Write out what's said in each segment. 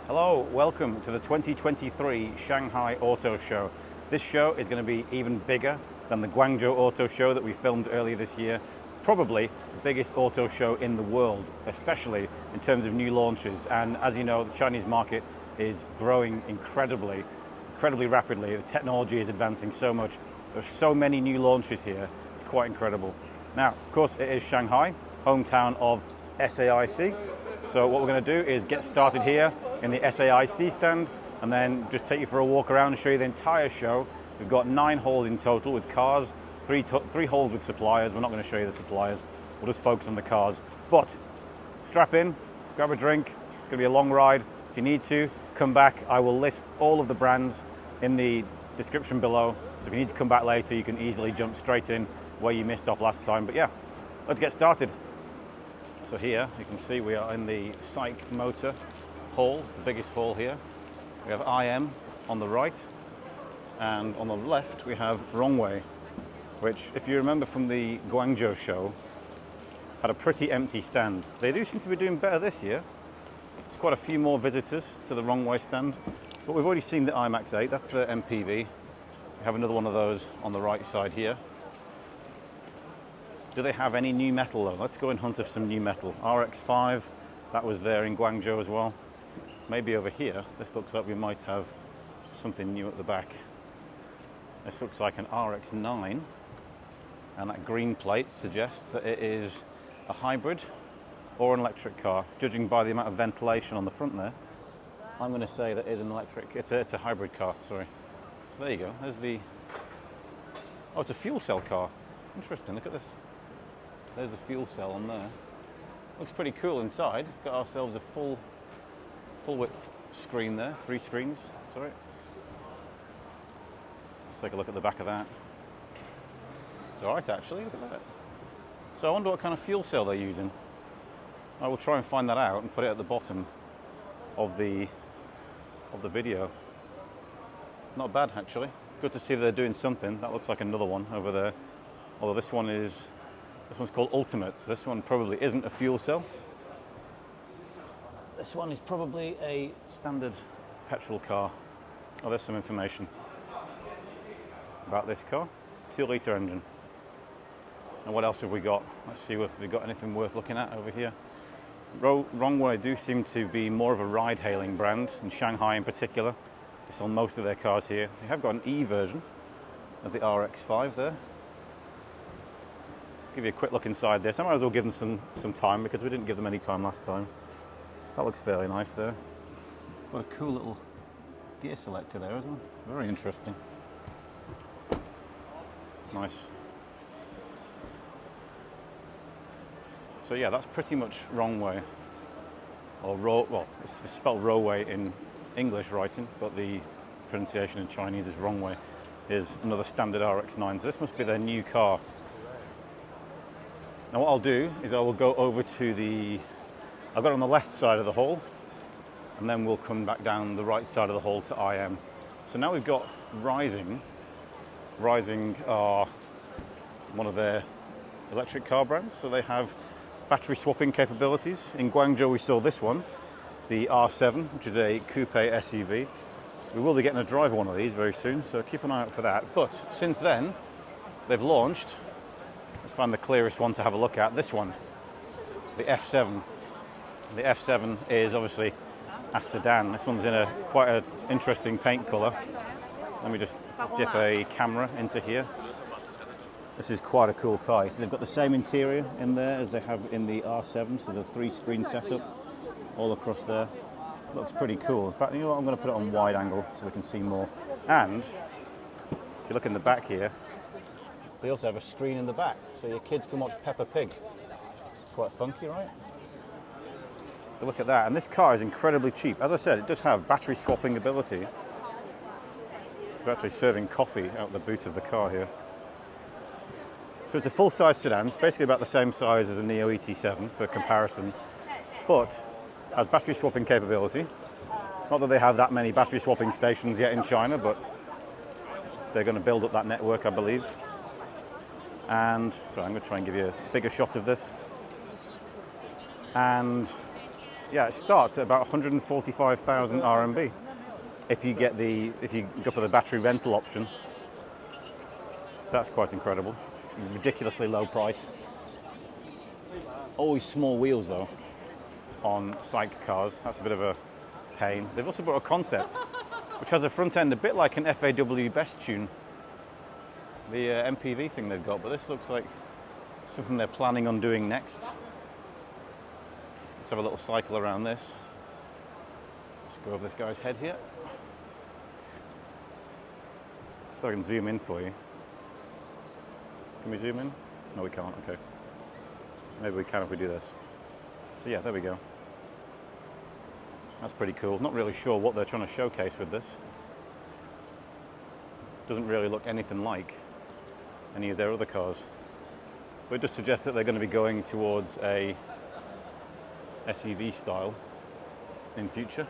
Hello, welcome to the 2023 Shanghai Auto Show. This show is going to be even bigger than the Guangzhou Auto Show that we filmed earlier this year. It's probably the biggest auto show in the world, especially in terms of new launches. And as you know, the Chinese market is growing incredibly rapidly. The technology is advancing so much. There's so many new launches here. It's quite incredible. Now, of course, it is Shanghai, hometown of SAIC. So what we're going to do is get started here in the SAIC stand and then just take you for a walk around and show you the entire show. We've got 9 halls in total with cars, 3 halls with suppliers. We're not going to show you the suppliers. We'll just focus on the cars. But strap in, grab a drink. It's going to be a long ride. If you need to, come back. I will list all of the brands in the description below. So if you need to come back later, you can easily jump straight in where you missed off last time. But yeah, let's get started. So here you can see we are in the SAIC Motor Hall. It's the biggest hall here. We have IM on the right, and on the left we have Roewe, which, if you remember from the Guangzhou show, had a pretty empty stand. They do seem to be doing better this year. There's quite a few more visitors to the Roewe stand, but we've already seen the IMAX 8. That's the MPV. We have another one of those on the right side here. Do they have any new metal though? Let's go and hunt of some new metal. RX-5, that was there in Guangzhou as well. Maybe over here, this looks like we might have something new at the back. This looks like an RX-9, and that green plate suggests that it is a hybrid or an electric car. Judging by the amount of ventilation on the front there, I'm going to say that is an electric. It's a hybrid car, sorry. So there you go. There's the... Oh, it's a fuel cell car. Interesting, look at this. There's the fuel cell on there. Looks pretty cool inside. Got ourselves a full width screen there, 3 screens, sorry. Let's take a look at the back of that. It's all right actually, look at that. So I wonder what kind of fuel cell they're using. I will try and find that out and put it at the bottom of the video. Not bad actually. Good to see they're doing something. That looks like another one over there. Although this one's called Ultimate, so this one probably isn't a fuel cell. This one is probably a standard petrol car. Oh, there's some information about this car. 2-litre engine. And what else have we got? Let's see if we've got anything worth looking at over here. Roewe do seem to be more of a ride-hailing brand, in Shanghai in particular. They sell most of their cars here. They have got an E version of the RX-5 there. Give you a quick look inside this. I might as well give them some time because we didn't give them any time last time. That looks fairly nice there. Got a cool little gear selector there, isn't it? Very interesting. Nice. So yeah, that's pretty much Roewe. Or well, it's spelled Roewe in English writing, but the pronunciation in Chinese is Roewe. Here's another standard RX-9. So this must be their new car. Now what I'll do is I will go over to I've got it on the left side of the hall, and then we'll come back down the right side of the hall to IM. So now we've got Rising. Rising are one of their electric car brands, so they have battery swapping capabilities. In Guangzhou we saw this one, the R7, which is a coupe SUV. We will be getting a drive one of these very soon, so keep an eye out for that. But since then, they've launched, let's find the clearest one to have a look at, this one, the F7. The F7 is obviously a sedan. This one's in quite an interesting paint colour. Let me just dip a camera into here. This is quite a cool car. So they've got the same interior in there as they have in the R7, so the 3-screen setup all across there. Looks pretty cool. In fact, you know what? I'm going to put it on wide angle so we can see more. And if you look in the back here, they also have a screen in the back, so your kids can watch Peppa Pig. Quite funky, right? So look at that. And this car is incredibly cheap. As I said, it does have battery swapping ability. They're actually serving coffee out the boot of the car here. So it's a full-size sedan. It's basically about the same size as a NIO ET7 for comparison, but has battery swapping capability. Not that they have that many battery swapping stations yet in China, but they're going to build up that network, I believe. And so I'm going to try and give you a bigger shot of this. And Yeah, it starts at about 145,000 RMB if you go for the battery rental option. So that's quite incredible. Ridiculously low price. Always small wheels though on SAIC cars. That's a bit of a pain. They've also brought a concept which has a front end a bit like an FAW Best Tune, the MPV thing they've got, but this looks like something they're planning on doing next. Let's have a little cycle around this. Let's go over this guy's head here. So I can zoom in for you. Can we zoom in? No, we can't, okay. Maybe we can if we do this. So yeah, there we go. That's pretty cool. Not really sure what they're trying to showcase with this. Doesn't really look anything like any of their other cars. But it does suggest that they're going to be going towards a SUV style in future.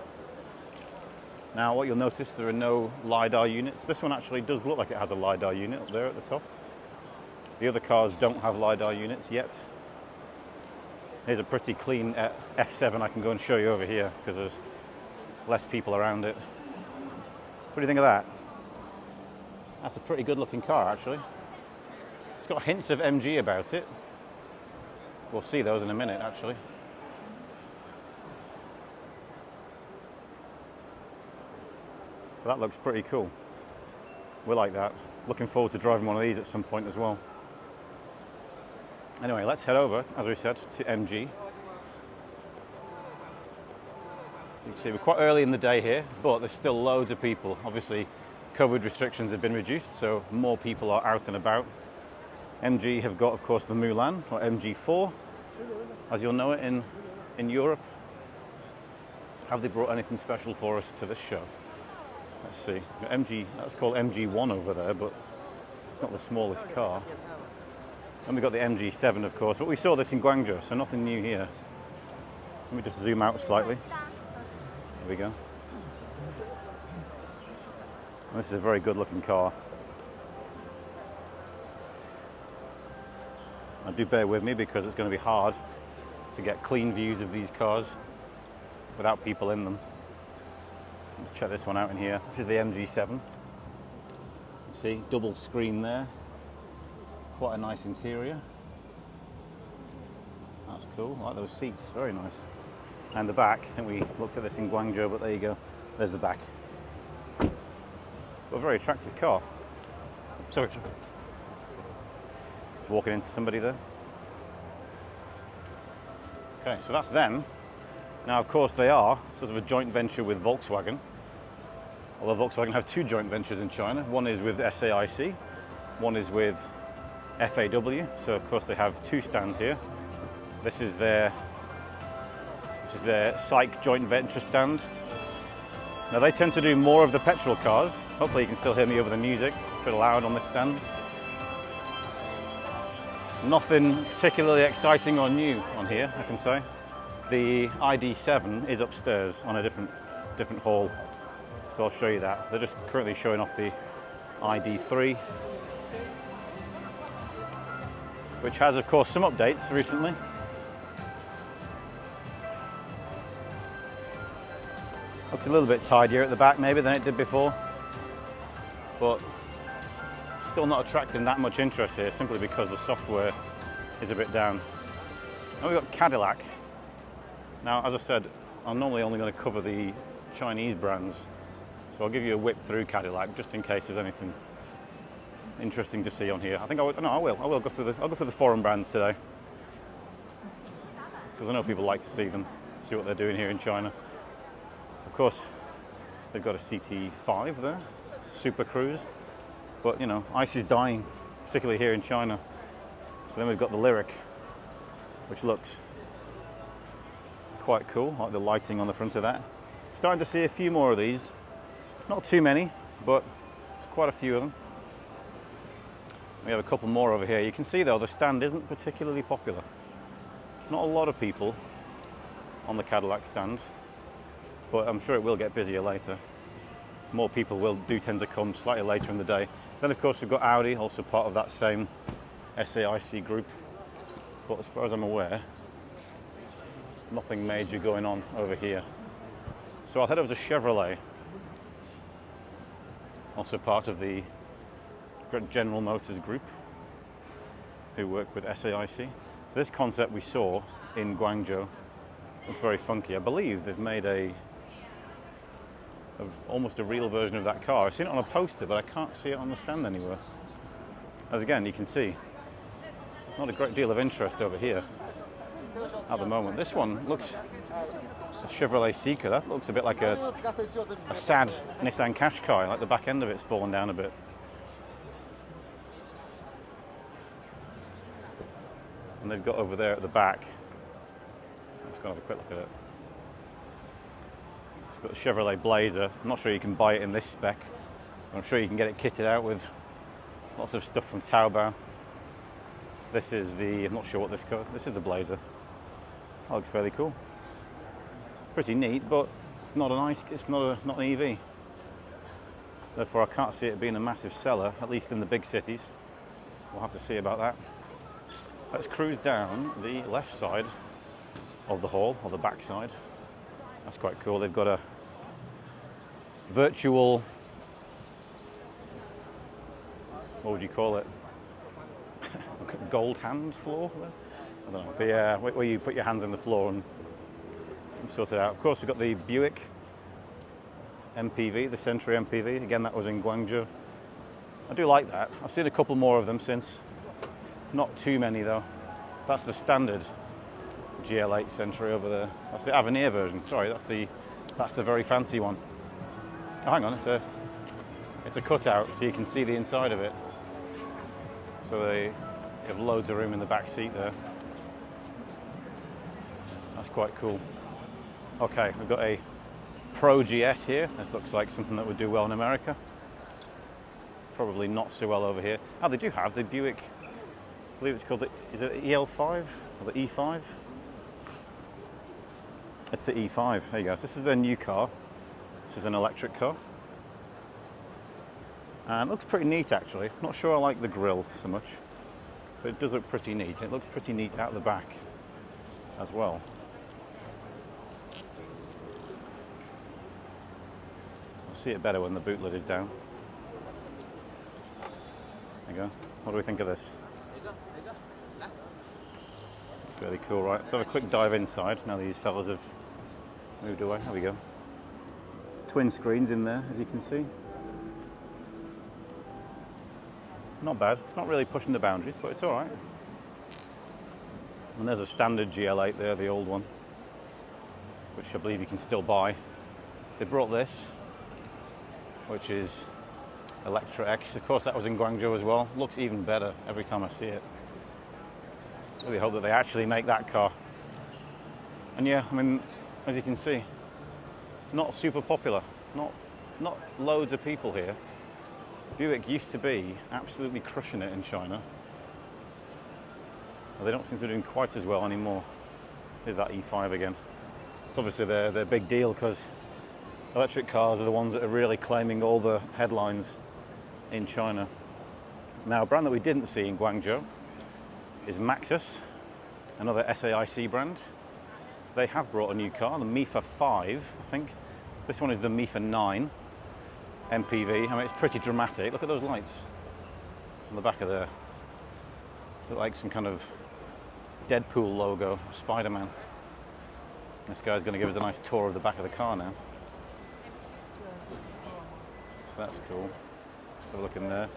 Now what you'll notice, there are no LiDAR units. This one actually does look like it has a LiDAR unit up there at the top. The other cars don't have LiDAR units yet. Here's a pretty clean F7 I can go and show you over here because there's less people around it. So what do you think of that? That's a pretty good looking car actually. It's got hints of MG about it. We'll see those in a minute actually. So that looks pretty cool. We like that. Looking forward to driving one of these at some point as well. Anyway, let's head over, as we said, to MG. You can see we're quite early in the day here, but there's still loads of people. Obviously, COVID restrictions have been reduced, so more people are out and about. MG have got, of course, the Mulan, or MG4, as you'll know it in Europe. Have they brought anything special for us to this show? Let's see. MG, that's called MG1 over there, but it's not the smallest car. And we've got the MG7, of course, but we saw this in Guangzhou, so nothing new here. Let me just zoom out slightly. There we go. And this is a very good looking car. Now do bear with me because it's going to be hard to get clean views of these cars without people in them. Let's check this one out in here. This is the MG7. See, double screen there. Quite a nice interior. That's cool. I like those seats, very nice. And the back, I think we looked at this in Guangzhou, but there you go. There's the back. A very attractive car. Sorry. Just walking into somebody there. Okay, so that's them. Now, of course, they are sort of a joint venture with Volkswagen. Although Volkswagen have two joint ventures in China. One is with SAIC, one is with FAW, so of course they have two stands here. This is their SAIC joint venture stand. Now they tend to do more of the petrol cars. Hopefully you can still hear me over the music. It's a bit loud on this stand. Nothing particularly exciting or new on here, I can say. The ID7 is upstairs on a different hall, so I'll show you that. They're just currently showing off the ID3. Which has, of course, some updates recently. Looks a little bit tidier at the back, maybe, than it did before. But still not attracting that much interest here, simply because the software is a bit down. Now we've got Cadillac. Now, as I said, I'm normally only going to cover the Chinese brands, so I'll give you a whip through Cadillac, just in case there's anything interesting to see on here. I think I will go through the foreign brands today because I know people like to see them, see what they're doing here in China. Of course, they've got a CT5 there, Super Cruise, but you know, ICE is dying, particularly here in China. So then we've got the Lyric, which looks quite cool, like the lighting on the front of that. Starting to see a few more of these, not too many, but there's quite a few of them. We have a couple more over here. You can see though the stand isn't particularly popular. Not a lot of people on the Cadillac stand, but I'm sure it will get busier later. More people do tend to come slightly later in the day. Then of course we've got Audi, also part of that same SAIC group. But as far as I'm aware, Nothing major going on over here. So I'll head over to Chevrolet, also part of the General Motors group, who work with SAIC. So this concept we saw in Guangzhou looks very funky. I believe they've made almost a real version of that car. I've seen it on a poster, but I can't see it on the stand anywhere. As again, you can see, not a great deal of interest over here at the moment. This one looks, a Chevrolet Zeekr, that looks a bit like a sad Nissan Qashqai, like the back end of it's fallen down a bit. And they've got over there at the back, let's go have a quick look at it. It's got the Chevrolet Blazer. I'm not sure you can buy it in this spec, but I'm sure you can get it kitted out with lots of stuff from Taobao. This is the, I'm not sure what this is the Blazer. That looks fairly cool. Pretty neat, but it's not an EV. Therefore, I can't see it being a massive seller, at least in the big cities. We'll have to see about that. Let's cruise down the left side of the hall, or the back side. That's quite cool. They've got a virtual, what would you call it? Gold hand floor? I don't know. But yeah, where you put your hands on the floor and sort it out. Of course, we've got the Buick MPV, the Century MPV. Again, that was in Guangzhou. I do like that. I've seen a couple more of them since. Not too many though. That's the standard GL8 Century over there. That's the Avenir version. Sorry, that's the very fancy one. Oh, hang on, it's a cutout, so you can see the inside of it. So they have loads of room in the back seat there. That's quite cool. Okay, we've got a Pro GS here. This looks like something that would do well in America. Probably not so well over here. Oh, they do have the Buick, I believe it's called is it the EL5 or the E5? It's the E5, there you go. So this is their new car. This is an electric car. And it looks pretty neat actually. Not sure I like the grille so much, but it does look pretty neat. It looks pretty neat out the back as well. I'll see it better when the boot lid is down. There you go. What do we think of this? It's fairly cool, right? Let's have a quick dive inside now these fellas have moved away. There we go. Twin screens in there, as you can see. Not bad. It's not really pushing the boundaries, but it's all right. And there's a standard GL8 there, the old one, which I believe you can still buy. They brought this, which is Electra X. Of course, that was in Guangzhou as well. Looks even better every time I see it. Really hope that they actually make that car. And yeah, I mean, as you can see, not super popular. Not loads of people here. Buick used to be absolutely crushing it in China. Well, they don't seem to be doing quite as well anymore. Here's that E5 again. It's obviously their big deal because electric cars are the ones that are really claiming all the headlines in China. Now, a brand that we didn't see in Guangzhou is Maxus, another SAIC brand. They have brought a new car, the MIFA 5, I think. This one is the MIFA 9 MPV. I mean, it's pretty dramatic. Look at those lights on the back of there. Look like some kind of Deadpool logo, Spider-Man. This guy's going to give us a nice tour of the back of the car now. So that's cool. Let's have a look in there.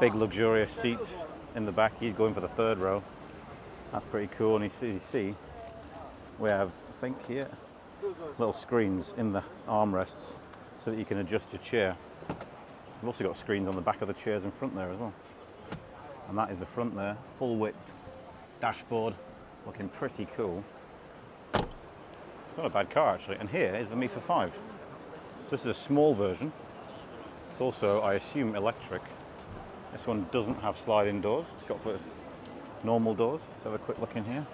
Big luxurious seats in the back. He's going for the third row. That's pretty cool. And as you see, we have, I think here, little screens in the armrests so that you can adjust your chair. We've also got screens on the back of the chairs in front there as well. And that is the front there, full width dashboard, looking pretty cool. It's not a bad car actually. And here is the MIFA 5. So this is a small version. It's also, I assume, electric. This one doesn't have sliding doors. It's got for normal doors. Let's have a quick look in here.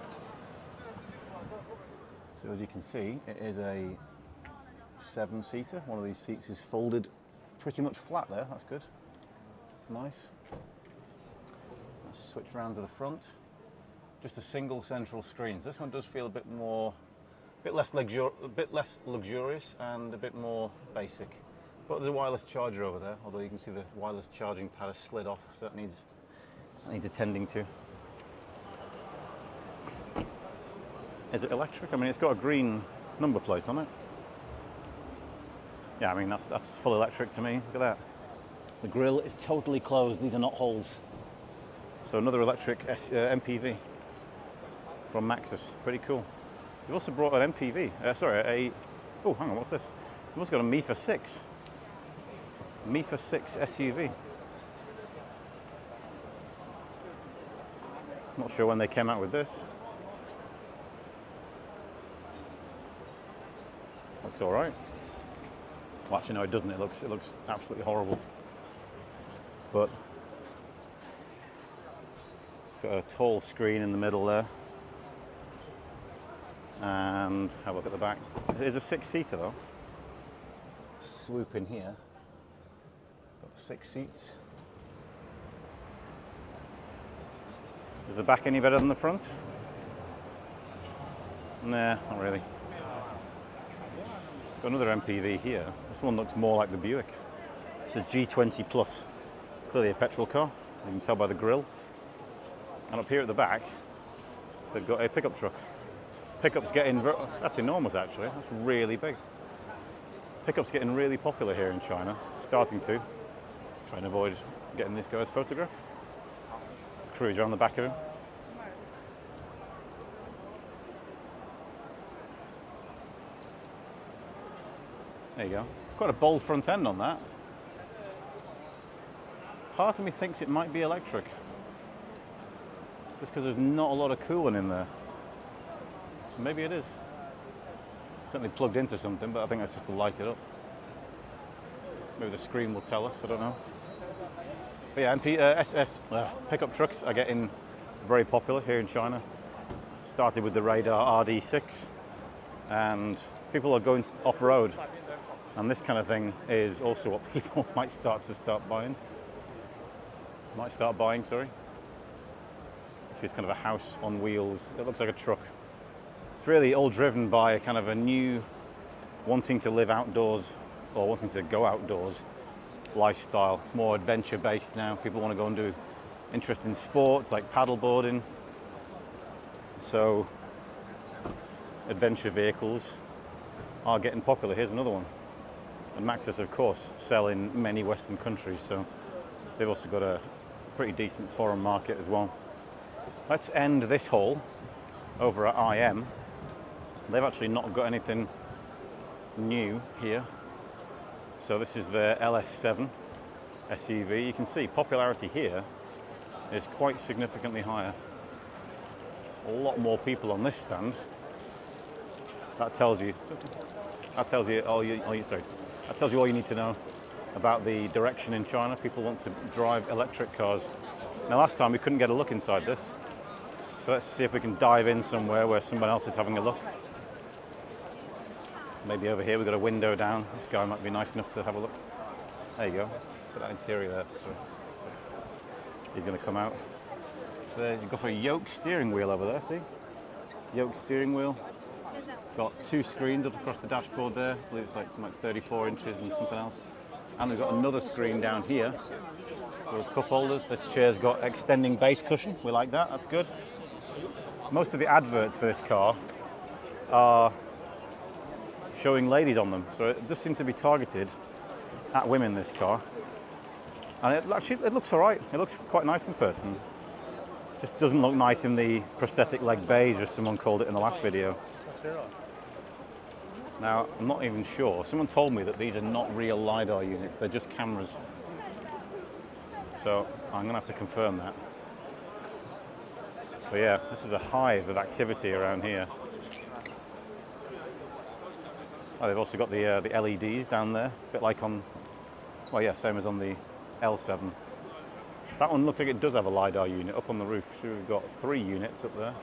So as you can see, it is a 7-seater. One of these seats is folded pretty much flat there. That's good. Nice. Let's switch around to the front. just a single central screen. So this one does feel a bit less luxurious and a bit more basic. But there's a wireless charger over there, although you can see the wireless charging pad has slid off, so that needs attending to. Is it electric? I mean, it's got a green number plate on it. Yeah, I mean, that's full electric to me. Look at that. The grille is totally closed. These are not holes. So another electric MPV from Maxus. Pretty cool. You've also brought an MPV. Oh, hang on, what's this? You've also got a MIFA 6. MIFA 6 SUV. Not sure when they came out with this. Looks all right. Well, actually, no, it doesn't. It looks absolutely horrible. But got a tall screen in the middle there, and have a look at the back. It is a 6-seater though. Swoop in here. Got 6 seats. Is the back any better than the front? Nah, not really. Got another MPV here. This one looks more like the Buick. It's a G20 Plus. Clearly a petrol car. You can tell by the grille. And up here at the back, they've got a pickup truck. Pickup's getting, that's enormous actually. That's really big. Pickup's getting really popular here in China. Starting to. Trying to avoid getting this guy's photograph. Cruiser on the back of him. There you go. It's quite a bold front end on that. Part of me thinks it might be electric. Just because there's not a lot of coolant in there. So maybe it is. Certainly plugged into something, but I think that's just to light it up. Maybe the screen will tell us, I don't know. But yeah, pickup trucks are getting very popular here in China. Started with the Radar RD6, and people are going off-road. And this kind of thing is also what people might start buying. Which is kind of a house on wheels. It looks like a truck. It's really all driven by a kind of a new wanting to live outdoors or wanting to go outdoors lifestyle. It's more adventure based now. People want to go and do interesting sports like paddleboarding. So adventure vehicles are getting popular. Here's another one. And Maxus, of course, sell in many Western countries, so they've also got a pretty decent foreign market as well. Let's end this haul over at IM. They've actually not got anything new here. So this is their LS7 SUV. You can see popularity here is quite significantly higher. A lot more people on this stand. That tells you all you need to know about the direction in China. People want to drive electric cars. Now, last time we couldn't get a look inside this, so let's see if we can dive in somewhere where someone else is having a look. Maybe over here we've got a window down. This guy might be nice enough to have a look. There you go. Put that interior there. So he's going to come out. So you've got a yoke steering wheel over there, see? Yoke steering wheel. Got 2 screens up across the dashboard there. I believe it's like something like 34 inches and something else. And we've got another screen down here. Those cup holders. This chair's got extending base cushion. We like that. That's good. Most of the adverts for this car are showing ladies on them, so it does seem to be targeted at women, this car. And it looks all right. It looks quite nice in person. Just doesn't look nice in the prosthetic leg beige, as someone called it in the last video. Now, I'm not even sure. Someone told me that these are not real LiDAR units, they're just cameras. So I'm gonna have to confirm that. But yeah, this is a hive of activity around here. Oh, they've also got the LEDs down there, a bit like on, well yeah, same as on the L7. That one looks like it does have a LiDAR unit up on the roof, so we've got 3 units up there.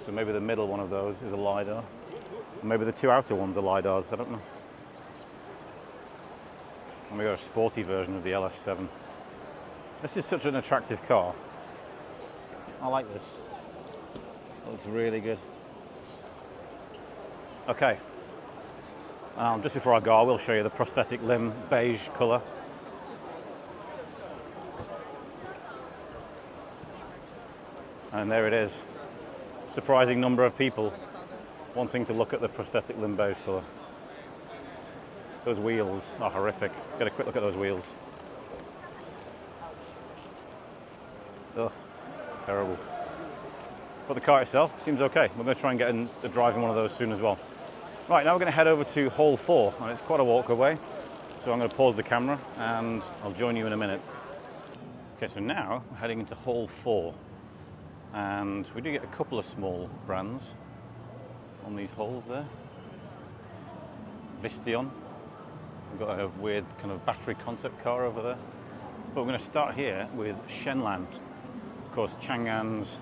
So maybe the middle one of those is a LiDAR. Maybe the 2 outer ones are LiDARs, I don't know. And we got a sporty version of the LS7. This is such an attractive car. I like this. It looks really good. Okay. Just before I go, I will show you the prosthetic limb beige colour. And there it is. Surprising number of people wanting to look at the prosthetic limb beige colour. Those wheels are horrific. Let's get a quick look at those wheels. Ugh, terrible. But the car itself seems okay. We're going to try and get into driving one of those soon as well. Right, now we're going to head over to Hall 4, and it's quite a walk away. So I'm going to pause the camera and I'll join you in a minute. Okay, so now we're heading into Hall 4. And we do get a couple of small brands on these halls there. Vistion. We've got a weird kind of battery concept car over there. But we're going to start here with Shenlan. Of course, Changan's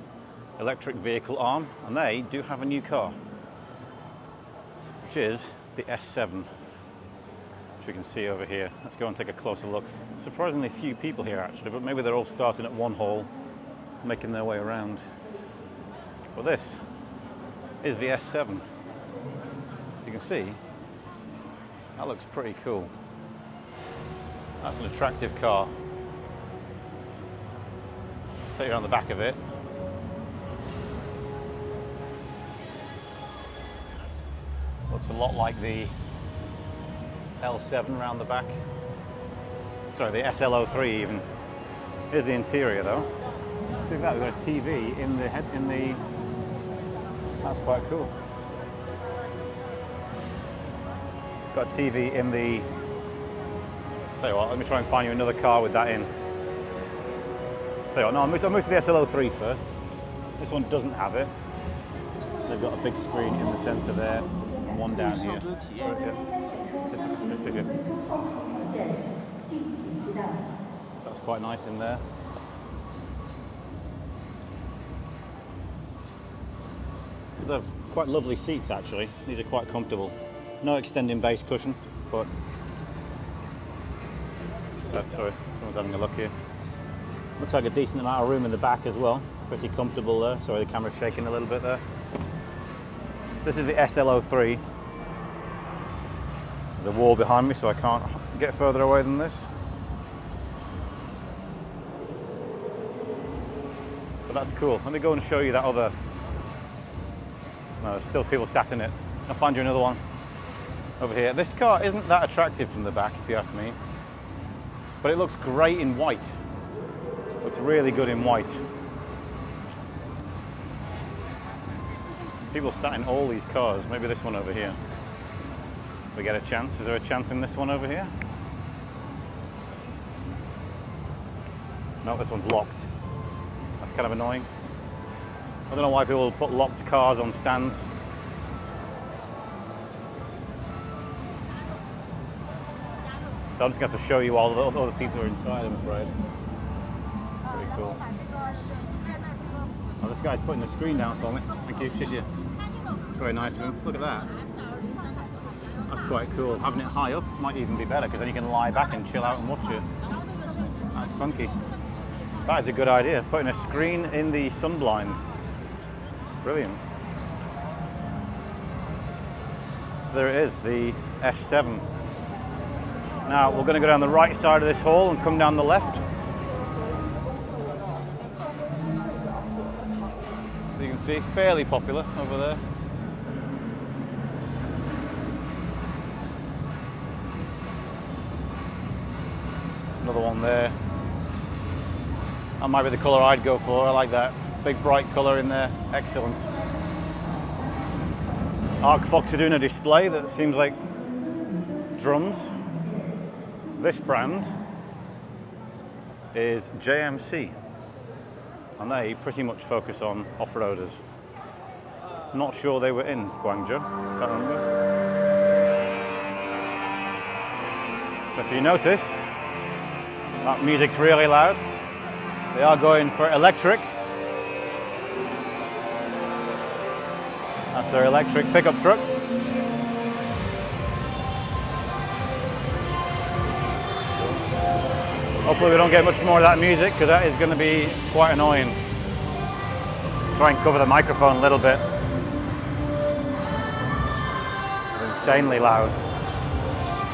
electric vehicle arm, and they do have a new car, which is the S7, which we can see over here. Let's go and take a closer look. Surprisingly few people here actually, but maybe they're all starting at one hall, making their way around. But this is the S7. You can see, that looks pretty cool. That's an attractive car. Take you around the back of it. Looks a lot like the L7 around the back. Sorry, the SL03 even. Here's the interior though. See that, we've got a TV in the that's quite cool. Got a TV in the, tell you what, let me try and find you another car with that in. Tell you what, no, I'll move to the SL03 first. This one doesn't have it. They've got a big screen in the centre there, and one down here. So that's quite nice in there. These have quite lovely seats actually. These are quite comfortable. No extending base cushion, but sorry, someone's having a look here. Looks like a decent amount of room in the back as well. Pretty comfortable there. Sorry, the camera's shaking a little bit there. This is the SL03. There's a wall behind me, so I can't get further away than this. But that's cool. Let me go and show you that other. No, there's still people sat in it. I'll find you another one over here. This car isn't that attractive from the back, if you ask me, but it looks great in white. Looks really good in white. People sat in all these cars. Maybe this one over here. We get a chance. Is there a chance in this one over here? No, this one's locked. That's kind of annoying. I don't know why people put locked cars on stands. So I'm just going to show you all the other people are inside, I'm afraid. Pretty cool. Oh, this guy's putting the screen down for me. Thank you, Shishi. It's very nice of him. Look at that. That's quite cool. Having it high up might even be better because then you can lie back and chill out and watch it. That's funky. That is a good idea. Putting a screen in the sunblind. Brilliant. So there it is, the S7. Now we're going to go down the right side of this hall and come down the left. As you can see, fairly popular over there. Another one there. That might be the colour I'd go for. I like that big bright colour in there. Excellent. Arcfox are doing a display that seems like drums. This brand is JMC, and they pretty much focus on off-roaders. Not sure they were in Guangzhou, can't remember. If you notice, that music's really loud. They are going for electric. That's their electric pickup truck. Hopefully we don't get much more of that music, because that is going to be quite annoying. Try and cover the microphone a little bit. It's insanely loud.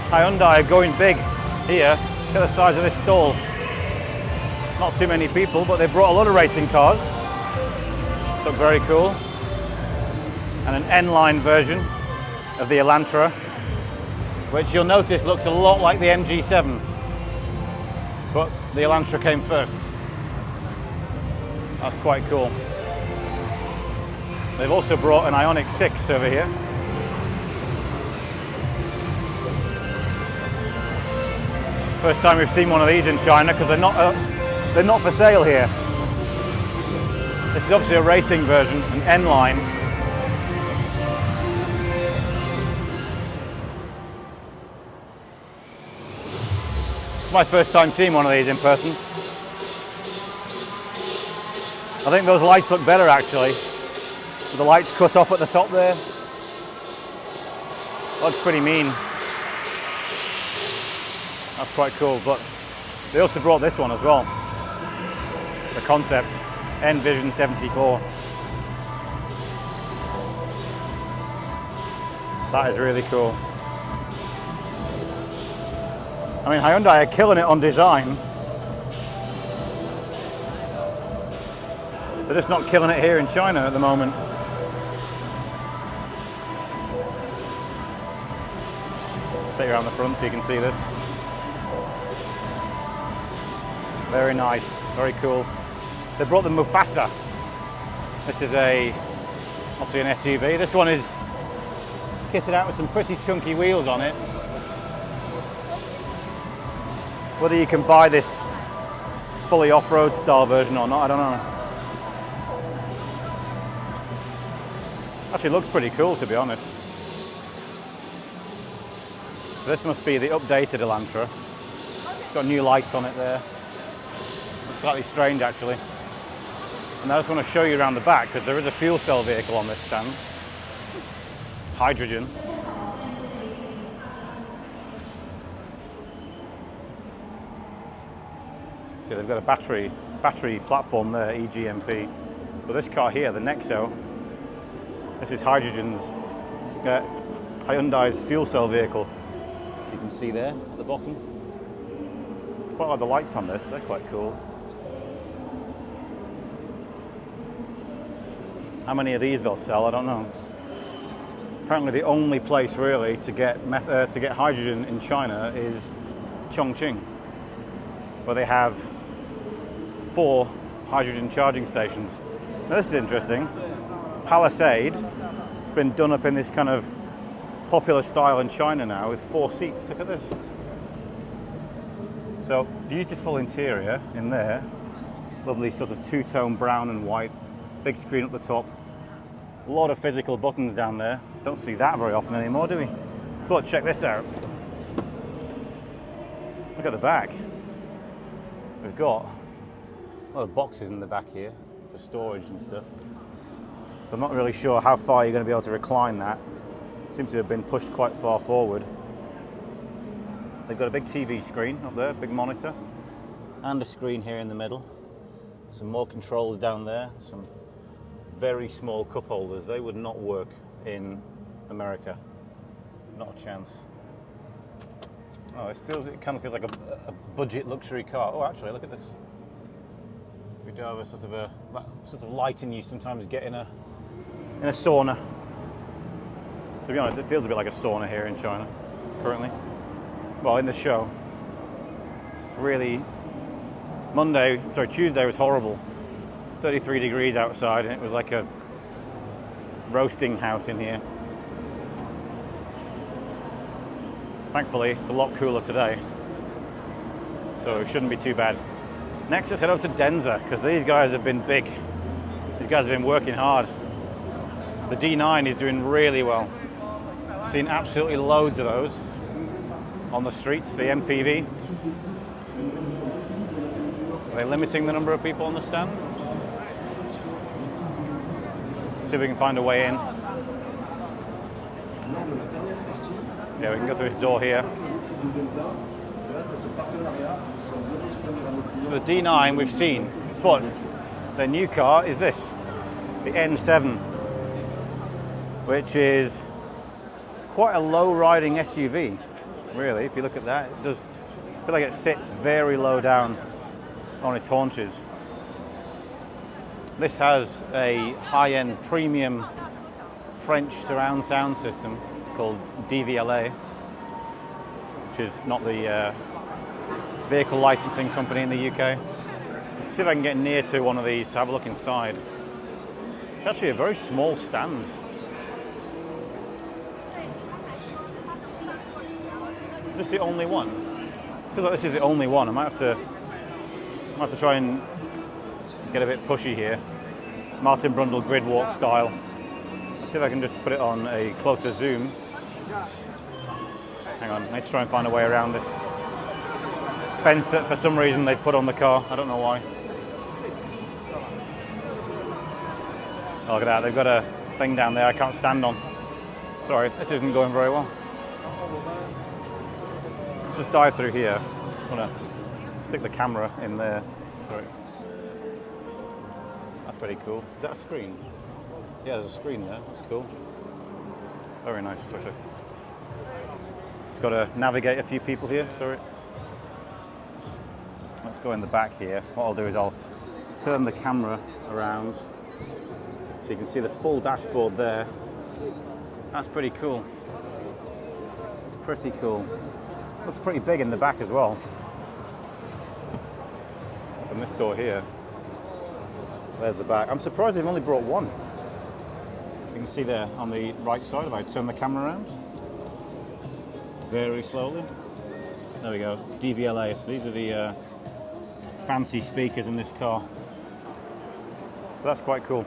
Hyundai are going big here. Look at the size of this stall. Not too many people, but they brought a lot of racing cars. Look very cool. And an N-line version of the Elantra, which you'll notice looks a lot like the MG7, but the Elantra came first. That's quite cool. They've also brought an Ioniq 6 over here. First time we've seen one of these in China, because they're not for sale here. This is obviously a racing version, an N-line. It's my first time seeing one of these in person. I think those lights look better actually. With the lights cut off at the top there. Looks pretty mean. That's quite cool, but they also brought this one as well. The concept, N-Vision 74. That is really cool. I mean, Hyundai are killing it on design. They're just not killing it here in China at the moment. Take you around the front so you can see this. Very nice, very cool. They brought the Mufasa. This is obviously an SUV. This one is kitted out with some pretty chunky wheels on it. Whether you can buy this fully off-road style version or not, I don't know. Actually looks pretty cool, to be honest. So this must be the updated Elantra. It's got new lights on it there. Looks slightly strange actually. And I just want to show you around the back, because there is a fuel cell vehicle on this stand. Hydrogen. See, they've got a battery platform there, EGMP. But this car here, the Nexo, this is Hyundai's fuel cell vehicle. As you can see there at the bottom. Quite like the lights on this, they're quite cool. How many of these they'll sell, I don't know. Apparently the only place really to get hydrogen in China is Chongqing, where they have 4 hydrogen charging stations. Now this is interesting. Palisade, it's been done up in this kind of popular style in China now with 4 seats. Look at this. So beautiful interior in there. Lovely sort of two-tone brown and white. Big screen up the top. A lot of physical buttons down there. Don't see that very often anymore, do we? But check this out. Look at the back. We've got a lot of boxes in the back here for storage and stuff. So I'm not really sure how far you're going to be able to recline that. Seems to have been pushed quite far forward. They've got a big TV screen up there, big monitor, and a screen here in the middle. Some more controls down there, some very small cup holders. They would not work in America. Not a chance. Oh, it kind of feels like a budget luxury car. Oh, actually, look at this. We do have a sort of lighting you sometimes get in a sauna. To be honest, it feels a bit like a sauna here in China currently. Well, in the show. It's really Tuesday was horrible. 33 degrees outside, and it was like a roasting house in here. Thankfully, it's a lot cooler today, so it shouldn't be too bad. Next, let's head over to Denza, because these guys have been big. These guys have been working hard. The D9 is doing really well. I've seen absolutely loads of those on the streets, the MPV. Are they limiting the number of people on the stand? See if we can find a way in. Yeah, we can go through this door here. So the D9 we've seen, but the new car is this, the N7, which is quite a low-riding SUV, really. If you look at that, it does feel like it sits very low down on its haunches. This has a high-end premium French surround sound system called DVLA, which is not the vehicle licensing company in the UK. See if I can get near to one of these to have a look inside. It's actually a very small stand. Is this the only one? It feels like this is the only one. I might have to try and get a bit pushy here. Martin Brundle grid walk style. Let's see if I can just put it on a closer zoom. Hang on, I need to try and find a way around this fence that for some reason they put on the car. I don't know why. Oh, look at that, they've got a thing down there I can't stand on. Sorry, this isn't going very well. Let's just dive through here. Just want to stick the camera in there. Sorry. That's pretty cool. Is that a screen? Yeah, there's a screen there. That's cool. Very nice, actually. It's got to navigate a few people here. Sorry. Let's go in the back here. What I'll do is I'll turn the camera around so you can see the full dashboard there. That's pretty cool. Pretty cool. Looks pretty big in the back as well. From this door here. There's the back. I'm surprised they've only brought one. You can see there on the right side if I turn the camera around. Very slowly. There we go. DVLA. So these are the fancy speakers in this car. But that's quite cool.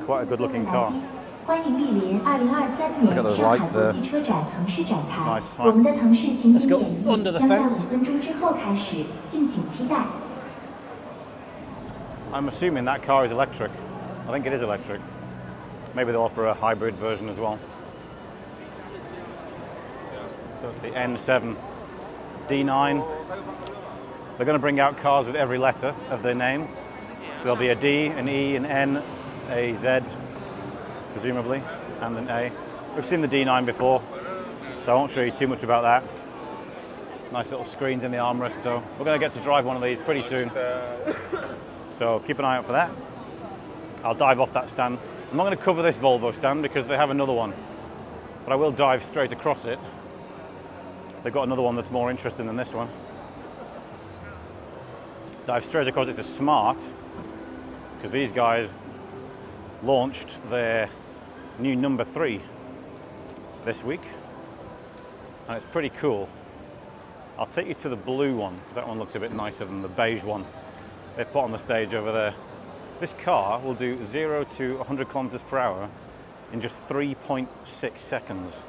Quite a good looking car. Check out those lights there. Nice. Right. Let's go under the fence. I'm assuming that car is electric. I think it is electric. Maybe they'll offer a hybrid version as well. So it's the N7 D9. They're going to bring out cars with every letter of their name. So there'll be a D, an E, an N, a Z, presumably, and an A. We've seen the D9 before, so I won't show you too much about that. Nice little screens in the armrest though. We're going to get to drive one of these pretty soon. So keep an eye out for that. I'll dive off that stand. I'm not going to cover this Volvo stand because they have another one, but I will dive straight across it. They've got another one that's more interesting than this one. Dive straight across. It's a Smart, because these guys launched their new number 3 this week, and it's pretty cool. I'll take you to the blue one because that one looks a bit nicer than the beige one they put on the stage over there. This car will do 0 to 100 kilometers per hour in just 3.6 seconds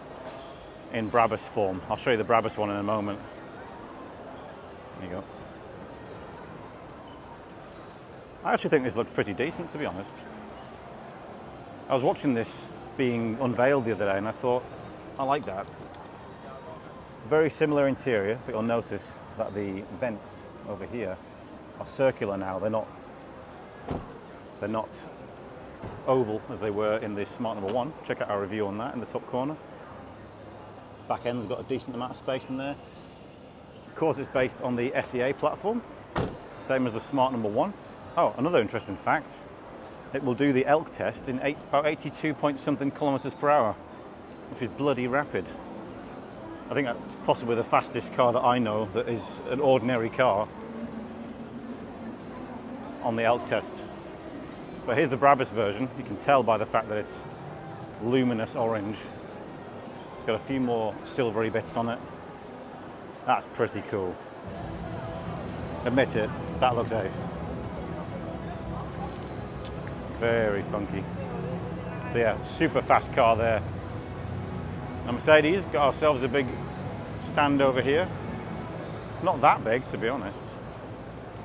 in Brabus form. I'll show you the Brabus one in a moment. There you go. I actually think this looks pretty decent, to be honest. I was watching this being unveiled the other day and I thought, I like that. Very similar interior, but you'll notice that the vents over here are circular now. They're not oval as they were in the Smart number 1. Check out our review on that in the top corner. Back end's got a decent amount of space in there. Of course, it's based on the SEA platform, same as the Smart number 1. Oh, another interesting fact. It will do the elk test in about 82 point something kilometers per hour, which is bloody rapid. I think that's possibly the fastest car that I know that is an ordinary car on the elk test. But here's the Brabus version. You can tell by the fact that it's luminous orange. It's got a few more silvery bits on it. That's pretty cool. Admit it, that looks ace. Very funky. So yeah, super fast car there. And Mercedes got ourselves a big stand over here. Not that big, to be honest.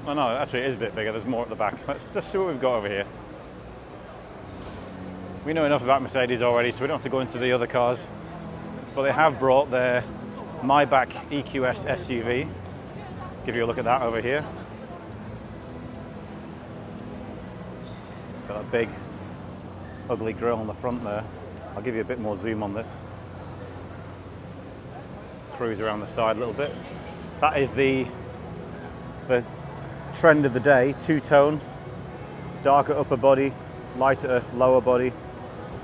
Oh no, actually it is a bit bigger. There's more at the back. Let's just see what we've got over here. We know enough about Mercedes already, so we don't have to go into the other cars. But they have brought their Maybach EQS SUV. Give you a look at that over here. Got that big, ugly grille on the front there. I'll give you a bit more zoom on this. Cruise around the side a little bit. That is the trend of the day, two-tone, darker upper body, lighter lower body.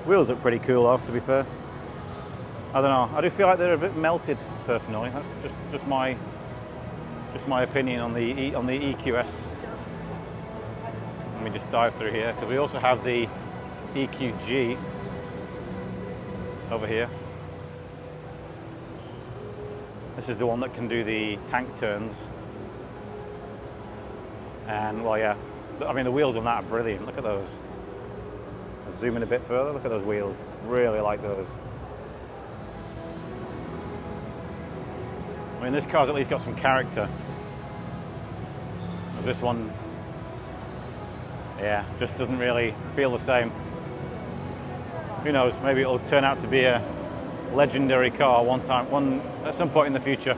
Wheels look pretty cool though, to be fair. I don't know, I do feel like they're a bit melted personally. That's just my opinion on the EQS. Let me just dive through here, because we also have the EQG over here. This is the one that can do the tank turns. And well, yeah, I mean the wheels on that are brilliant. Look at those. Zoom in a bit further, look at those wheels. Really like those. I mean, this car's at least got some character. As this one, yeah, just doesn't really feel the same. Who knows, maybe it'll turn out to be a legendary car at some point in the future.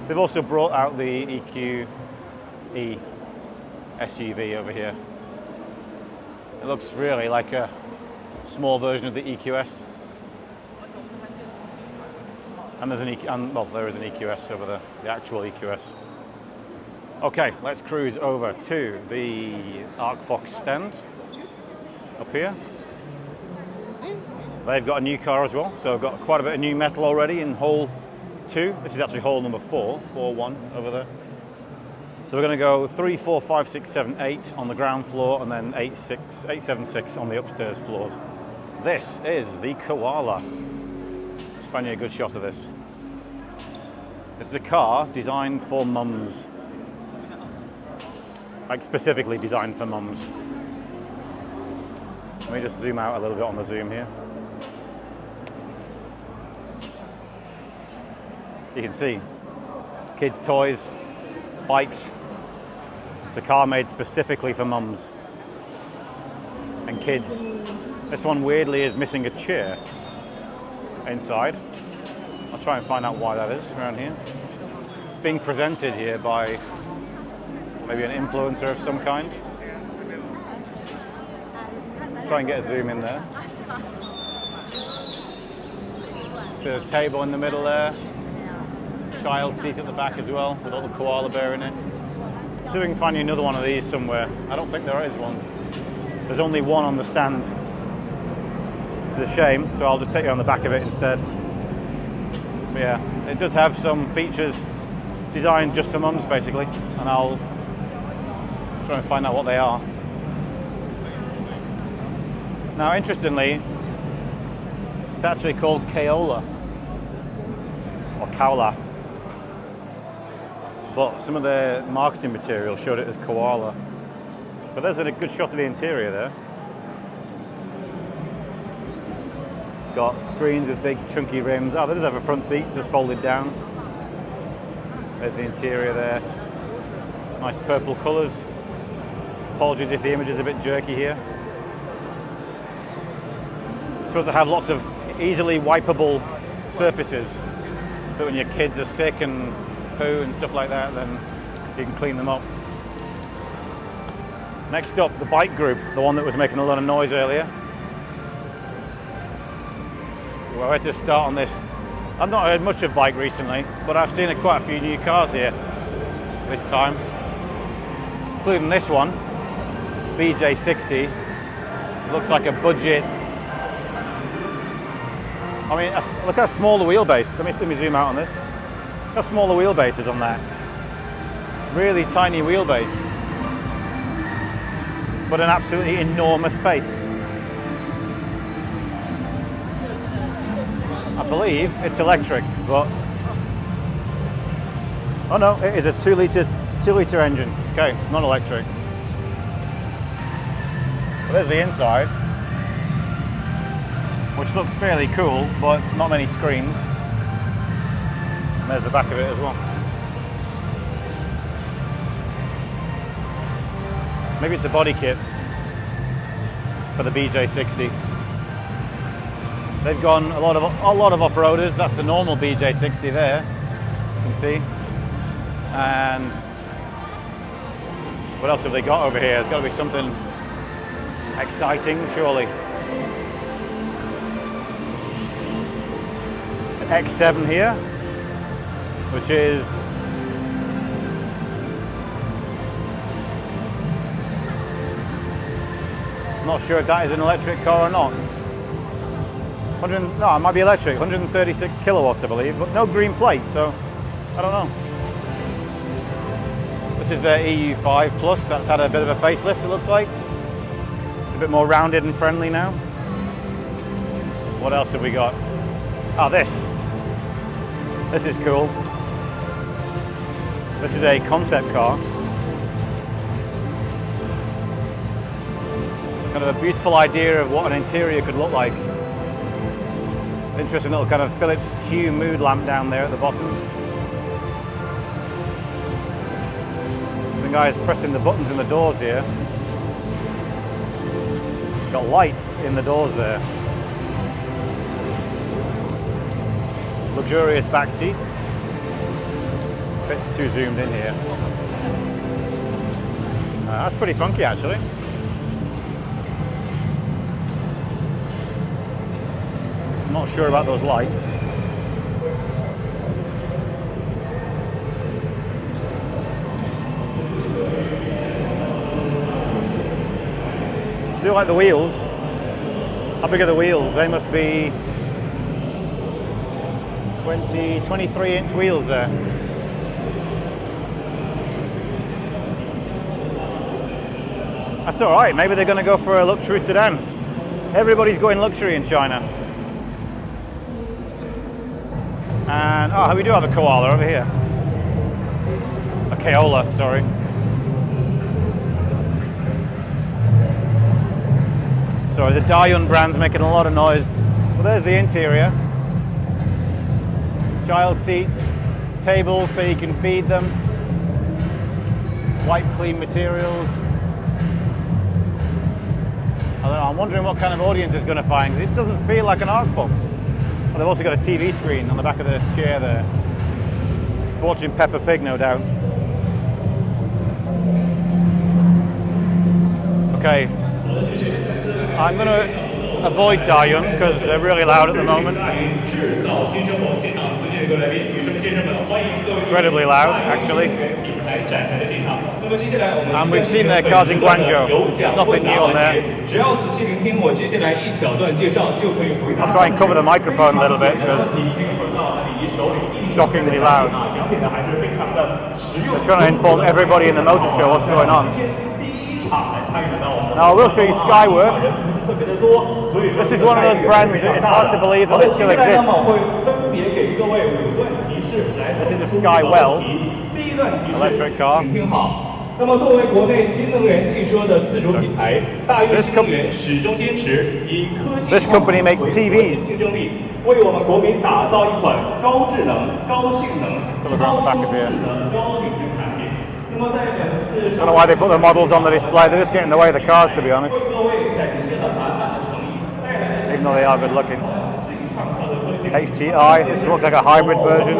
They've also brought out the EQE SUV over here. It looks really like a small version of the EQS. And there's there is an EQS over there, the actual EQS. Okay, let's cruise over to the Arcfox stand up here. They've got a new car as well, so I've got quite a bit of new metal already in hole 2. This is actually hole number 4.1 over there. So we're going to go 3, 4, 5, 6, 7, 8 on the ground floor, and then 8, 7, 6 on the upstairs floors. This is the Koala. Let's find you a good shot of this. This is a car designed for mums. Like specifically designed for mums. Let me just zoom out a little bit on the zoom here. You can see kids' toys, bikes. It's a car made specifically for mums and kids. This one weirdly is missing a chair inside. I'll try and find out why that is around here. It's being presented here by maybe an influencer of some kind. Let's try and get a zoom in there. There's a table in the middle there. Child seat at the back as well, with a little koala bear in it. See if we can find you another one of these somewhere. I don't think there is one. There's only one on the stand. It's a shame, so I'll just take you on the back of it instead. But yeah, it does have some features designed just for mums, basically, and I'll try and find out what they are. Now, interestingly, it's actually called Kaola, or Kaola. But some of the marketing material showed it as Koala. But there's a good shot of the interior there. Got screens with big chunky rims. Oh, they does have a front seat, just folded down. There's the interior there. Nice purple colours. Apologies if the image is a bit jerky here. It's supposed to have lots of easily wipeable surfaces, so when your kids are sick and poo and stuff like that, then you can clean them up. Next up, the bike group, the one that was making a lot of noise earlier. Well, where to start on this? I've not heard much of bike recently, but I've seen quite a few new cars here this time, including this one, BJ60. Looks like a budget. I mean, look how small the wheelbase. Let me zoom out on this. Look how small the wheelbase is on that. Really tiny wheelbase, but an absolutely enormous face. I believe it's electric, but oh no, it is a 2-litre engine. Okay, it's not electric. Well, there's the inside, which looks fairly cool, but not many screens. And there's the back of it as well. Maybe it's a body kit for the BJ60. They've gone a lot of off-roaders. That's the normal BJ60 there. can see. And what else have they got over here? There's got to be something exciting, surely. An X7 here, which is not sure if that is an electric car or not. No, it might be electric. 136 kilowatts, I believe, but no green plate, so I don't know. This is their EU5 Plus. That's had a bit of a facelift, it looks like. It's a bit more rounded and friendly now. What else have we got? Oh, this. This is cool. This is a concept car. Kind of a beautiful idea of what an interior could look like. Interesting little kind of Philips Hue mood lamp down there at the bottom. Some guys pressing the buttons in the doors here. Got lights in the doors there. Luxurious back seat. A bit too zoomed in here. That's pretty funky actually. I'm not sure about those lights. I do like the wheels. How big are the wheels? They must be 23-inch wheels there. That's all right. Maybe they're going to go for a luxury sedan. Everybody's going luxury in China. And oh, we do have a koala over here. A Aeolus, sorry. Sorry, the Dayun brand's making a lot of noise. Well, there's the interior. Child seats, tables so you can feed them. White clean materials. I don't know, I'm wondering what kind of audience it's going to find, because it doesn't feel like an Arcfox. Well, they've also got a TV screen on the back of the chair there. Watching Peppa Pig, no doubt. Okay, I'm going to avoid Dayun because they're really loud at the moment. Incredibly loud, actually. And we've seen their cars in Guangzhou. There's nothing new on there. I'll try and cover the microphone a little bit because it's shockingly loud. They're trying to inform everybody in the motor show what's going on. Now I will show you Skyworth. This is one of those brands, it's hard to believe that they still exist. This is a Skywell electric car. This company makes TVs. Some around the back of here. I don't know why they put the models on the display, they're just getting in the way of the cars, to be honest. Even though they are good looking. HTI, this looks like a hybrid version.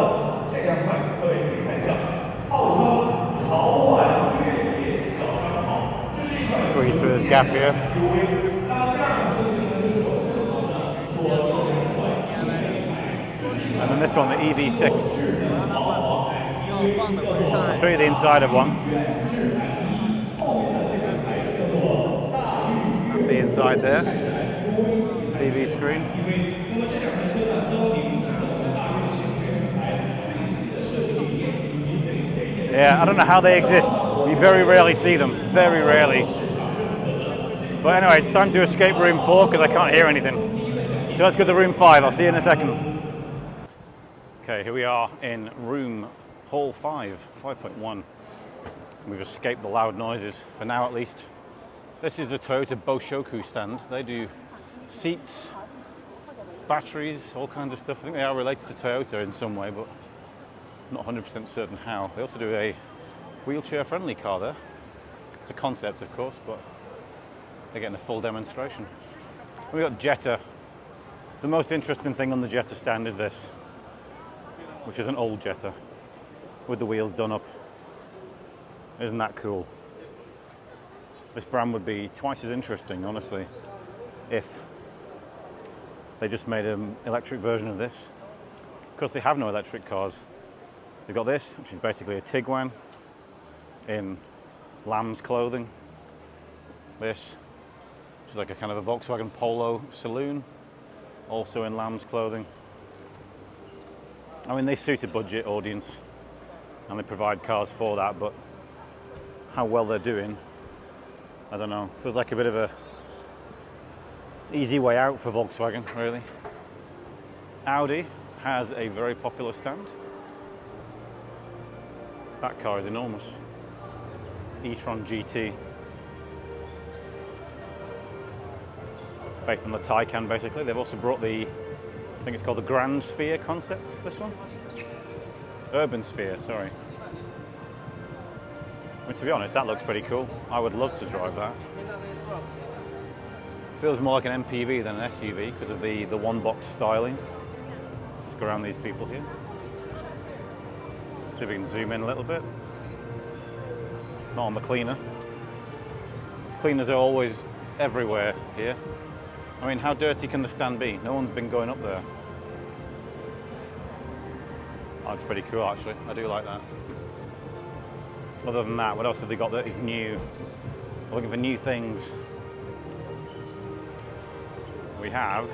Squeeze through this gap here. And then this one, the EV6. I'll show you the inside of one. That's the inside there. TV screen. Yeah, I don't know how they exist. We very rarely see them. Very rarely. But anyway, it's time to escape room 4 because I can't hear anything. So let's go to room 5. I'll see you in a second. Okay, here we are in room Hall 5.1. We've escaped the loud noises, for now at least. This is the Toyota Boshoku stand. They do seats, batteries, all kinds of stuff. I think they are related to Toyota in some way, but not 100% certain how. They also do a wheelchair-friendly car there. It's a concept, of course, but they're getting a full demonstration. We've got Jetta. The most interesting thing on the Jetta stand is this, which is an old Jetta. with the wheels done up. Isn't that cool? This brand would be twice as interesting, honestly, if they just made an electric version of this. Of course, they have no electric cars. They've got this, which is basically a Tiguan in lamb's clothing. This, which is like a kind of a Volkswagen Polo saloon, also in lamb's clothing. I mean, they suit a budget audience and they provide cars for that, but how well they're doing, I don't know. Feels like a bit of a easy way out for Volkswagen, really. Audi has a very popular stand. That car is enormous. e-tron GT. Based on the Taycan, basically. They've also brought the, I think it's called the Grand Sphere concept, this one? Urban Sphere, sorry. I mean, to be honest, that looks pretty cool. I would love to drive that. Feels more like an MPV than an SUV because of the one-box styling. Let's just go around these people here. See if we can zoom in a little bit. Not on the cleaner. Cleaners are always everywhere here. I mean, how dirty can the stand be? No one's been going up there. Oh, it's pretty cool, actually. I do like that. Other than that, what else have they got that is new? We're looking for new things. We have.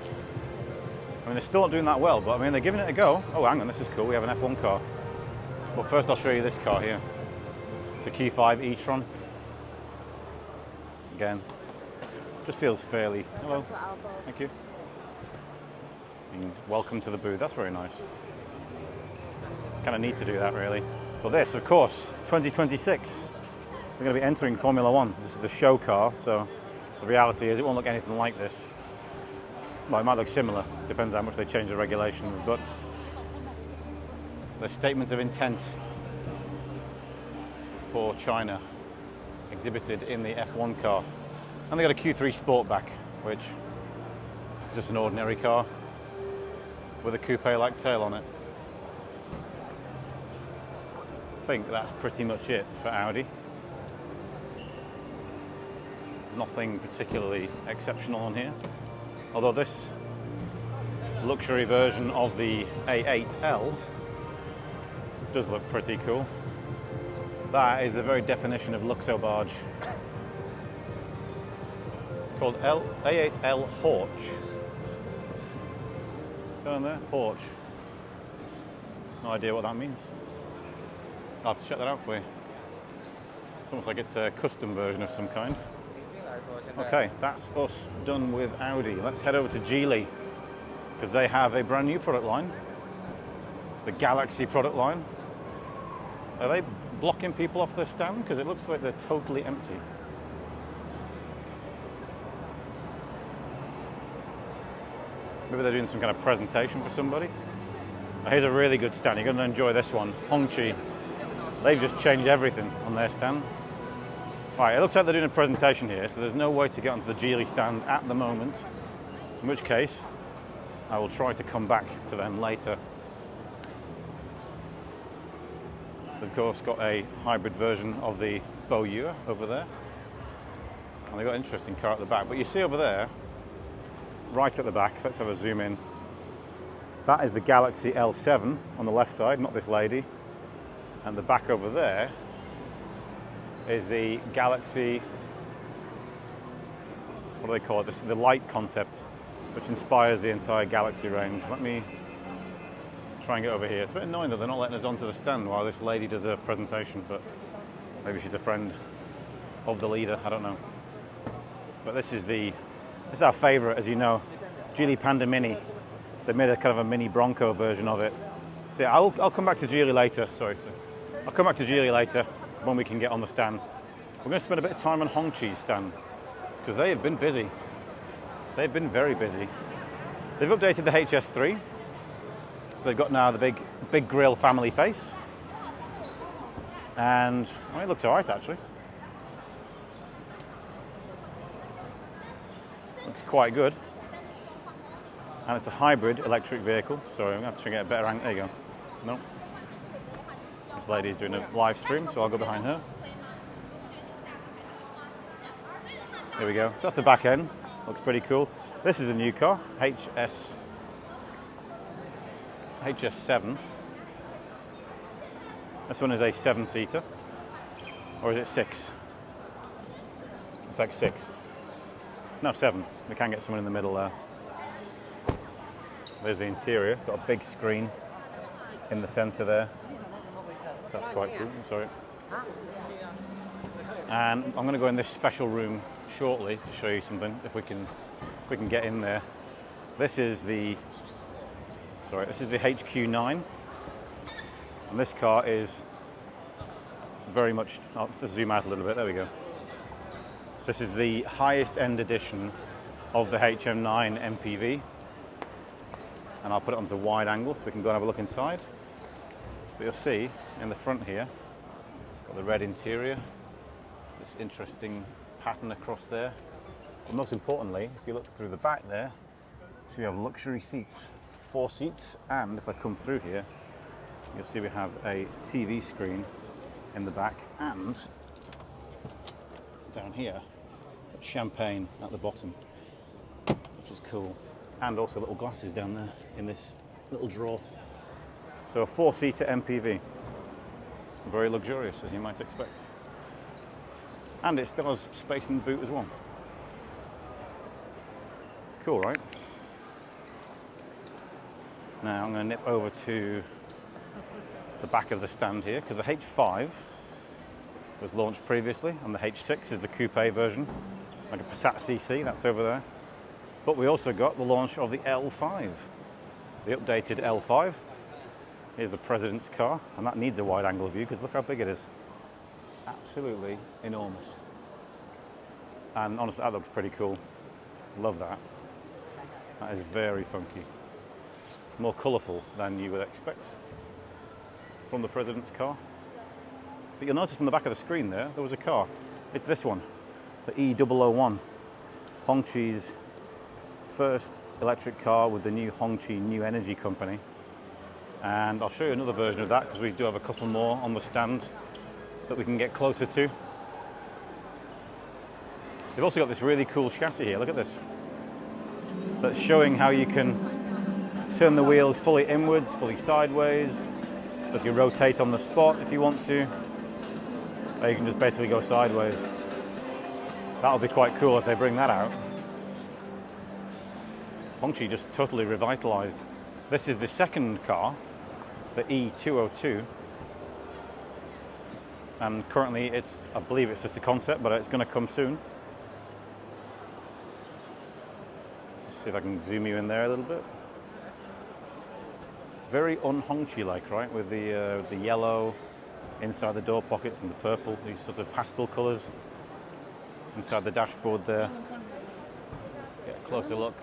I mean, they're still not doing that well, but I mean, they're giving it a go. Oh, hang on, this is cool. We have an F1 car. But first, I'll show you this car here. It's a Q5 e-tron. Again, just feels fairly. Hello. Thank you. And welcome to the booth. That's very nice. Kind of need to do that, really. Well, this, of course, 2026. We're going to be entering Formula One. This is the show car, so the reality is it won't look anything like this. Well, it might look similar. Depends how much they change the regulations, but the statement of intent for China exhibited in the F1 car. And they got a Q3 Sportback, which is just an ordinary car with a coupe-like tail on it. I think that's pretty much it for Audi. Nothing particularly exceptional on here. Although this luxury version of the A8L does look pretty cool. That is the very definition of Luxo barge. It's called A8L Horch. Down there, Horch. No idea what that means. I'll have to check that out for you. It's almost like it's a custom version of some kind. Okay, that's us done with Audi. Let's head over to Geely, because they have a brand new product line, the Galaxy product line. Are they blocking people off their stand? Because it looks like they're totally empty. Maybe they're doing some kind of presentation for somebody. Here's a really good stand. You're going to enjoy this one. Hongqi. They've just changed everything on their stand. Right, it looks like they're doing a presentation here, so there's no way to get onto the Geely stand at the moment, in which case I will try to come back to them later. They've of course got a hybrid version of the BAIC over there, and they've got an interesting car at the back. But you see over there, right at the back, let's have a zoom in, that is the Galaxy L7 on the left side, not this lady, and the back over there is the Galaxy, what do they call it? This is the light concept, which inspires the entire Galaxy range. Let me try and get over here. It's a bit annoying that they're not letting us onto the stand while this lady does a presentation, but maybe she's a friend of the leader, I don't know. But this is our favorite, as you know, Geely Panda Mini. They made a kind of a mini Bronco version of it. So yeah, I'll come back to Geely later, I'll come back to Geely later when we can get on the stand. We're going to spend a bit of time on Hongqi's stand, because they have been busy. They've been very busy. They've updated the HS3, so they've got now the big grille family face, and well, it looks all right actually. Looks quite good, and it's a hybrid electric vehicle. Sorry, I'm going to have to try and get a better angle. There you go. No. This lady is doing a live stream, so I'll go behind her. Here we go. So that's the back end. Looks pretty cool. This is a new car, HS7. This one is a 7-seater. Or is it 6? It's like 6. No, 7. We can get someone in the middle there. There's the interior. Got a big screen in the center there. So that's quite cool. I'm sorry. And I'm going to go in this special room shortly to show you something. If we can get in there. This is the HQ9, and this car is very much. Let's just zoom out a little bit. There we go. So this is the highest end edition of the HM9 MPV, and I'll put it onto wide angle so we can go and have a look inside. But you'll see in the front here, got the red interior, this interesting pattern across there. But most importantly, if you look through the back there, so we have luxury seats, 4 seats, and if I come through here, you'll see we have a TV screen in the back, and down here, champagne at the bottom, which is cool, and also little glasses down there in this little drawer. So a 4-seater MPV, very luxurious as you might expect, and it still has space in the boot as well. It's cool, right? Now I'm going to nip over to the back of the stand here, because the H5 was launched previously, and the H6 is the coupe version, like a Passat CC, that's over there. But we also got the launch of the L5, the updated L5. Here's the President's car, and that needs a wide angle view because look how big it is. Absolutely enormous. And honestly, that looks pretty cool. Love that. That is very funky. More colourful than you would expect from the President's car. But you'll notice on the back of the screen there was a car. It's this one, the E001, Hongqi's first electric car with the new Hongqi New Energy Company. And I'll show you another version of that because we do have a couple more on the stand that we can get closer to. They've also got this really cool chassis here, look at this. That's showing how you can turn the wheels fully inwards, fully sideways. You can rotate on the spot if you want to. Or you can just basically go sideways. That'll be quite cool if they bring that out. Hongqi just totally revitalized. This is the second car, the E202. And currently I believe it's just a concept, but it's going to come soon. Let's see if I can zoom you in there a little bit. Very un-Hongqi-like, right? With the yellow inside the door pockets and the purple, these sort of pastel colours inside the dashboard there. Get a closer look.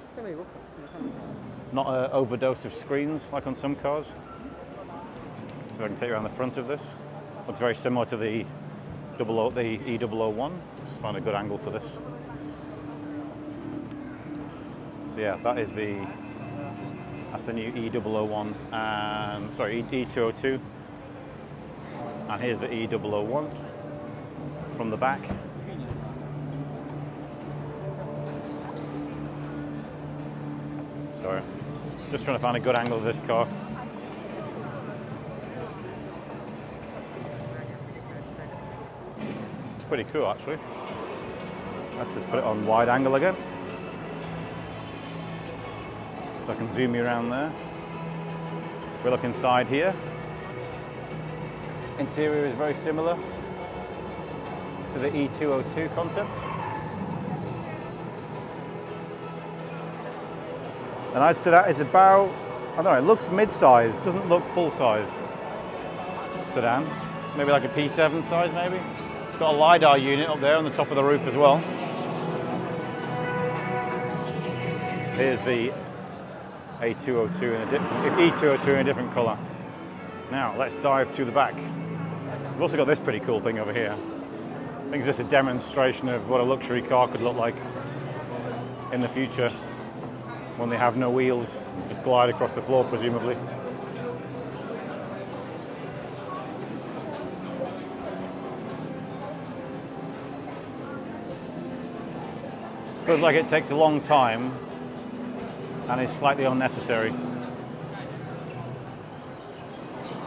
Not an overdose of screens like on some cars. So I can take you around the front of this. Looks very similar to the E001. Just find a good angle for this. So yeah, that's the new E001 and E202. And here's the E001 from the back. Sorry, just trying to find a good angle of this car. It's pretty cool actually. Let's just put it on wide angle again. So I can zoom you around there. We look inside here. Interior is very similar to the E202 concept. And I'd say that is about, I don't know, it looks mid-size, doesn't look full-size sedan. Maybe like a P7 size maybe. Got a LiDAR unit up there on the top of the roof as well. Here's the A202 E202 in a different colour. Now let's dive to the back. We've also got this pretty cool thing over here. I think it's just a demonstration of what a luxury car could look like in the future when they have no wheels, just glide across the floor presumably. Feels like it takes a long time and is slightly unnecessary. If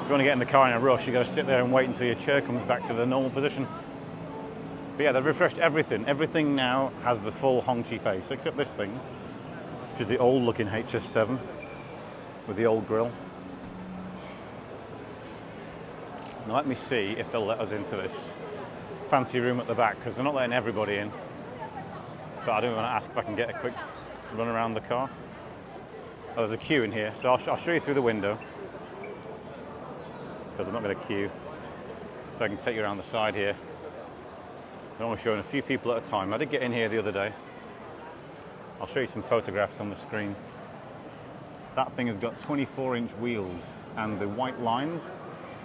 you want to get in the car in a rush, you've got to sit there and wait until your chair comes back to the normal position. But yeah, they've refreshed everything. Everything now has the full Hongqi face, except this thing, which is the old looking HS7 with the old grille. Now let me see if they'll let us into this fancy room at the back, because they're not letting everybody in. But I do want to ask if I can get a quick run around the car. Oh, there's a queue in here, so I'll show you through the window, because I'm not going to queue. So I can take you around the side here. I'm only showing a few people at a time. I did get in here the other day. I'll show you some photographs on the screen. That thing has got 24-inch wheels, and the white lines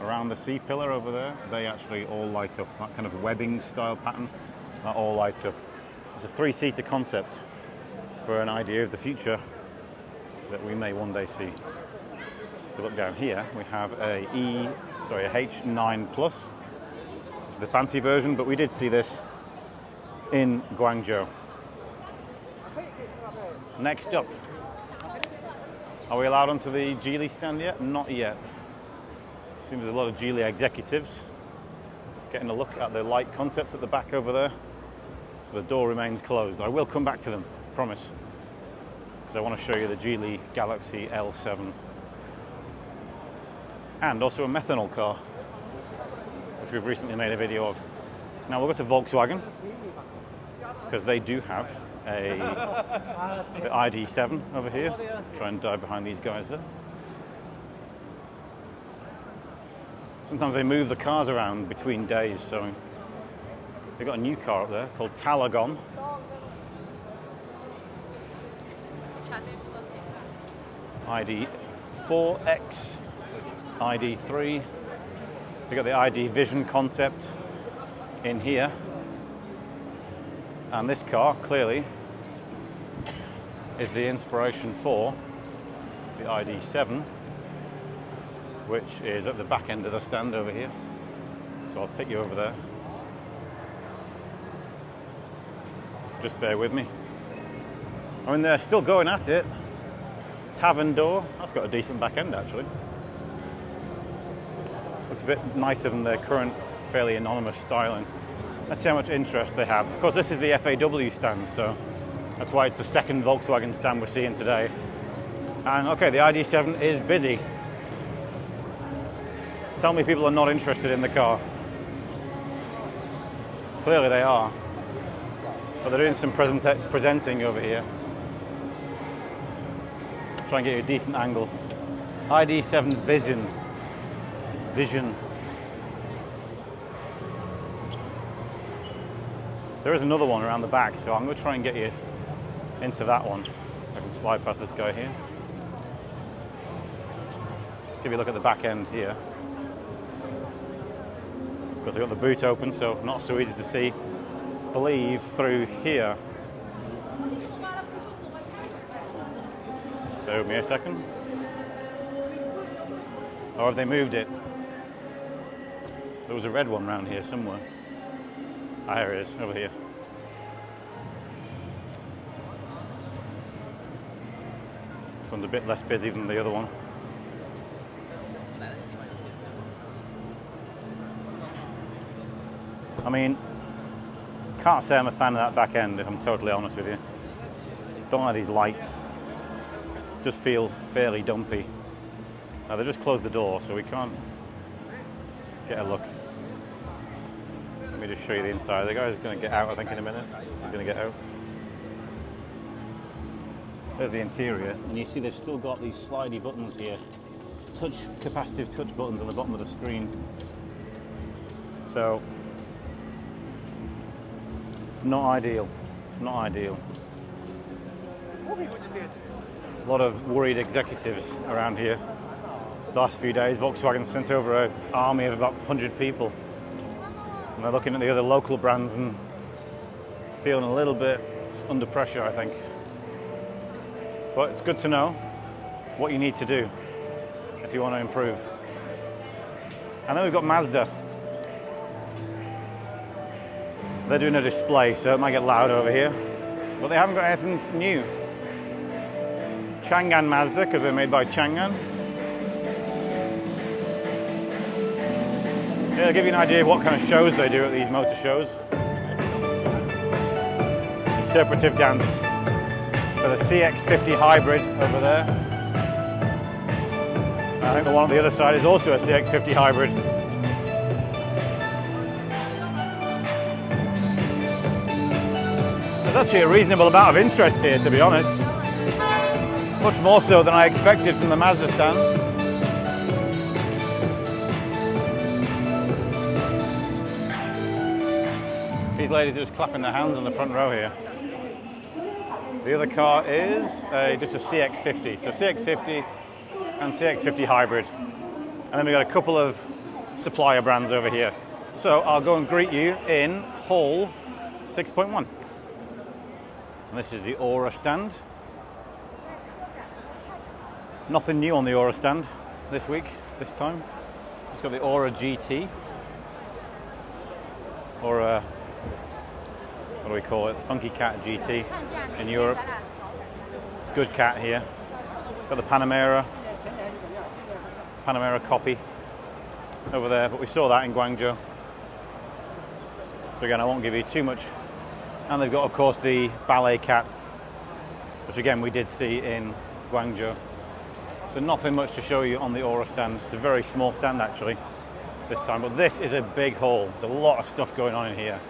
around the C-pillar over there, they actually all light up. That kind of webbing style pattern, that all lights up. It's a 3-seater concept for an idea of the future that we may one day see. If you look down here, we have a H9 Plus. It's the fancy version, but we did see this in Guangzhou. Next up, are we allowed onto the Geely stand yet? Not yet. Seems there's a lot of Geely executives getting a look at the light concept at the back over there. So the door remains closed. I will come back to them, promise, because I want to show you the Geely Galaxy L7. And also a methanol car, which we've recently made a video of. Now we'll go to Volkswagen, because they do have the ID7 over here. Try and dive behind these guys there. Sometimes they move the cars around between days, so they've got a new car up there called Talagon. ID4X, ID3. They've got the ID Vision concept in here. And this car, clearly, is the inspiration for the ID7, which is at the back end of the stand over here. So I'll take you over there. Just bear with me. I mean, they're still going at it. Tavern door, that's got a decent back end actually. Looks a bit nicer than their current fairly anonymous styling. Let's see how much interest they have. Of course, this is the FAW stand, so that's why it's the second Volkswagen stand we're seeing today. And okay, the ID7 is busy. Tell me people are not interested in the car. Clearly they are. But they're doing some presenting over here. Try and get you a decent angle. ID7 Vision. There is another one around the back, so I'm going to try and get you into that one. I can slide past this guy here. Just give you a look at the back end here. Of course, I've got the boot open, so not so easy to see. I believe through here. Bear with me a second. Or have they moved it? There was a red one around here somewhere. Ah, here it is, over here. This one's a bit less busy than the other one. I mean, can't say I'm a fan of that back end, if I'm totally honest with you. Don't like these lights. Just feel fairly dumpy. Now they just closed the door, so we can't get a look. Let me just show you the inside. The guy's going to get out, I think, in a minute. He's going to get out. There's the interior, and you see they've still got these slidey buttons here. Capacitive touch buttons on the bottom of the screen. So, it's not ideal. It's not ideal. A lot of worried executives around here. The last few days, Volkswagen sent over an army of about 100 people. And they're looking at the other local brands and feeling a little bit under pressure, I think. But it's good to know what you need to do if you want to improve. And then we've got Mazda. They're doing a display, so it might get loud over here. but they haven't got anything new. Changan Mazda, because they're made by Changan. Yeah, I'll give you an idea of what kind of shows they do at these motor shows. Interpretive dance for the CX-50 hybrid over there. I think the one on the other side is also a CX-50 hybrid. There's actually a reasonable amount of interest here, to be honest. Much more so than I expected from the Mazda stand. These ladies are just clapping their hands on the front row here. The other car is just a CX-50. So CX-50 and CX-50 hybrid. And then we've got a couple of supplier brands over here. So I'll go and greet you in hall 6.1. And this is the Aura stand. Nothing new on the Aura stand this time. It's got the Aura GT. Or what do we call it? The Funky Cat GT in Europe. Good cat here. Got the Panamera copy over there, but we saw that in Guangzhou. So again, I won't give you too much. And they've got, of course, the Ballet Cat, which again we did see in Guangzhou. So nothing much to show you on the Aura stand. It's a very small stand actually this time, but this is a big hall. There's a lot of stuff going on in here.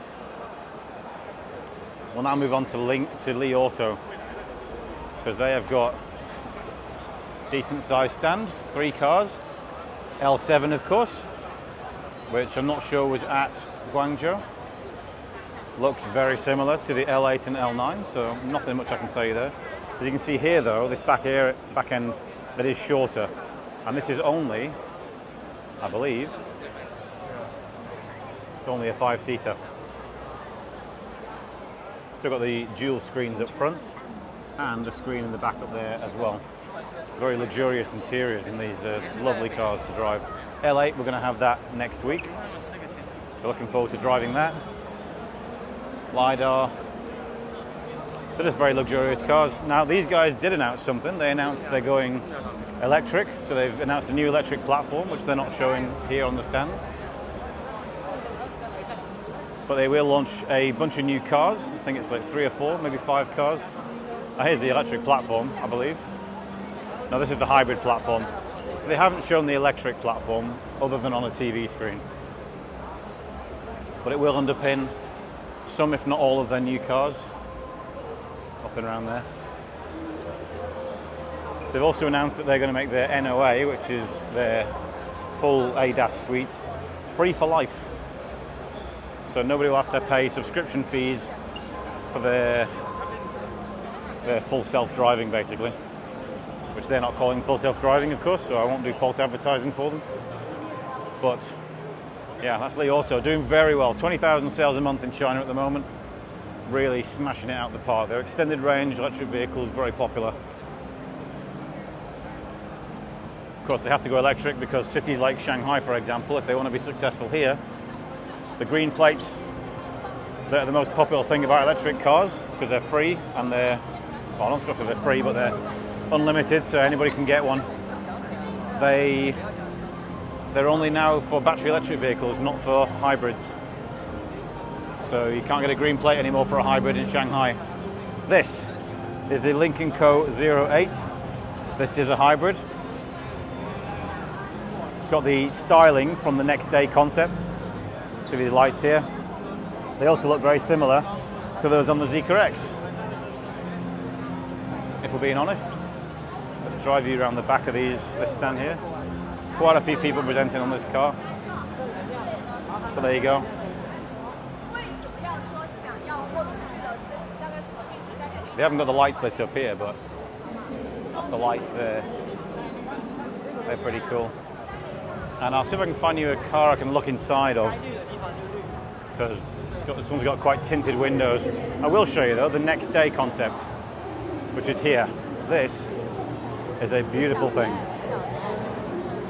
We'll now move on to Li Auto, because they have got decent sized stand, 3 cars. L7 of course, which I'm not sure was at Guangzhou. Looks very similar to the L8 and L9, so nothing much I can tell you there. As you can see here though, this back end, it is shorter. And this is only, I believe, it's only a 5-seater. Still got the dual screens up front and a screen in the back up there as well. Very luxurious interiors in these lovely cars to drive. L8, we're going to have that next week. So looking forward to driving that. LiDAR. They're just very luxurious cars. Now these guys did announce something. They announced they're going electric. So they've announced a new electric platform, which they're not showing here on the stand. But they will launch a bunch of new cars. I think it's like 3 or 4, maybe 5 cars. Now here's the electric platform, I believe. No, this is the hybrid platform. So they haven't shown the electric platform other than on a TV screen. But it will underpin some, if not all, of their new cars. Nothing around there. They've also announced that they're going to make their NOA, which is their full ADAS suite, free for life. So nobody will have to pay subscription fees for their full self-driving, basically. Which they're not calling full self-driving, of course, so I won't do false advertising for them. But yeah, that's Li Auto, doing very well. 20,000 sales a month in China at the moment. Really smashing it out the park. Their extended range electric vehicles, very popular. Of course, they have to go electric because cities like Shanghai, for example, if they want to be successful here, the green plates, they're the most popular thing about electric cars because they're free and they're, well, I'm not sure if they're free, but they're unlimited, so anybody can get one. They're only now for battery electric vehicles, not for hybrids. So you can't get a green plate anymore for a hybrid in Shanghai. This is the Lynk Co 08. This is a hybrid. It's got the styling from the next day concept. See these lights here? They also look very similar to those on the Zeekr X. If we're being honest. Let's drive you around the back of this stand here. Quite a few people presenting on this car. But there you go. They haven't got the lights lit up here, but that's the lights there. They're pretty cool. And I'll see if I can find you a car I can look inside of, because this one's got quite tinted windows. I will show you though the next day concept, which is here. This is a beautiful thing.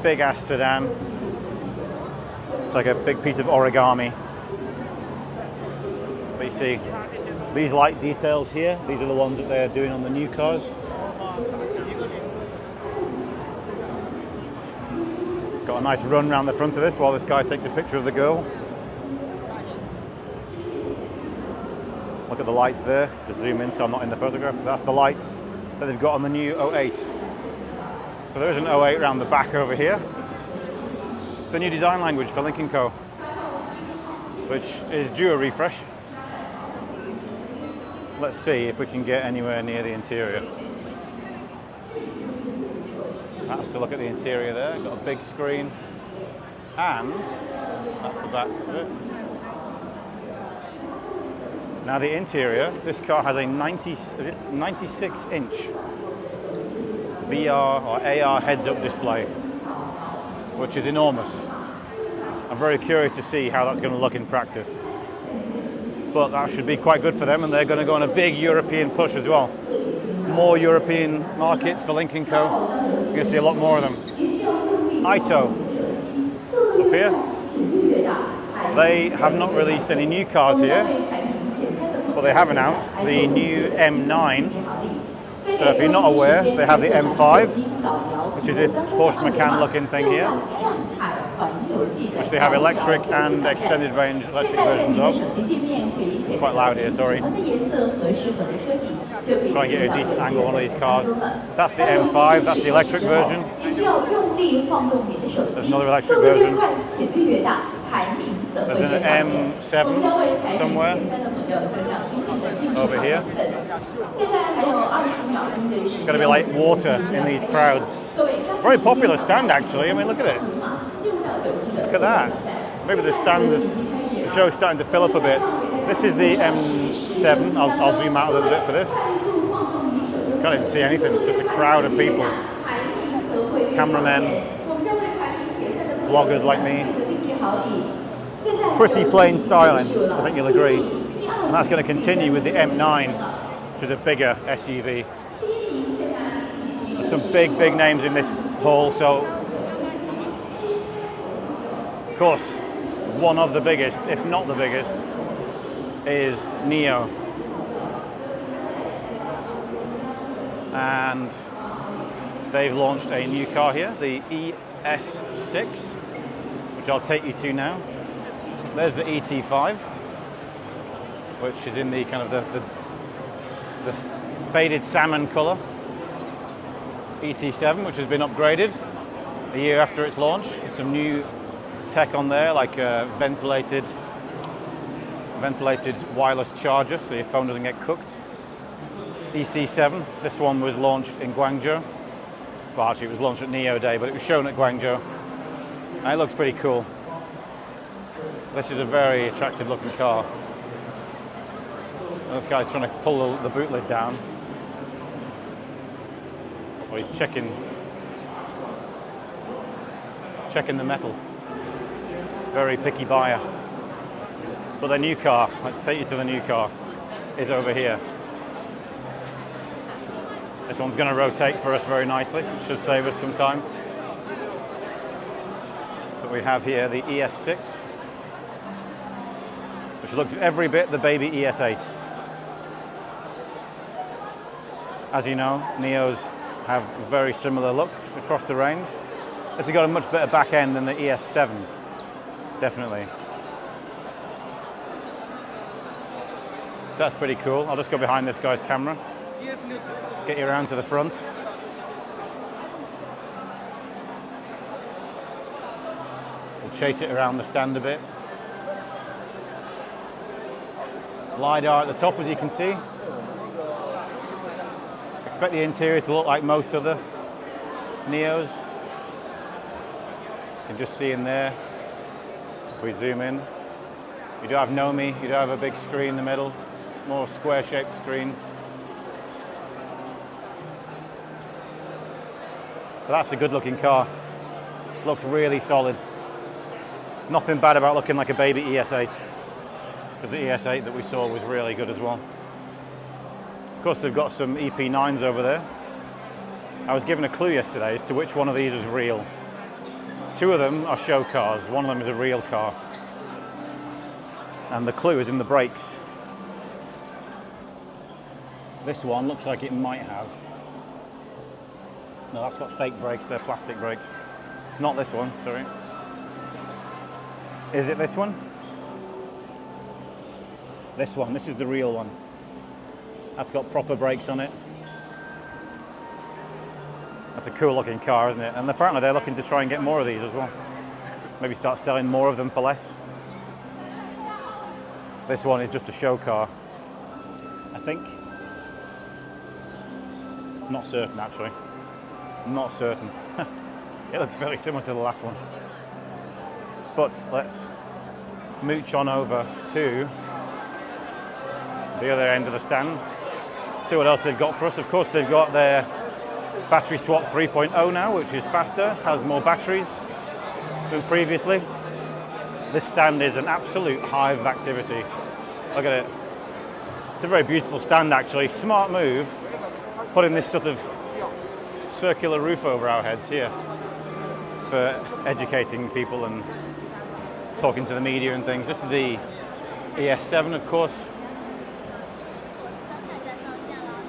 Big ass sedan. It's like a big piece of origami. But you see, These light details here, these are the ones that they're doing on the new cars. Got a nice run around the front of this while this guy takes a picture of the girl. Look at the lights there. Just zoom in so I'm not in the photograph. That's the lights that they've got on the new 08. So there is an 08 around the back over here. It's the new design language for Lynk Co, which is due a refresh. Let's see if we can get anywhere near the interior. That's to look at the interior there. Got a big screen, and that's the back of it. Now the interior, this car has a 96-inch VR or AR heads-up display, which is enormous. I'm very curious to see how that's going to look in practice. But that should be quite good for them, and they're going to go on a big European push as well. More European markets for Lynk Co. You're going to see a lot more of them. AITO, up here. They have not released any new cars here, but they have announced the new M9. So if you're not aware, they have the M5, which is this Porsche Macan looking thing here, which they have electric and extended range electric versions of. It's quite loud here, sorry. Try and get a decent angle on one of these cars. That's the M5, that's the electric version. There's another electric version. There's an M7 somewhere over here. It's going to be like water in these crowds. Very popular stand actually. I mean, look at it. Look at that. Maybe the show's starting to fill up a bit. This is the M7. I'll zoom out a little bit for this. Can't even see anything. It's just a crowd of people. Cameramen, bloggers like me. Pretty plain styling, I think you'll agree. And that's going to continue with the M9, which is a bigger SUV. There's some big names in this haul, so of course, one of the biggest, if not the biggest, is NIO. And they've launched a new car here, the ES6, which I'll take you to now. There's the ET5, which is in the kind of the faded salmon color. ET7, which has been upgraded a year after its launch. There's some new tech on there, like a ventilated wireless charger, so your phone doesn't get cooked. EC7, this one was launched in Guangzhou. Well, actually it was launched at NIO Day, but it was shown at Guangzhou. And it looks pretty cool. This is a very attractive looking car. This guy's trying to pull the boot lid down. Oh, he's checking the metal. Very picky buyer. But the new car, let's take you to the new car, is over here. This one's going to rotate for us very nicely. Should save us some time. But we have here the ES6, which looks every bit the baby ES8. As you know, NIOs have very similar looks across the range. This has got a much better back end than the ES7, definitely. So that's pretty cool. I'll just go behind this guy's camera, get you around to the front. We'll chase it around the stand a bit. LiDAR at the top, as you can see. Expect the interior to look like most other NIOs. You can just see in there, if we zoom in, you do have Nomi, you do have a big screen in the middle, more square-shaped screen. But that's a good-looking car. Looks really solid. Nothing bad about looking like a baby ES8, because the ES8 that we saw was really good as well. Of course, they've got some EP9s over there. I was given a clue yesterday as to which one of these is real. Two of them are show cars, one of them is a real car. And the clue is in the brakes. This one looks like it might have. No, that's got fake brakes, they're plastic brakes. It's not this one, sorry. Is it this one? This one, this is the real one. That's got proper brakes on it. That's a cool looking car, isn't it? And apparently they're looking to try and get more of these as well. Maybe start selling more of them for less. This one is just a show car, I think. Not certain, actually. Not certain. It looks very similar to the last one. But let's mooch on over to the other end of the stand. See what else they've got for us. Of course, they've got their battery swap 3.0 now, which is faster, has more batteries than previously. This stand is an absolute hive of activity. Look at it. It's a very beautiful stand, actually. Smart move, putting this sort of circular roof over our heads here for educating people and talking to the media and things. This is the ES7, of course.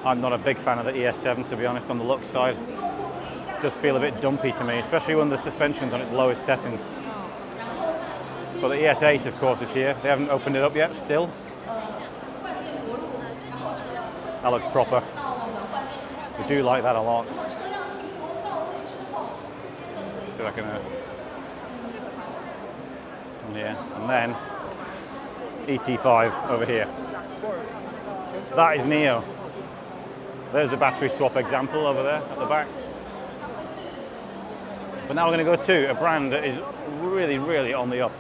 I'm not a big fan of the ES7, to be honest, on the look side. It does feel a bit dumpy to me, especially when the suspension's on its lowest setting. But the ES8, of course, is here. They haven't opened it up yet, still. That looks proper. We do like that a lot. See if I can... yeah, and then ET5 over here. That is NYO. There's a battery swap example over there at the back. But now we're going to go to a brand that is really, really on the up.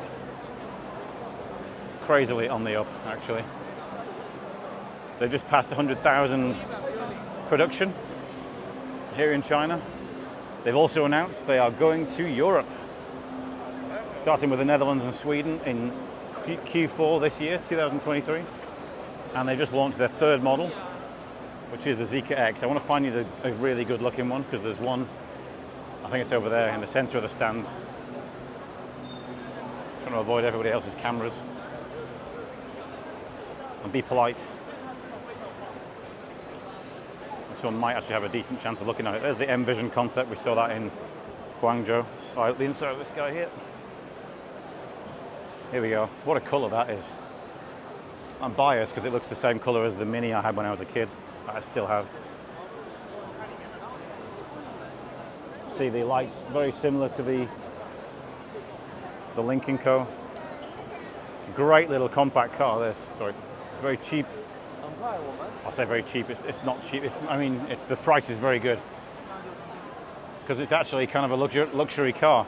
Crazily on the up, actually. They've just passed 100,000 production here in China. They've also announced they are going to Europe, starting with the Netherlands and Sweden in Q4 this year, 2023. And they just launched their third model, which is the Zeekr X. I want to find you a really good looking one, because there's one, I think it's over there in the center of the stand. Trying to avoid everybody else's cameras and be polite. This one might actually have a decent chance of looking at it. There's the M Vision concept. We saw that in Guangzhou. Slide the inside of this guy here. Here we go. What a color that is. I'm biased because it looks the same color as the Mini I had when I was a kid, that I still have. See the lights, very similar to the Lynk Co. It's a great little compact car, this. Sorry, it's very cheap. I'll say very cheap, it's not cheap. The price is very good. Because it's actually kind of a luxury car.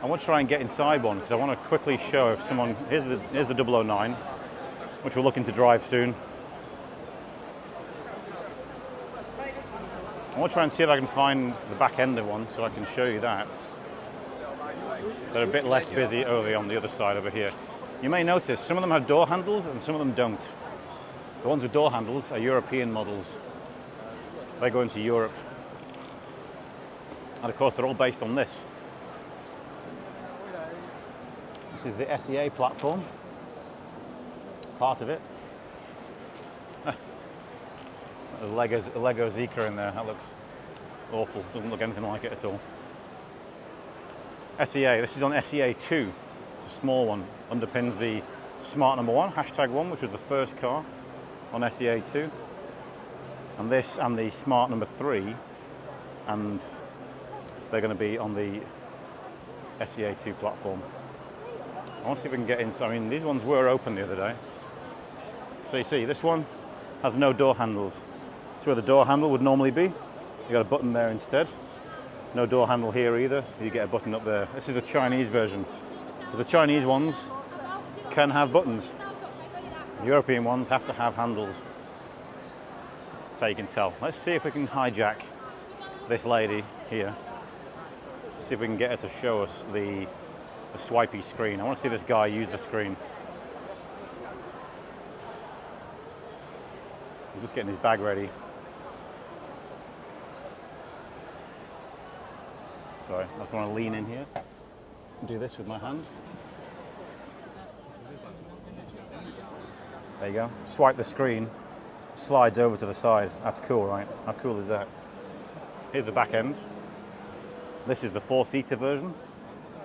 I want to try and get inside one, because I want to quickly show if someone, here's the 009, which we're looking to drive soon. I want to try and see if I can find the back end of one so I can show you that. They're a bit less busy over on the other side over here. You may notice some of them have door handles and some of them don't. The ones with door handles are European models. They go into Europe. And of course they're all based on this. This is the SEA platform. Part of it. A Lego Zeekr in there. That looks awful. Doesn't look anything like it at all. SEA. This is on SEA 2. It's a small one. Underpins the Smart number 1, #1, which was the first car on SEA 2. And this and the Smart number 3. And they're going to be on the SEA 2 platform. I want to see if we can get in. I mean, these ones were open the other day. So you see, this one has no door handles. It's where the door handle would normally be. You got a button there instead. No door handle here either. You get a button up there. This is a Chinese version. Because the Chinese ones can have buttons. The European ones have to have handles. That's how you can tell. Let's see if we can hijack this lady here. See if we can get her to show us the swipey screen. I want to see this guy use the screen. He's just getting his bag ready. Sorry, I just want to lean in here and do this with my hand. There you go. Swipe the screen. slides over to the side. That's cool, right? How cool is that? Here's the back end. This is the 4-seater version.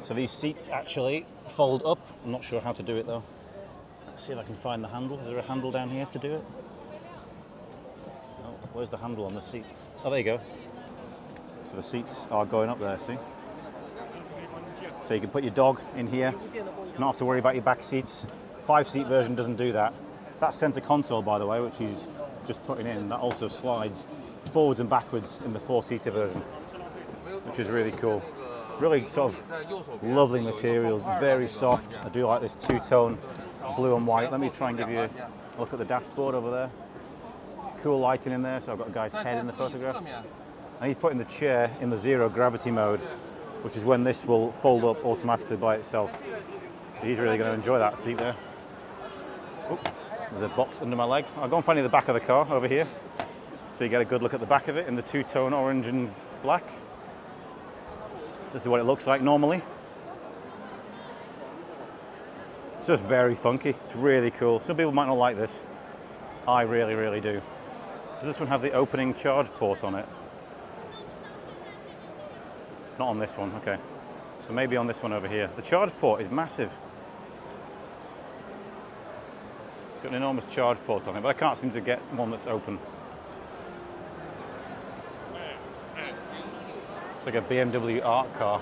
So these seats actually fold up. I'm not sure how to do it though. Let's see if I can find the handle. Is there a handle down here to do it? Oh, where's the handle on the seat? Oh, there you go. So the seats are going up there, see? So you can put your dog in here. You don't have to worry about your back seats. 5-seat version doesn't do that. That center console, by the way, which he's just putting in, that also slides forwards and backwards in the 4-seater version, which is really cool. Really sort of lovely materials, very soft. I do like this two-tone blue and white. Let me try and give you a look at the dashboard over there. Cool lighting in there, so I've got a guy's head in the photograph. And he's putting the chair in the 0 gravity mode, which is when this will fold up automatically by itself. So he's really going to enjoy that seat there. Oh, there's a box under my leg. I'll go and find you the back of the car over here, so you get a good look at the back of it in the two-tone orange and black. So this is what it looks like normally. It's just very funky. It's really cool. Some people might not like this. I really, really do. Does this one have the opening charge port on it? Not on this one, okay. So maybe on this one over here. The charge port is massive. It's got an enormous charge port on it, but I can't seem to get one that's open. It's like a BMW art car.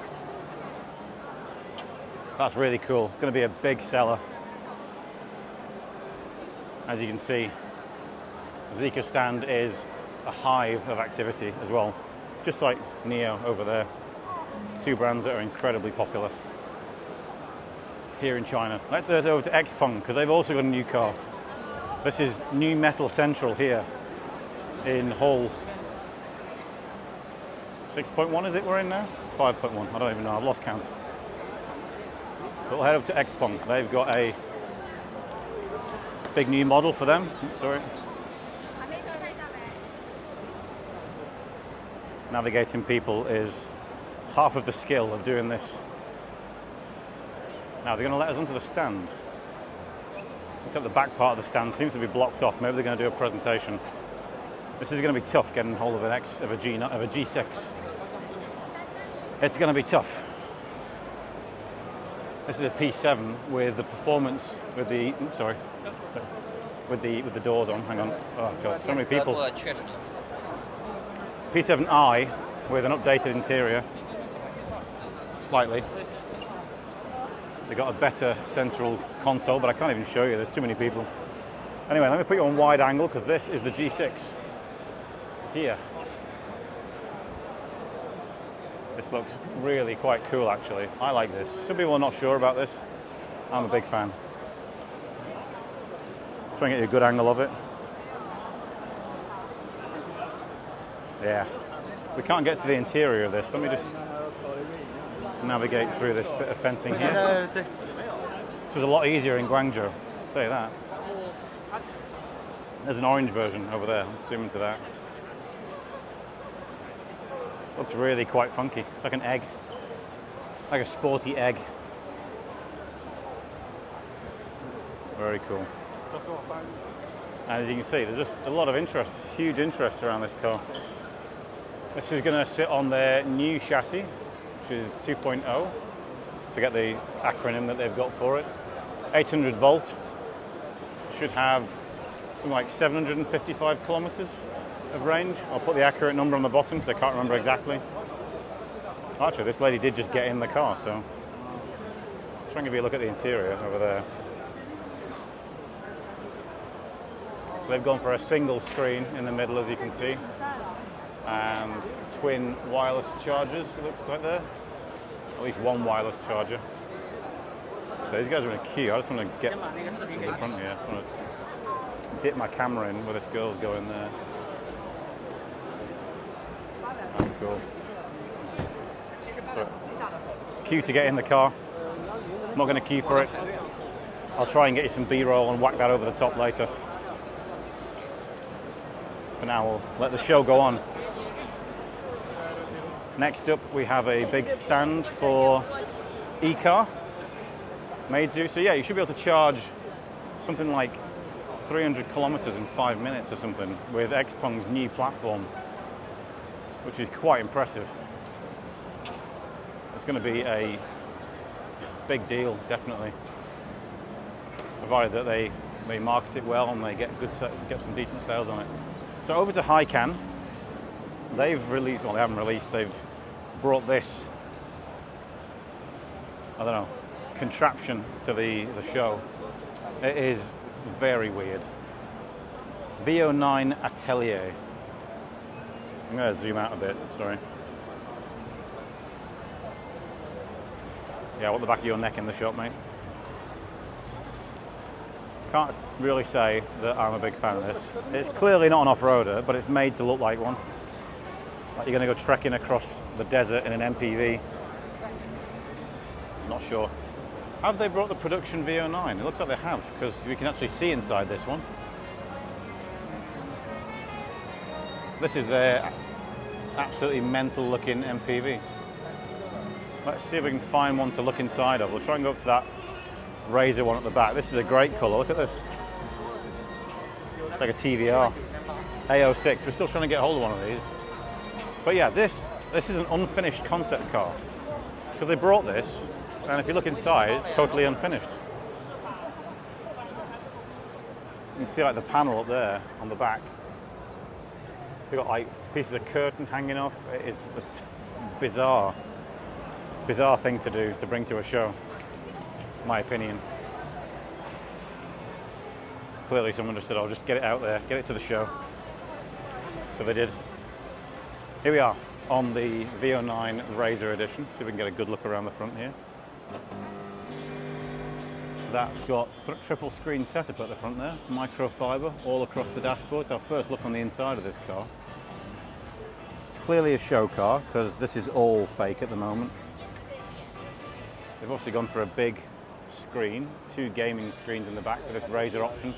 That's really cool. It's going to be a big seller. As you can see, the Zeekr stand is a hive of activity as well. Just like NYO over there. 2 brands that are incredibly popular here in China. Let's head over to XPeng, because they've also got a new car. This is New Metal Central here in Hall 6.1, is it we're in now? 5.1, I don't even know, I've lost count. But we'll head over to XPeng. They've got a big new model for them. Oops, sorry. Navigating people is half of the skill of doing this. Now they're going to let us onto the stand. Except the back part of the stand seems to be blocked off. Maybe they're going to do a presentation. This is going to be tough getting hold of a G6. It's going to be tough. This is a P7 with the performance, with the with the doors on. Hang on. Oh god, so many people. P7i with an updated interior. Slightly. They got a better central console, but I can't even show you. There's too many people. Anyway, let me put you on wide angle because this is the G6 here. This looks really quite cool, actually. I like this. Some people are not sure about this. I'm a big fan. Let's try and get you a good angle of it. Yeah. We can't get to the interior of this. Let me just navigate through this bit of fencing here. This was a lot easier in Guangzhou, I'll tell you that. There's an orange version over there. Let's zoom into that. Looks really quite funky. It's like an egg. Like a sporty egg. Very cool. And as you can see, there's just a lot of interest. There's huge interest around this car. This is going to sit on their new chassis, which is 2.0. Forget the acronym that they've got for it. 800 volt. Should have something like 755 kilometers of range. I'll put the accurate number on the bottom because I can't remember exactly. Actually, this lady did just get in the car, so let's try and give you a look at the interior over there. So they've gone for a single screen in the middle, as you can see, and twin wireless chargers, it looks like there. At least one wireless charger. So these guys are in a queue. I just want to get to the front here. I just want to dip my camera in where this girl's going there. That's cool. But queue to get in the car. I'm not going to queue for it. I'll try and get you some B-roll and whack that over the top later. For now, we'll let the show go on. Next up, we have a big stand for HiCar. Meizu. So yeah, you should be able to charge something like 300 kilometers in 5 minutes or something with XPeng's new platform, which is quite impressive. It's going to be a big deal, definitely, provided that they market it well and they get some decent sales on it. So over to Hycan. They've released, well, they haven't released, they've brought this, I don't know, contraption to the show. It is very weird. VO9 Atelier. I'm going to zoom out a bit, sorry. Yeah, I want the back of your neck in the shot, mate. Can't really say that I'm a big fan of this. It's clearly not an off-roader, but it's made to look like one. Like you're going to go trekking across the desert in an MPV. Not sure. Have they brought the production VO9? It looks like they have, because we can actually see inside this one. This is their absolutely mental looking MPV. Let's see if we can find one to look inside of. We'll try and go up to that Razor one at the back. This is a great colour, look at this. It's like a TVR. AO6, we're still trying to get hold of one of these. But yeah, this is an unfinished concept car. Because they brought this, and if you look inside, it's totally unfinished. You can see like the panel up there on the back. They've got like pieces of curtain hanging off. It is a bizarre thing to do, to bring to a show, in my opinion. Clearly someone just said, I'll just get it out there, get it to the show. So they did. Here we are on the VO9 Razor edition. See if we can get a good look around the front here. So that's got triple screen setup at the front there, microfiber all across the dashboard. It's our first look on the inside of this car. It's clearly a show car because this is all fake at the moment. They've obviously gone for a big screen, 2 gaming screens in the back for this Razor option.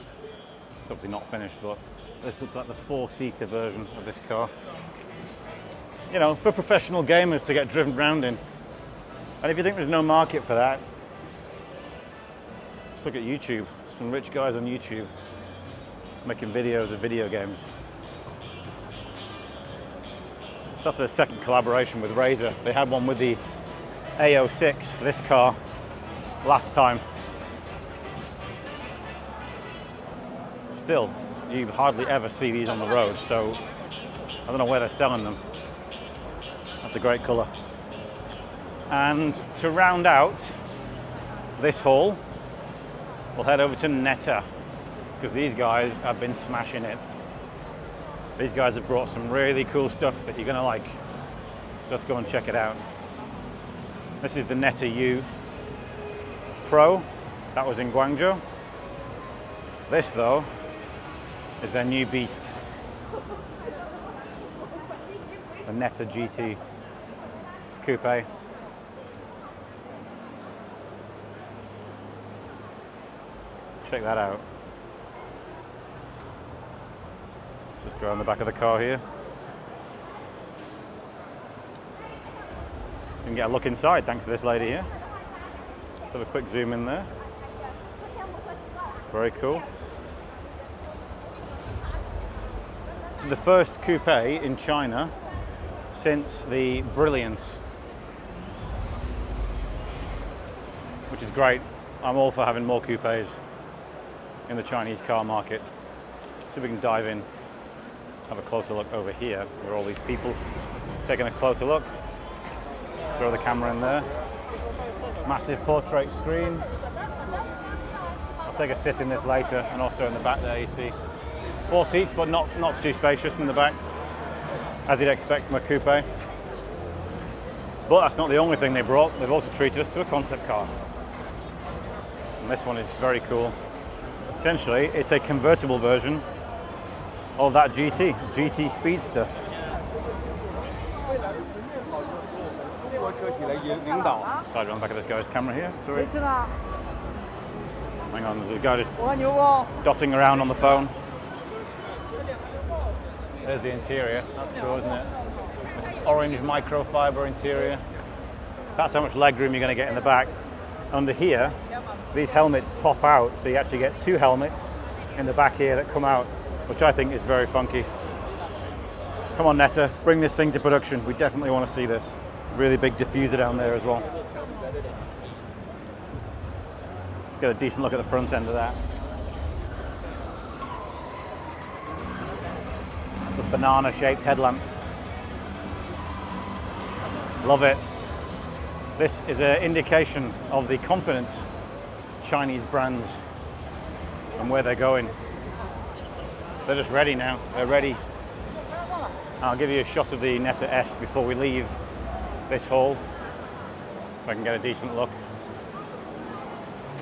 It's obviously not finished, but this looks like the 4-seater version of this car. You know, for professional gamers to get driven around in. And if you think there's no market for that, just look at YouTube. Some rich guys on YouTube making videos of video games. So that's their second collaboration with Razor. They had one with the AO6, this car, last time. Still, you hardly ever see these on the road, so I don't know where they're selling them. That's a great colour. And to round out this haul, we'll head over to Netta, because these guys have been smashing it. These guys have brought some really cool stuff that you're going to like. So let's go and check it out. This is the Netta U Pro. That was in Guangzhou. This, though, is their new beast. The Netta GT. It's a coupe. Check that out. Let's just go on the back of the car here. You can get a look inside thanks to this lady here. Let's have a quick zoom in there. Very cool. This is the first coupe in China since the Brilliance, which is great. I'm all for having more coupes in the Chinese car market. See if we can dive in, have a closer look over here where all these people taking a closer look. Let's throw the camera in there. Massive portrait screen. I'll take a sit in this later, and also in the back there you see 4 seats, but not too spacious in the back, as you'd expect from a coupe. But that's not the only thing they brought. They've also treated us to a concept car. And this one is very cool. Essentially, it's a convertible version of that GT Speedster. Slide around the back of this guy's camera here, sorry. Hang on, there's a guy just dossing around on the phone. There's the interior, that's cool, isn't it? This orange microfiber interior. That's how much legroom you're going to get in the back. Under here, these helmets pop out, so you actually get 2 helmets in the back here that come out, which I think is very funky. Come on, Netta, bring this thing to production. We definitely want to see this. Really big diffuser down there as well. Let's get a decent look at the front end of that. Some banana-shaped headlamps. Love it. This is an indication of the confidence of Chinese brands and where they're going. They're just ready now. They're ready. I'll give you a shot of the Netta S before we leave this hall, if I can get a decent look.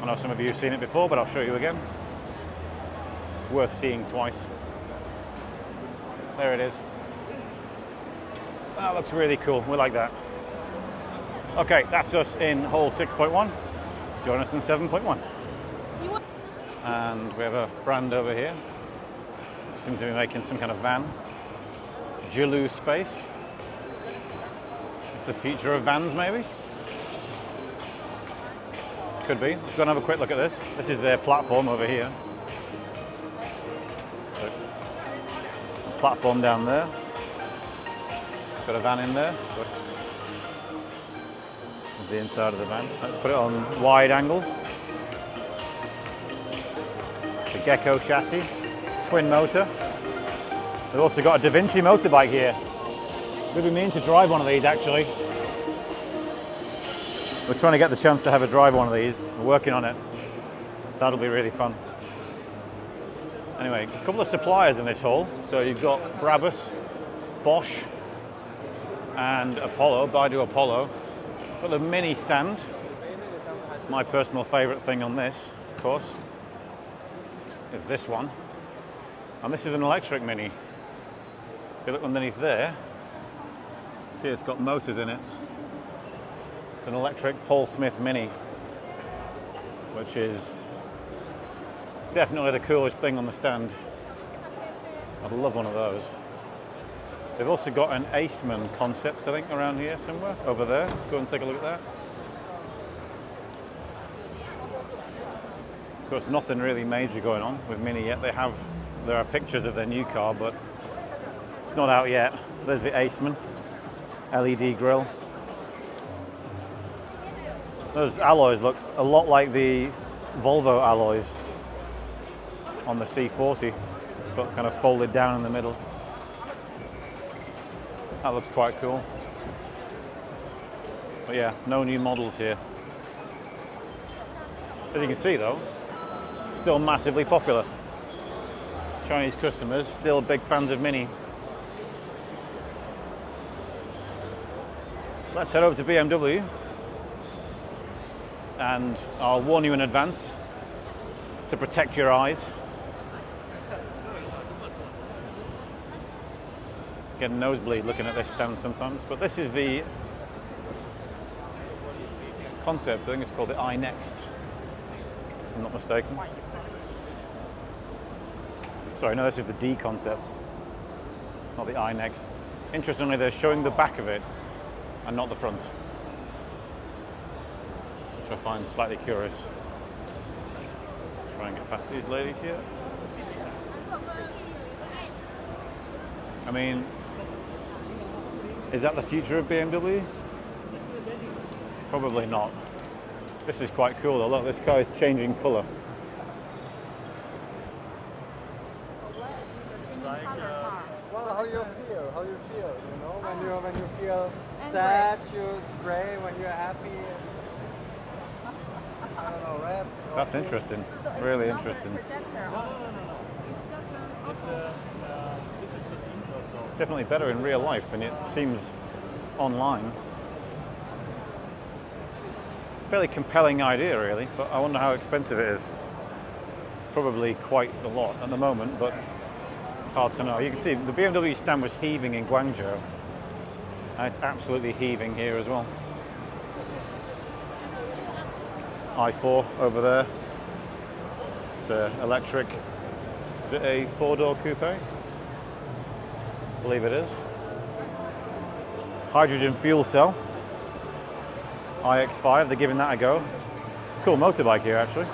I know some of you have seen it before, but I'll show you again. It's worth seeing twice. There it is. That looks really cool. We like that. Okay, that's us in hall 6.1. Join us in 7.1. And we have a brand over here. Seems to be making some kind of van. Jilu Space. It's the future of vans, maybe? Could be. Let's go and have a quick look at this. This is their platform over here. So, a platform down there. Got a van in there. There's the inside of the van. Let's put it on wide angle. The Gecko chassis, twin motor. They've also got a Da Vinci motorbike here. We've been meaning to drive one of these actually. We're trying to get the chance to have a drive one of these. We're working on it. That'll be really fun. Anyway, a couple of suppliers in this hall. So you've got Brabus, Bosch, and Apollo, Baidu Apollo. Got the mini stand. My personal favourite thing on this, of course, is this one. And this is an electric mini. If you look underneath there, see it's got motors in it. It's an electric Paul Smith Mini, which is definitely the coolest thing on the stand. I'd love one of those. They've also got an Aceman concept, I think, around here somewhere, over there. Let's go and take a look at that. Of course, nothing really major going on with Mini yet. There are pictures of their new car, but it's not out yet. There's the Aceman LED grille. Those alloys look a lot like the Volvo alloys on the C40, but kind of folded down in the middle. That looks quite cool. But yeah, no new models here. As you can see though, still massively popular. Chinese customers still big fans of Mini. Let's head over to BMW, and I'll warn you in advance to protect your eyes. Get a nosebleed looking at this stand sometimes, but this is the concept. I think it's called the iNext, if I'm not mistaken. Sorry, no, this is the D concept, not the iNext. Interestingly, they're showing the back of it and not the front, which I find slightly curious. Let's try and get past these ladies here. I mean, is that the future of BMW? Probably not. This is quite cool though. Look, this car is changing colour. Well, how you feel? How you feel? You know, when you feel sad, it's grey. When you're happy, I don't know, red. That's interesting. Really interesting. Definitely better in real life than it seems online. Fairly compelling idea, really, but I wonder how expensive it is. Probably quite a lot at the moment, but hard to know. You can see the BMW stand was heaving in Guangzhou, and it's absolutely heaving here as well. i4 over there. It's an electric. Is it a 4-door coupe? I believe it is. Hydrogen fuel cell. iX5, they're giving that a go. Cool motorbike here actually.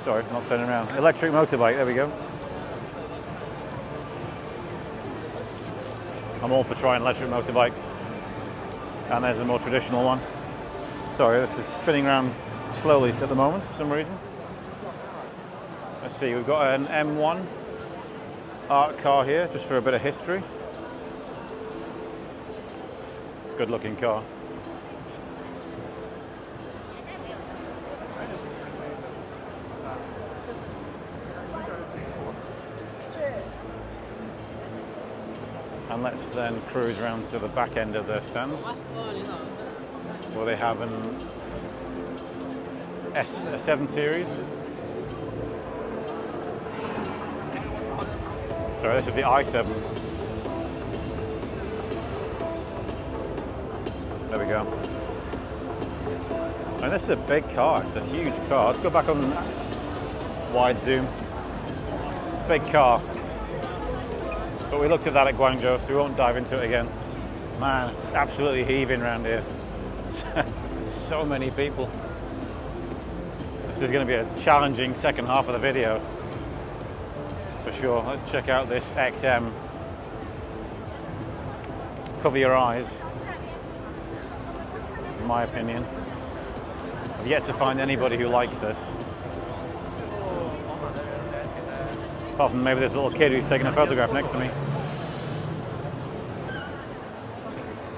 Sorry, not turning around. Electric motorbike, there we go. I'm all for trying electric motorbikes. And there's a more traditional one. Sorry, this is spinning around slowly at the moment for some reason. Let's see, we've got an M1 art car here, just for a bit of history. It's a good looking car. And let's then cruise around to the back end of their stand, where they have an S7 series. Sorry, this is the i7. There we go. And this is a big car, it's a huge car. Let's go back on wide zoom. Big car. But we looked at that at Guangzhou, so we won't dive into it again. Man, it's absolutely heaving around here. So many people. This is going to be a challenging second half of the video, for sure. Let's check out this XM. Cover your eyes, in my opinion. I've yet to find anybody who likes this. Apart from maybe this little kid who's taking a photograph next to me.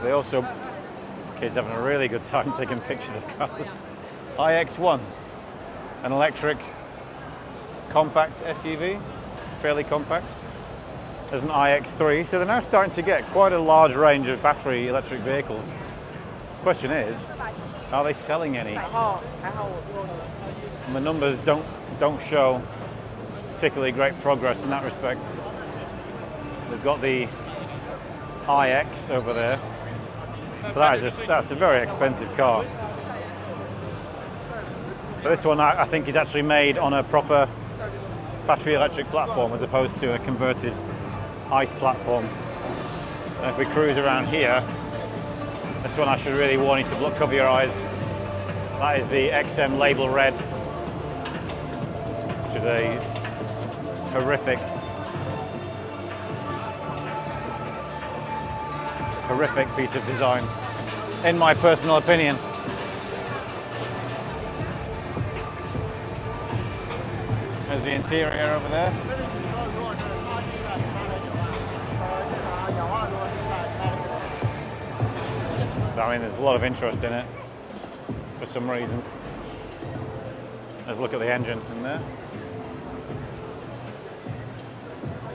They also, this kid's having a really good time taking pictures of cars. iX1, an electric compact SUV, fairly compact. There's an iX3, so they're now starting to get quite a large range of battery electric vehicles. Question is, are they selling any? And the numbers don't show particularly great progress in that respect. We've got the iX over there, but that's a very expensive car. But this one I think is actually made on a proper battery electric platform as opposed to a converted ICE platform. And if we cruise around here, this one I should really warn you to cover your eyes. That is the XM label red, which is a horrific piece of design, in my personal opinion. There's the interior over there. I mean, there's a lot of interest in it for some reason. Let's look at the engine in there.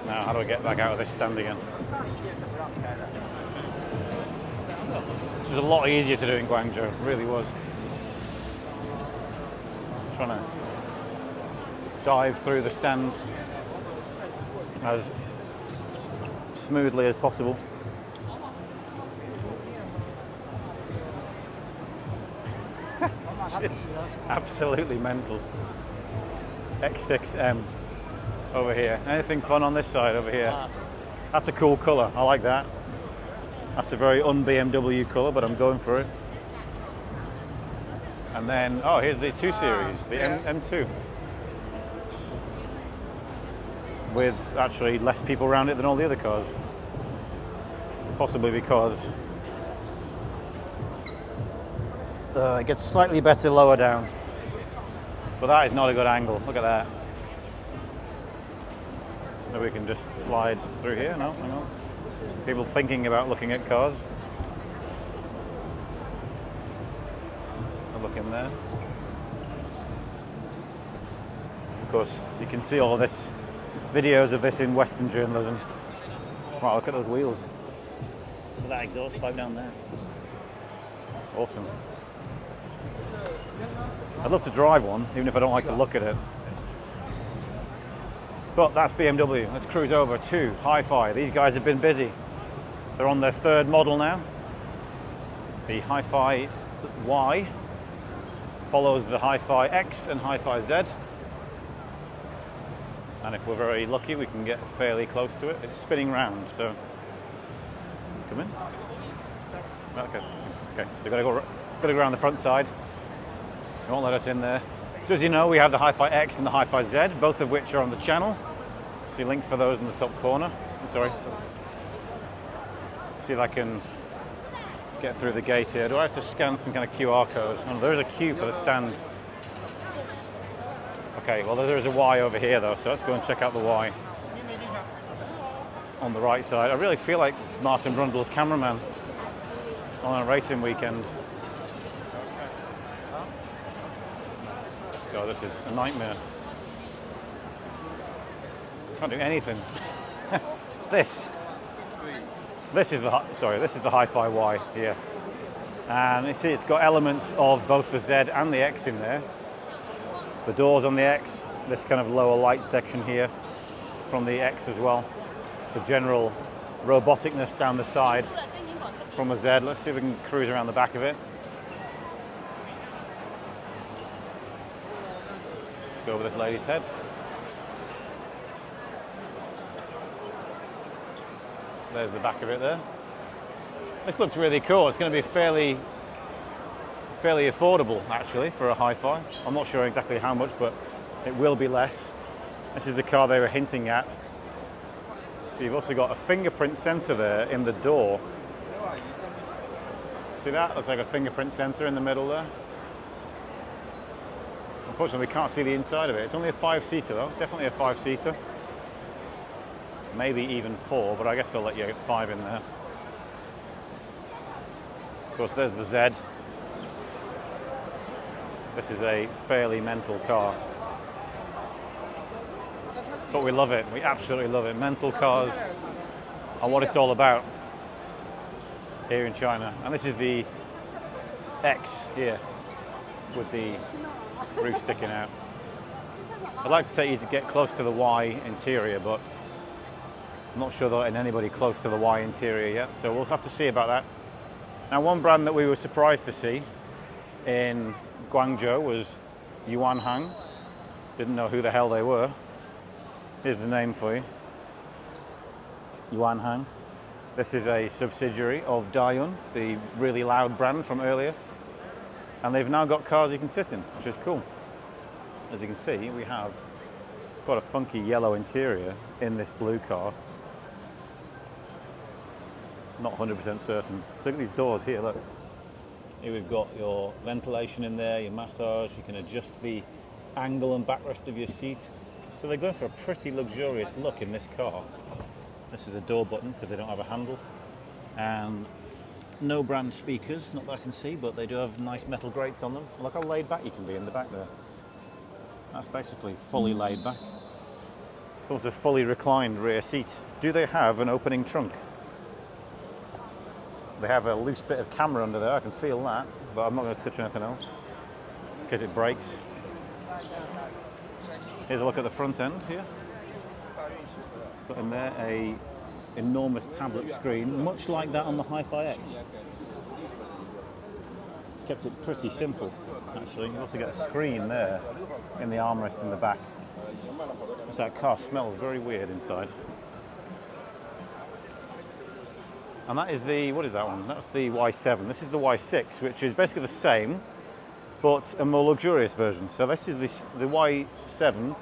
Now, how do I get back out of this stand again? This was a lot easier to do in Guangzhou, it really was. I'm trying to dive through the stand as smoothly as possible. It's absolutely mental. X6M over here. Anything fun on this side over here? That's a cool colour, I like that. That's a very un-BMW colour, but I'm going for it. And then, oh, here's the 2 Series, the M2. With actually less people around it than all the other cars. Possibly because it gets slightly better lower down. But that is not a good angle, look at that. Maybe we can just slide through here, no, hang on. People thinking about looking at cars. I'll look in there. Of course, you can see all of this, videos of this in Western journalism. Wow, look at those wheels. Look at that exhaust pipe down there. Awesome. I'd love to drive one, even if I don't like to look at it. But that's BMW. Let's cruise over to Hi-Fi. These guys have been busy. They're on their 3rd model now. The Hi-Fi Y follows the Hi-Fi X and Hi-Fi Z. And if we're very lucky, we can get fairly close to it. It's spinning round, so come in. Okay, so gotta go around the front side. They won't let us in there. So as you know, we have the Hi-Fi X and the Hi-Fi Z, both of which are on the channel. See links for those in the top corner. I'm sorry. See if I can get through the gate here. Do I have to scan some kind of QR code? Oh, there's a Q for the stand. Okay, well there is a Y over here though, so let's go and check out the Y. On the right side. I really feel like Martin Brundle's cameraman on a racing weekend. God, this is a nightmare. Can't do anything. This is the Hi-Fi Y here, and you see it's got elements of both the Z and the X in there. The doors on the X, this kind of lower light section here from the X as well. The general roboticness down the side from a Z. Let's see if we can cruise around the back of it. Let's go over this lady's head. There's the back of it there. This looks really cool. It's going to be fairly affordable actually for a Hi-Fi. I'm not sure exactly how much, but it will be less. This is the car they were hinting at. So you've also got a fingerprint sensor there in the door. See that? Looks like a fingerprint sensor in the middle there. Unfortunately, we can't see the inside of it. It's only a 5-seater though, definitely a 5-seater. Maybe even 4, but I guess they'll let you get 5 in there. Of course, there's the Z. This is a fairly mental car. But we love it, we absolutely love it. Mental cars are what it's all about here in China. And this is the X here with the roof sticking out. I'd like to take you to get close to the Y interior, but I'm not sure they're in anybody close to the Y interior yet, so we'll have to see about that. Now, one brand that we were surprised to see in Guangzhou was Yuanhang. Didn't know who the hell they were. Here's the name for you. Yuanhang. This is a subsidiary of Dayun, the really loud brand from earlier. And they've now got cars you can sit in, which is cool. As you can see, we have quite a funky yellow interior in this blue car. Not 100% certain. So look at these doors here, look. Here we've got your ventilation in there, your massage, you can adjust the angle and backrest of your seat. So they're going for a pretty luxurious look in this car. This is a door button because they don't have a handle. And no brand speakers, not that I can see, but they do have nice metal grates on them. Look how laid back you can be in the back there. That's basically fully laid back. It's almost a fully reclined rear seat. Do they have an opening trunk? They have a loose bit of camera under there, I can feel that, but I'm not going to touch anything else because it breaks. Here's a look at the front end here. Got in there a enormous tablet screen, much like that on the Hi-Fi X. Kept it pretty simple, actually. You also get a screen there in the armrest in the back. That car smells very weird inside. And that is the, what is that one? That's the Y7. This is the Y6, which is basically the same, but a more luxurious version. So this is the Y7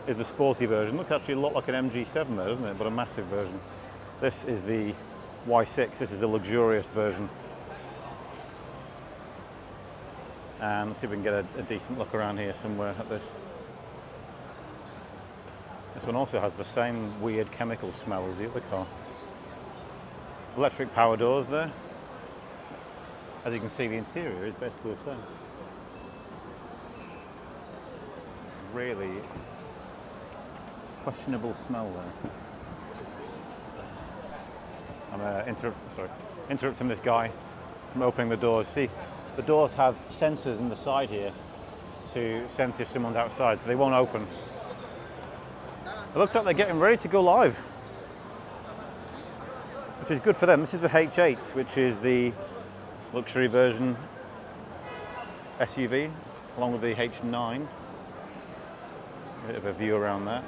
is the sporty version. Looks actually a lot like an MG7 there, doesn't it? But a massive version. This is the Y6. This is the luxurious version. And let's see if we can get a decent look around here somewhere at this. This one also has the same weird chemical smell as the other car. Electric power doors there. As you can see, the interior is basically the same. Really questionable smell there. I'm interrupting this guy from opening the doors. See, the doors have sensors in the side here to sense if someone's outside, so they won't open. It looks like they're getting ready to go live, which is good for them. This is the H8, which is the luxury version SUV, along with the H9. A bit of a view around that.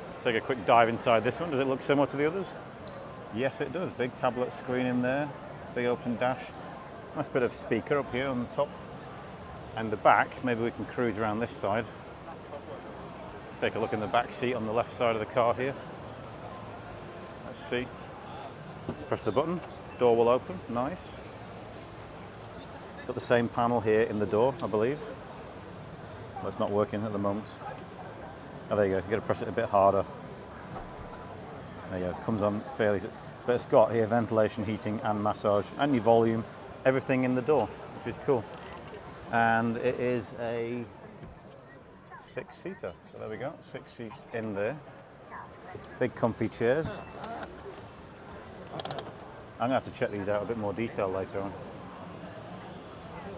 Let's take a quick dive inside this one. Does it look similar to the others? Yes, it does. Big tablet screen in there, big open dash. Nice bit of speaker up here on the top. And the back, maybe we can cruise around this side. Take a look in the back seat on the left side of the car here. Let's see. Press the button, door will open, nice. Got the same panel here in the door, I believe. That's not working at the moment. Oh, there you go, you gotta press it a bit harder. There you go, comes on fairly, but it's got here ventilation, heating and massage and your volume, everything in the door, which is cool. And it is a 6-seater, so there we go, 6 seats in there. Big comfy chairs. I'm gonna have to check these out a bit more detail later on.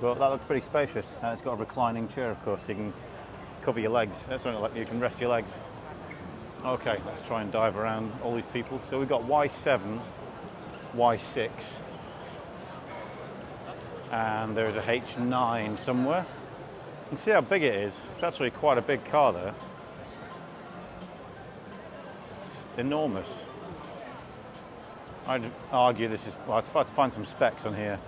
Well, that looks pretty spacious, and it's got a reclining chair, of course, so you can cover your legs. That's something like you can rest your legs. Okay, let's try and dive around all these people. So we've got Y7, Y6, and there's a H9 somewhere. You can see how big it is. It's actually quite a big car there. It's enormous. I'd argue this is, well, I'd have to find some specs on here.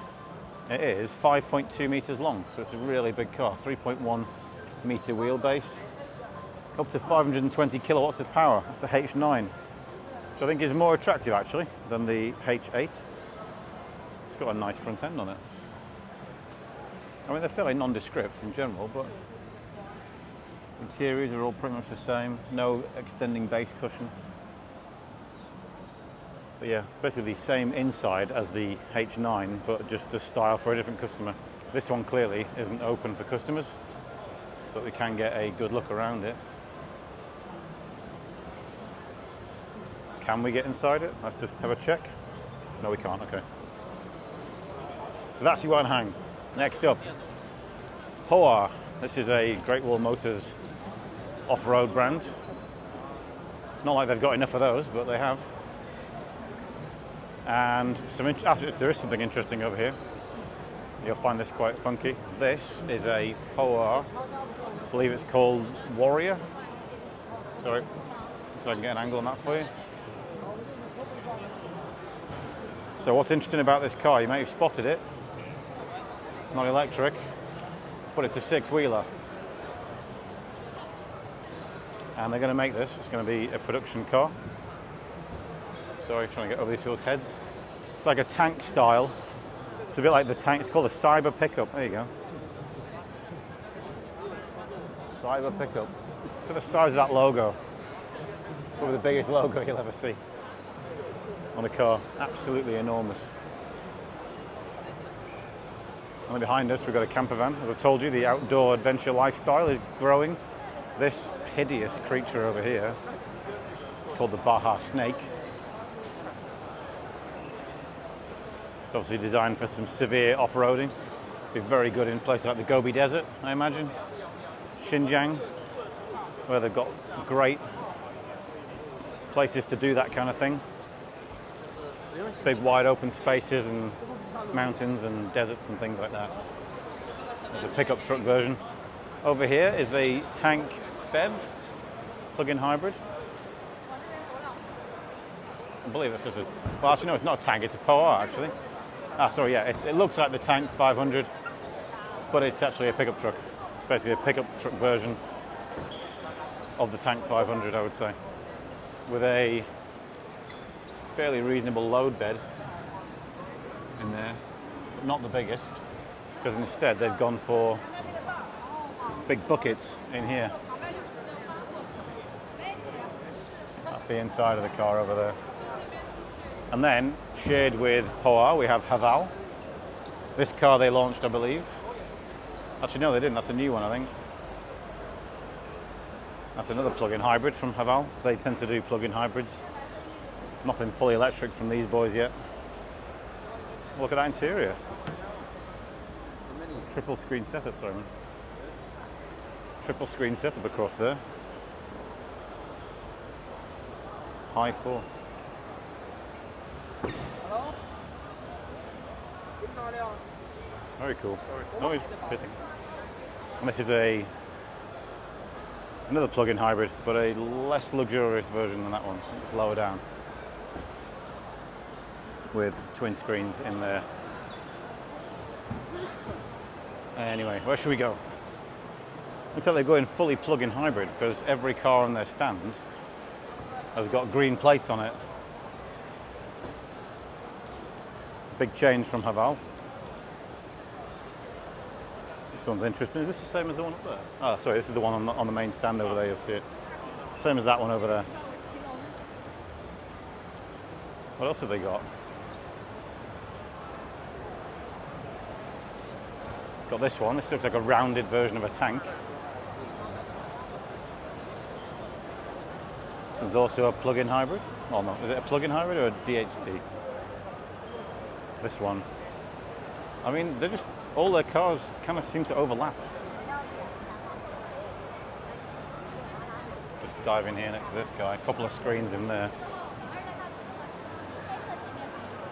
It is 5.2 meters long, so it's a really big car. 3.1 meter wheelbase, up to 520 kilowatts of power. That's the H9, which I think is more attractive actually than the H8. It's got a nice front end on it. I mean, they're fairly nondescript in general, but interiors are all pretty much the same. No extending base cushion. But yeah, it's basically the same inside as the H9, but just a style for a different customer. This one clearly isn't open for customers, but we can get a good look around it. Can we get inside it? Let's just have a check. No, we can't, okay. So that's your one hang. Next up, FAW. This is a Great Wall Motors off-road brand. Not like they've got enough of those, but they have. And there is something interesting over here. You'll find this quite funky. This is a FAW, I believe it's called Warrior. Sorry, so I can get an angle on that for you. So what's interesting about this car, you may have spotted it. It's not electric, but it's a 6-wheeler. And they're going to make this. It's going to be a production car. Sorry, trying to get over these people's heads. It's like a tank style. It's a bit like the tank. It's called a cyber pickup. There you go. Cyber pickup. Look at the size of that logo. Probably the biggest logo you'll ever see on a car. Absolutely enormous. And behind us we've got a camper van. As I told you, the outdoor adventure lifestyle is growing. This hideous creature over here, it's called the Baja Snake. It's obviously designed for some severe off-roading. Be very good in places like the Gobi Desert, I imagine. Xinjiang, where they've got great places to do that kind of thing. Big wide open spaces and mountains and deserts and things like that. There's a pickup truck version. Over here is the Tank FAW plug-in hybrid. I believe it's just a, well actually no, it's not a tank, it's a FAW actually. Ah, sorry, yeah, it looks like the Tank 500, but it's actually a pickup truck. It's basically a pickup truck version of the Tank 500, I would say, with a fairly reasonable load bed in there, but not the biggest, because instead they've gone for big buckets in here. That's the inside of the car over there. And then, shared with FAW, we have Haval. This car they launched, I believe. Actually, no, they didn't. That's a new one, I think. That's another plug-in hybrid from Haval. They tend to do plug-in hybrids. Nothing fully electric from these boys yet. Look at that interior. Triple screen setup, sorry, man. Triple screen setup across there. High 4. Very cool. Sorry. No, it's fitting. And this is another plug-in hybrid, but a less luxurious version than that one. It's lower down, with twin screens in there. Anyway, where should we go? Looks like they're going fully plug-in hybrid because every car on their stand has got green plates on it. It's a big change from Haval. This one's interesting. Is this the same as the one up there? Oh, sorry, this is the one on the main stand over there. You'll see it. Same as that one over there. What else have they got? Got this one. This looks like a rounded version of a tank. This one's also a plug-in hybrid. Oh no, is it a plug-in hybrid or a DHT? This one. I mean, they're just, all their cars kind of seem to overlap. Just dive in here next to this guy. A couple of screens in there.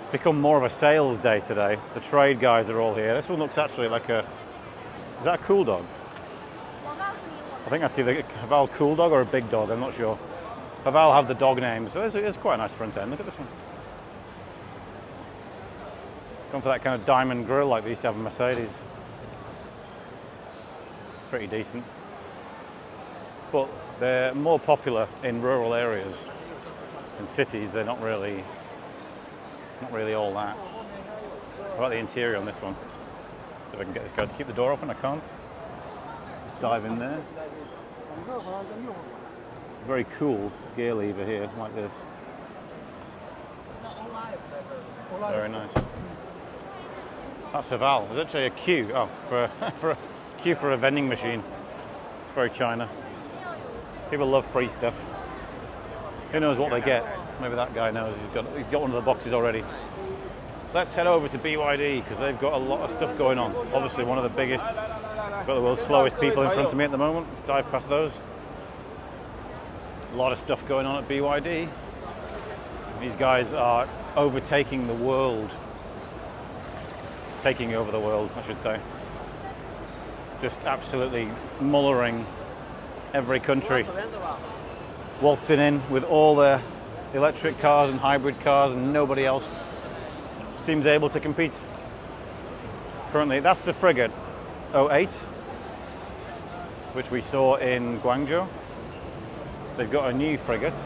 It's become more of a sales day today. The trade guys are all here. This one looks actually like a, is that a cool dog? I think that's either a Haval cool dog or a big dog, I'm not sure. Haval have the dog names, so it's quite a nice front end. Look at this one. Gone for that kind of diamond grille like they used to have in Mercedes. It's pretty decent. But they're more popular in rural areas. In cities, they're not really all that. What about the interior on this one? See if I can get this guy to keep the door open. I can't. Just dive in there. Very cool gear lever here, like this. Very nice. That's Haval. There's actually a queue. Oh, for a queue for a vending machine. It's very China. People love free stuff. Who knows what they get? Maybe that guy knows. He's got one of the boxes already. Let's head over to BYD because they've got a lot of stuff going on. Obviously, one of the biggest. Got the world's slowest people in front of me at the moment. Let's dive past those. A lot of stuff going on at BYD. These guys are overtaking the world. Taking over the world, I should say. Just absolutely mullering every country. Waltzing in with all their electric cars and hybrid cars, and nobody else seems able to compete. Currently, that's the frigate 08, which we saw in Guangzhou. They've got a new frigate.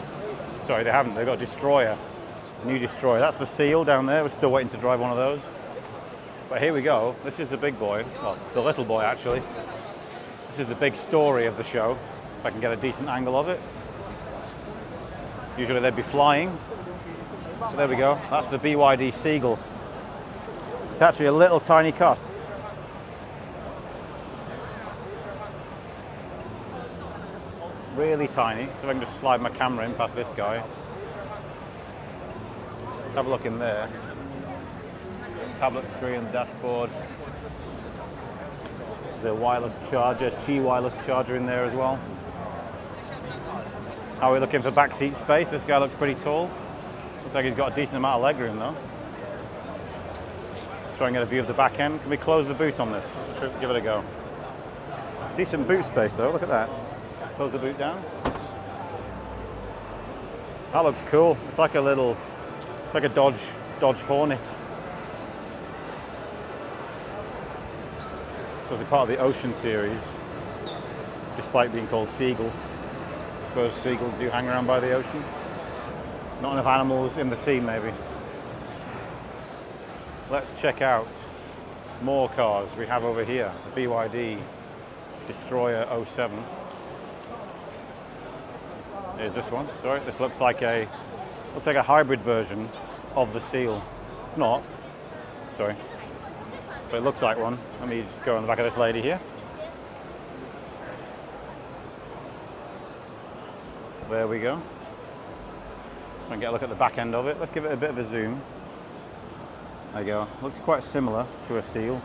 Sorry, they haven't. They've got a destroyer. A new destroyer. That's the Seal down there. We're still waiting to drive one of those. But here we go. This is the big boy. Well, the little boy, actually. This is the big story of the show. If I can get a decent angle of it. Usually they'd be flying. But there we go. That's the BYD Seagull. It's actually a little tiny car. Really tiny. So I can just slide my camera in past this guy. Let's have a look in there. Tablet screen, dashboard. There's a wireless charger, Qi wireless charger in there as well. How are we looking for backseat space? This guy looks pretty tall. Looks like he's got a decent amount of legroom though. Let's try and get a view of the back end. Can we close the boot on this? Let's give it a go. Decent boot space though, look at that. Let's close the boot down. That looks cool. It's like a Dodge Hornet. So it's a part of the Ocean series, despite being called Seagull. I suppose seagulls do hang around by the ocean. Not enough animals in the sea, maybe. Let's check out more cars we have over here. The BYD Destroyer 07. Here's this one. Sorry, this looks like a hybrid version of the Seal. It's not. Sorry. But it looks like one. Let me just go on the back of this lady here. There we go. And get a look at the back end of it. Let's give it a bit of a zoom. There you go. Looks quite similar to a Seal.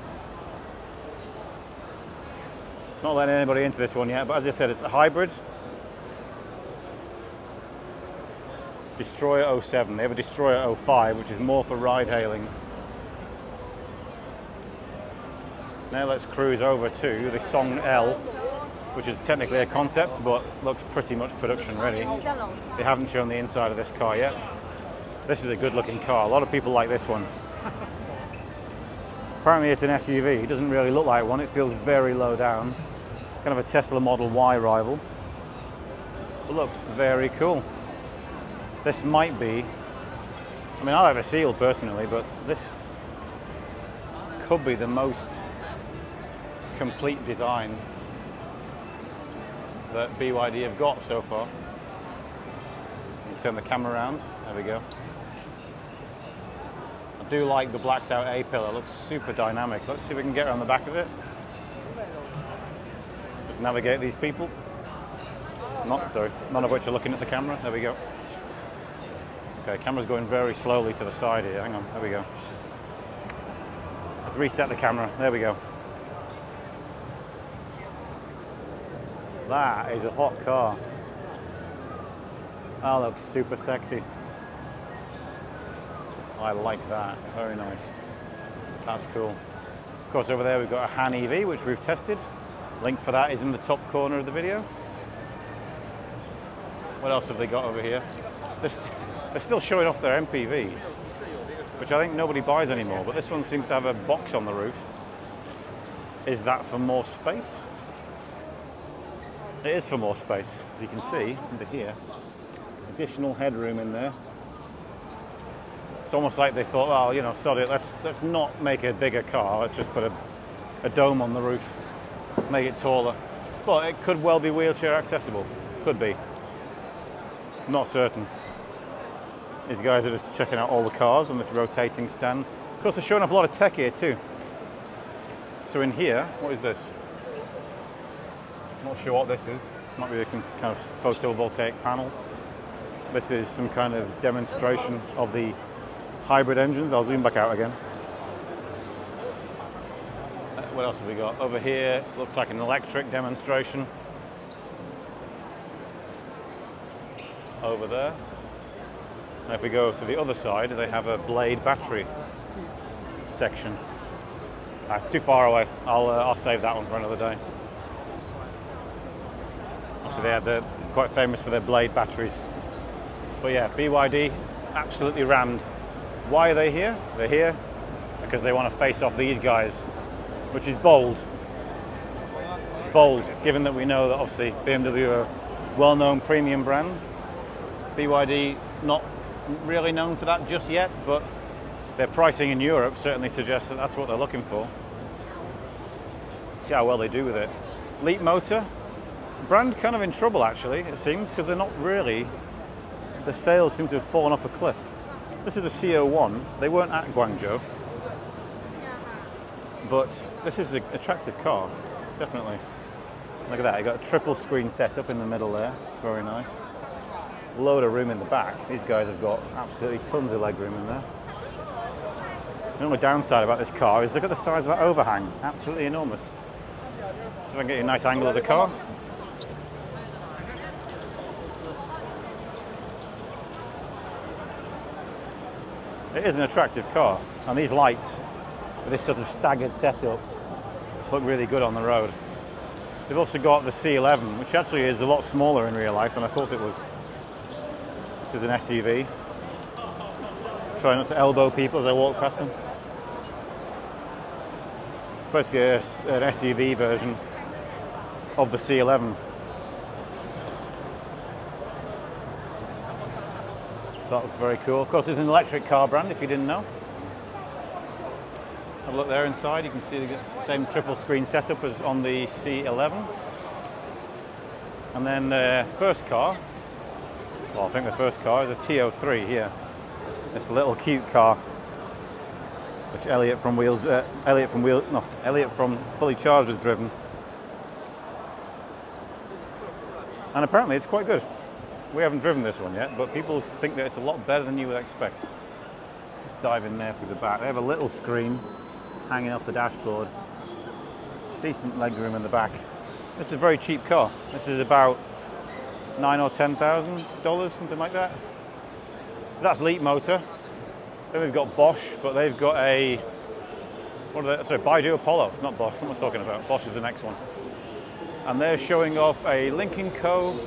Not letting anybody into this one yet, but as I said, it's a hybrid. Destroyer 07. They have a Destroyer 05, which is more for ride hailing. Now let's cruise over to the Song L, which is technically a concept, but looks pretty much production ready. They haven't shown the inside of this car yet. This is a good looking car. A lot of people like this one. Apparently it's an SUV. It doesn't really look like one. It feels very low down. Kind of a Tesla Model Y rival. It looks very cool. This might be, I mean, I like the seal personally, but this could be the most complete design that BYD have got so far. You turn the camera around, there we go. I do like the blacked out A-pillar, it looks super dynamic. Let's see if we can get around the back of it. Just navigate these people. None of which are looking at the camera, there we go. Okay, camera's going very slowly to the side here, hang on, there we go. Let's reset the camera, there we go. That is a hot car. That looks super sexy. I like that, very nice. That's cool. Of course, over there we've got a Han EV, which we've tested. Link for that is in the top corner of the video. What else have they got over here? They're still showing off their MPV, which I think nobody buys anymore, but this one seems to have a box on the roof. Is that for more space? It is for more space, as you can see under here. Additional headroom in there. It's almost like they thought, well, you know, sod it, let's not make a bigger car, let's just put a dome on the roof, make it taller. But it could well be wheelchair accessible, could be. Not certain. These guys are just checking out all the cars on this rotating stand. Of course, they're showing off a lot of tech here too. So in here, what is this? Not sure what this is. Might be a kind of photovoltaic panel. This is some kind of demonstration of the hybrid engines. I'll zoom back out again. What else have we got? Over here, looks like an electric demonstration. Over there. And if we go to the other side, they have a Blade battery section. It's too far away. I'll save that one for another day. So they're quite famous for their Blade batteries. But yeah, BYD absolutely rammed. Why are they here? They're here because they want to face off these guys, which is bold. It's bold, given that we know that obviously BMW are a well-known premium brand. BYD not really known for that just yet, but their pricing in Europe certainly suggests that that's what they're looking for. Let's see how well they do with it. Leap Motor, brand kind of in trouble actually, it seems, because they're not really, the sales seem to have fallen off a cliff. This is a CO1, they weren't at Guangzhou, but this is an attractive car, definitely. Look at that, you got a triple screen setup in the middle there, it's very nice. Load of room in the back. These guys have got absolutely tons of leg room in there. The only downside about this car is look at the size of that overhang, absolutely enormous. So if I can get you a nice angle of the car. It is an attractive car, and these lights with this sort of staggered setup look really good on the road. They've also got the C11, which actually is a lot smaller in real life than I thought it was. This is an SUV. Try not to elbow people as I walk past them. It's supposed to be an SUV version of the C11. So that looks very cool. Of course, it's an electric car brand, if you didn't know. Have a look there inside. You can see the same triple screen setup as on the C11. And then the first car, well, I think the first car is a TO3 here. This little cute car, which Elliot from Fully Charged has driven. And apparently it's quite good. We haven't driven this one yet, but people think that it's a lot better than you would expect. Just dive in there through the back. They have a little screen hanging off the dashboard. Decent legroom in the back. This is a very cheap car. This is about $9,000 or $10,000, something like that. So that's Leap Motor. Then we've got Bosch, but they've got a, what are they? Sorry, Baidu Apollo. It's not Bosch. What am I talking about? Bosch is the next one. And they're showing off a Lynk Co,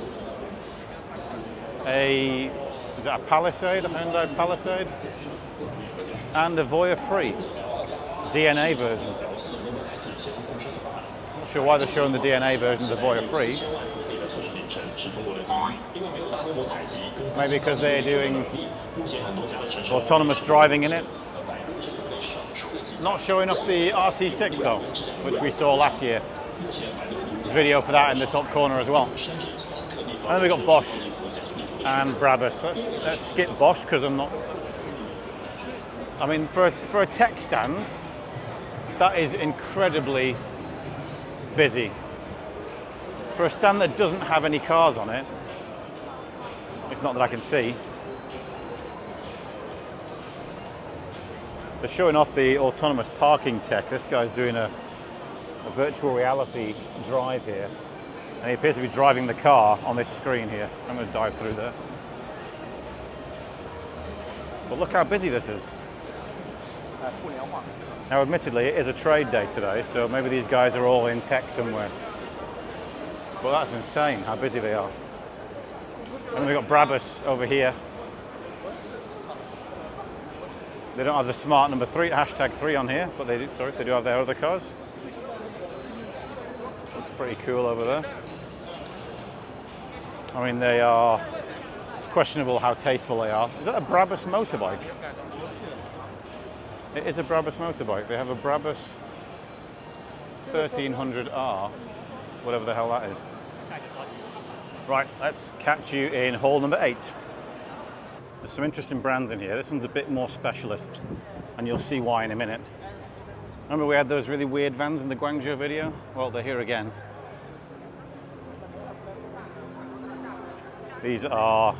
is that a Palisade, a Hyundai Palisade, and a Voya Free. DNA version. Not sure why they're showing the DNA version of the Voya 3. Maybe because they're doing autonomous driving in it. Not showing off the RT6 though, which we saw last year. There's a video for that in the top corner as well. And then we've got Bosch and Brabus. Let's skip Bosch because I'm not... I mean, for a tech stand, that is incredibly busy. For a stand that doesn't have any cars on it, it's not that I can see. They're showing off the autonomous parking tech. This guy's doing a virtual reality drive here. And he appears to be driving the car on this screen here. I'm going to dive through there. But look how busy this is. Now, admittedly, it is a trade day today, so maybe these guys are all in tech somewhere. But that's insane how busy they are. And then we've got Brabus over here. They don't have the smart number 3, hashtag 3 on here, but they do, sorry, they do have their other cars. Looks pretty cool over there. I mean, they are, it's questionable how tasteful they are. Is that a Brabus motorbike? It is a Brabus motorbike. They have a Brabus 1300R, whatever the hell that is. Right, let's catch you in hall number 8. There's some interesting brands in here. This one's a bit more specialist, and you'll see why in a minute. Remember we had those really weird vans in the Guangzhou video? Well, they're here again. These are...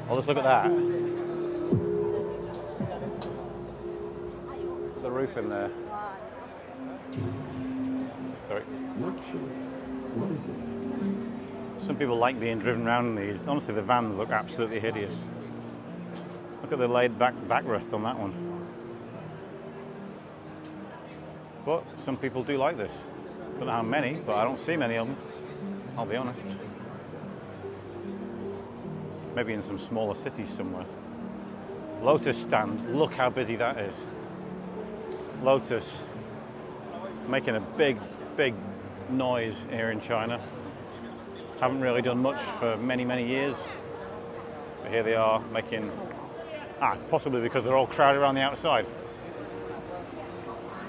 Oh, let's look at that. Put the roof in there. Sorry. Some people like being driven around in these. Honestly, the vans look absolutely hideous. Look at the laid back backrest on that one. But some people do like this. Don't know how many, but I don't see many of them. I'll be honest. Maybe in some smaller cities somewhere. Lotus stand. Look how busy that is. Lotus making a big noise here in China. Haven't really done much for many years, but here they are making... it's possibly because they're all crowded around the outside,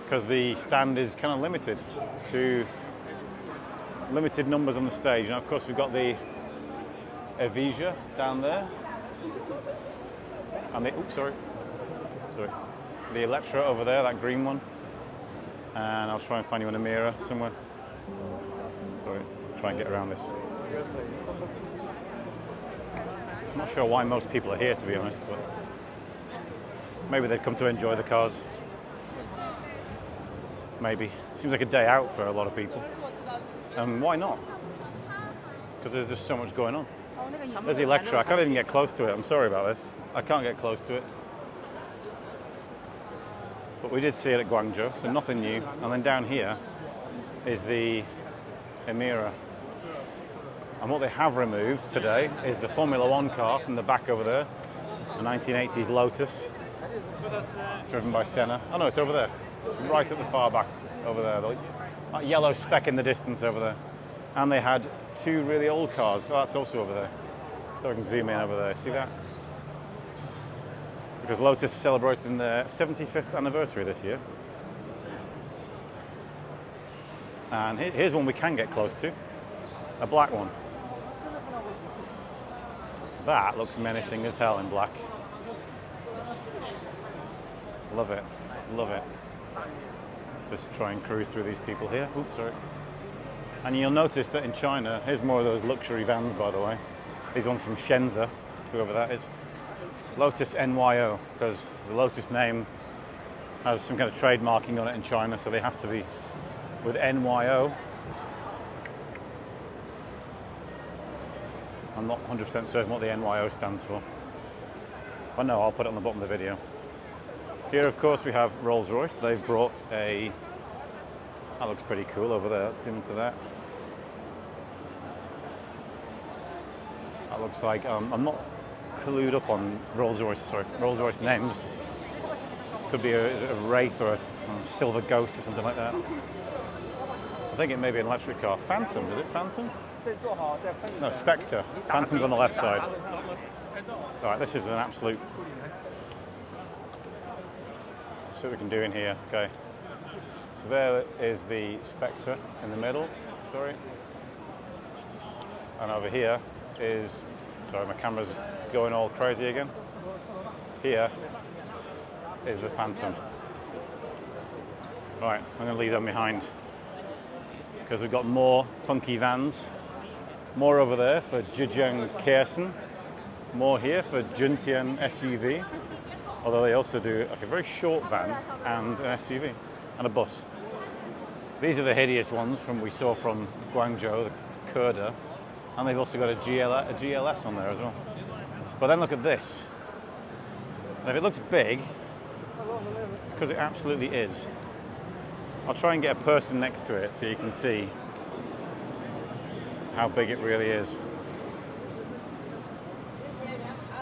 because the stand is kind of limited to limited numbers on the stage. And of course we've got the Evija down there, and the the Electra over there, that green one. And I'll try and find you an Emira somewhere. Sorry, let's try and get around this. I'm not sure why most people are here, to be honest, but maybe they've come to enjoy the cars. Maybe. Seems like a day out for a lot of people. And why not? Because there's just so much going on. There's the Electra. I can't even get close to it. I'm sorry about this. I can't get close to it. But we did see it at Guangzhou, so nothing new. And then down here is the Emira. And what they have removed today is the Formula One car from the back over there, the 1980s Lotus, driven by Senna. Oh no, it's over there. It's right at the far back over there. That yellow speck in the distance over there. And they had 2 really old cars. Oh, that's also over there. So I can zoom in over there. See that? Because Lotus is celebrating their 75th anniversary this year. And here's one we can get close to. A black one. That looks menacing as hell in black. Love it. Love it. Let's just try and cruise through these people here. Oops, sorry. And you'll notice that in China, here's more of those luxury vans, by the way. These ones from Shenzhen, whoever that is. Lotus NYO, because the Lotus name has some kind of trademarking on it in China, so they have to be with NYO. I'm not 100% certain what the NYO stands for. If I know, I'll put it on the bottom of the video. Here, of course, we have Rolls-Royce. They've brought a... That looks pretty cool over there. Let's zoom into that. That looks like... I'm not clued up on Rolls-Royce names. Could be is it a Wraith or a Silver Ghost or something like that. I think it may be an electric car. Phantom, is it Phantom? No, Spectre. Phantom's on the left side. All right, this is an absolute... Let's see what we can do in here. Okay. So there is the Spectre in the middle. Sorry. And over here is... Sorry, my camera's going all crazy again. Here is the Phantom. Right, I'm going to leave them behind because we've got more funky vans. More over there for Zhejiang's Kirsten. More here for Juntian SUV. Although they also do like a very short van and an SUV and a bus. These are the hideous ones from we saw from Guangzhou, the Kurda. And they've also got a GLS on there as well. But then look at this. And if it looks big, it's because it absolutely is. I'll try and get a person next to it so you can see how big it really is.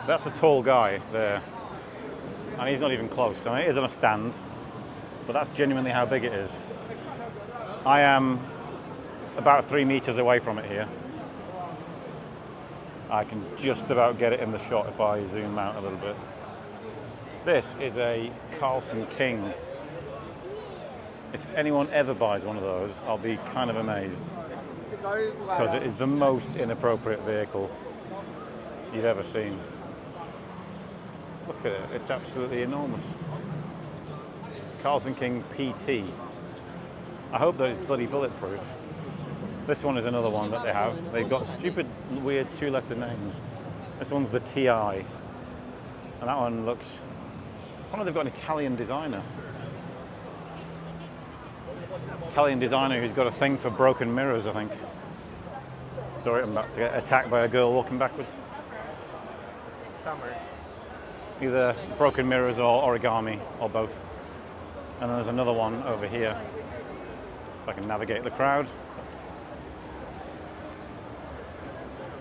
That's a tall guy there. And he's not even close. I mean, it is on a stand, but that's genuinely how big it is. I am about 3 meters away from it here. I can just about get it in the shot if I zoom out a little bit. This is a Karlmann King. If anyone ever buys one of those, I'll be kind of amazed. Because it is the most inappropriate vehicle you've ever seen. Look at it, it's absolutely enormous. Karlmann King PT. I hope that it's bloody bulletproof. This one is another one that they have. They've got stupid, weird 2-letter names. This one's the TI. And that one looks... I wonder if they've got an Italian designer. Italian designer who's got a thing for broken mirrors, I think. Sorry, I'm about to get attacked by a girl walking backwards. Either broken mirrors or origami, or both. And then there's another one over here. If I can navigate the crowd.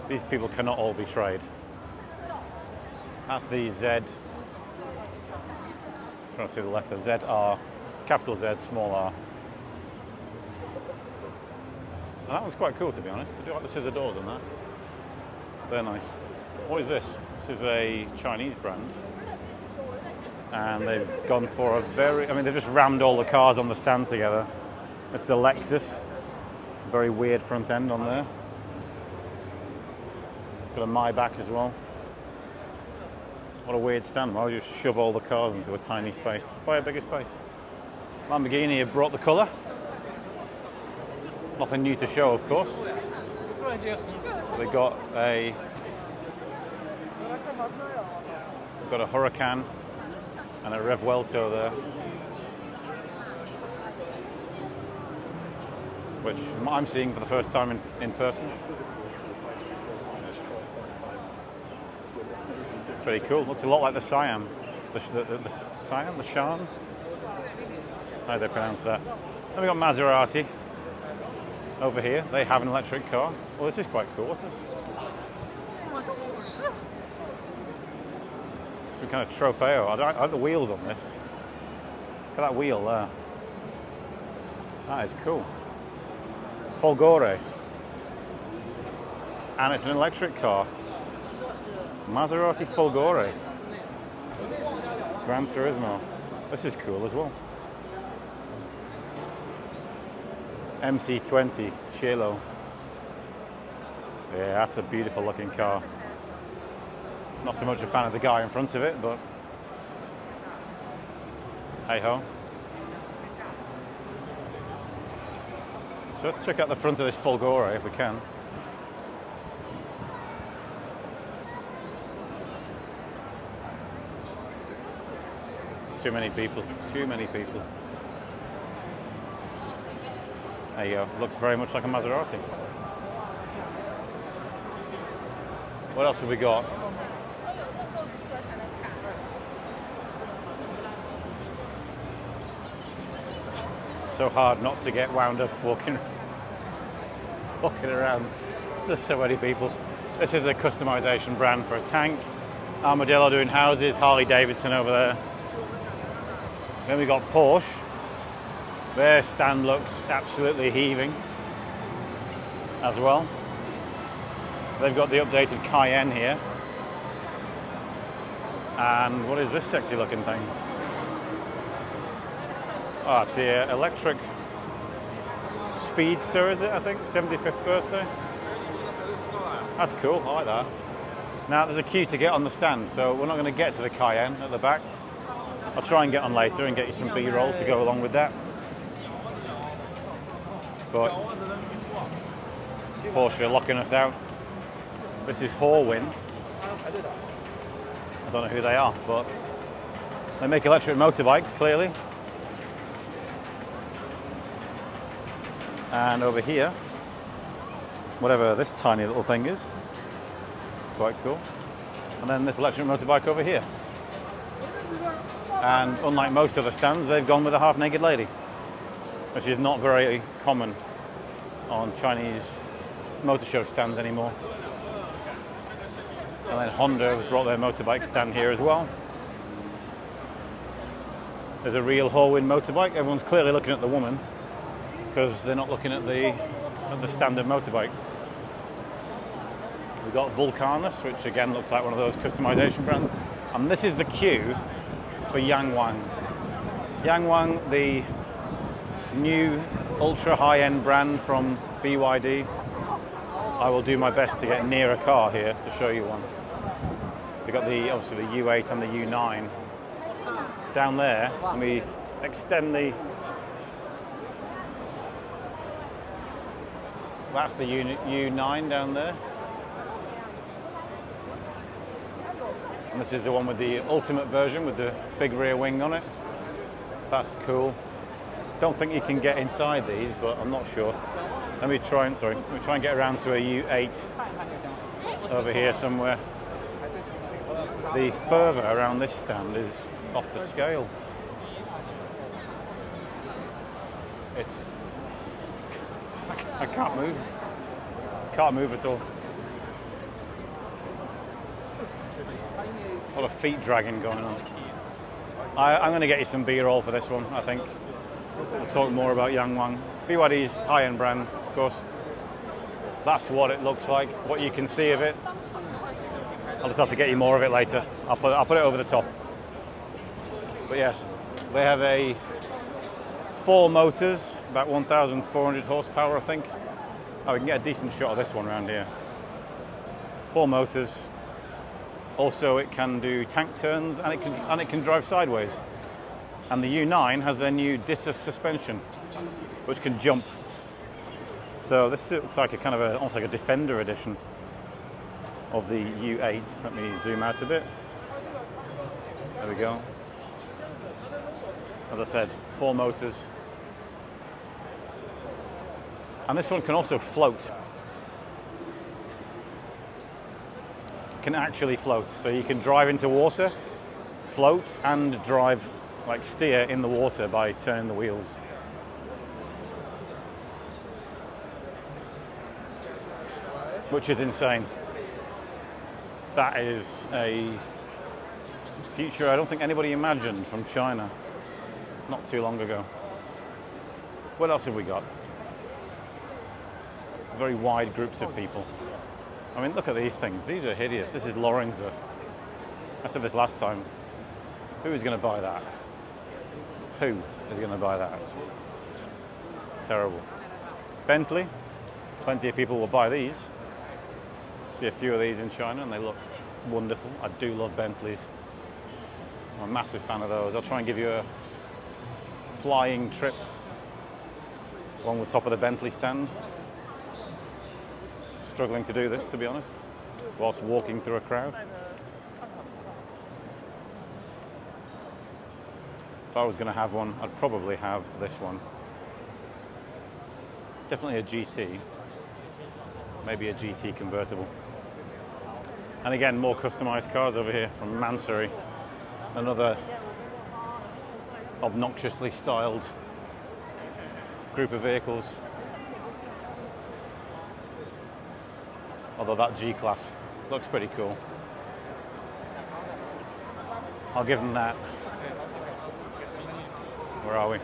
These people cannot all be trade. That's the Z. I'm trying to see the letter ZR, capital Z, small r. And that one's quite cool, to be honest. I do like the scissor doors on that. They're nice. What is this? This is a Chinese brand. And they've gone for a very... I mean, they've just rammed all the cars on the stand together. This is a Lexus. Very weird front end on there. Got a Maybach as well. What a weird stand. Why would you just shove all the cars into a tiny space? Just buy a bigger space. Lamborghini have brought the colour. Nothing new to show, of course. So they got a Huracan and a Revuelto there, which I'm seeing for the first time in person. It's pretty cool. Looks a lot like the Siam. The Siam? The Shan? How do they pronounce that? Then we got Maserati over here. They have an electric car. Well, this is quite cool. What's this? Some kind of Trofeo. I like the wheels on this. Look at that wheel there. That is cool. Folgore. And it's an electric car. Maserati Folgore. Gran Turismo. This is cool as well. MC20 Cielo. Yeah, that's a beautiful looking car. Not so much a fan of the guy in front of it, but hey ho. So let's check out the front of this Folgore if we can. Too many people, too many people. There you go, looks very much like a Maserati. What else have we got? So hard not to get wound up walking around. There's so many people. This is a customization brand for a tank. Armadillo doing houses, Harley Davidson over there. Then we got Porsche. Their stand looks absolutely heaving as well. They've got the updated Cayenne here. And what is this sexy looking thing? Oh, it's the electric Speedster, is it, I think? 75th birthday. That's cool, I like that. Now, there's a queue to get on the stand, so we're not going to get to the Cayenne at the back. I'll try and get on later and get you some B-roll to go along with that. But Porsche are locking us out. This is Huawei. I don't know who they are, but they make electric motorbikes, clearly. And over here, whatever this tiny little thing is, it's quite cool. And then this electric motorbike over here. And unlike most other stands, they've gone with a half-naked lady, which is not very common on Chinese motor show stands anymore. And then Honda have brought their motorbike stand here as well. There's a real Huawei motorbike. Everyone's clearly looking at the woman because they're not looking at the standard motorbike. We've got Vulcanus, which again looks like one of those customization brands. And this is the queue for Yangwang. Yangwang, the new ultra high-end brand from BYD. I will do my best to get near a car here to show you one. We've got obviously the U8 and the U9 down there, and we extend that's the U9 down there. And this is the one with the ultimate version with the big rear wing on it. That's cool. Don't think you can get inside these, but I'm not sure. Let me try and get around to a U8 over here somewhere. The further around this stand is off the scale. I can't move. Can't move at all. A lot of feet dragging going on. I'm going to get you some B-roll for this one, I think. We'll talk more about Yangwang. BYD's high-end brand, of course. That's what it looks like, what you can see of it. I'll just have to get you more of it later. I'll put it over the top. But yes, they have 4 motors, about 1,400 horsepower, I think. Oh, we can get a decent shot of this one around here. 4 motors. Also, it can do tank turns and it can drive sideways. And the U9 has their new disc suspension, which can jump. So this looks like almost like a Defender edition of the U8. Let me zoom out a bit. There we go. As I said, 4 motors. And this one can also float. It can actually float. So you can drive into water, float, and drive, like steer in the water by turning the wheels. Which is insane. That is a future I don't think anybody imagined from China not too long ago. What else have we got? Very wide groups of people. I mean, look at these things. These are hideous. This is Lorenzo. I said this last time. Who is going to buy that? Who is going to buy that? Terrible. Bentley. Plenty of people will buy these. See a few of these in China and they look wonderful. I do love Bentleys. I'm a massive fan of those. I'll try and give you a flying trip along the top of the Bentley stand. Struggling to do this, to be honest, whilst walking through a crowd. If I was going to have one, I'd probably have this one. Definitely a GT. Maybe a GT convertible. And again, more customized cars over here from Mansory. Another obnoxiously styled group of vehicles. Although that G-Class looks pretty cool. I'll give them that. Where are we?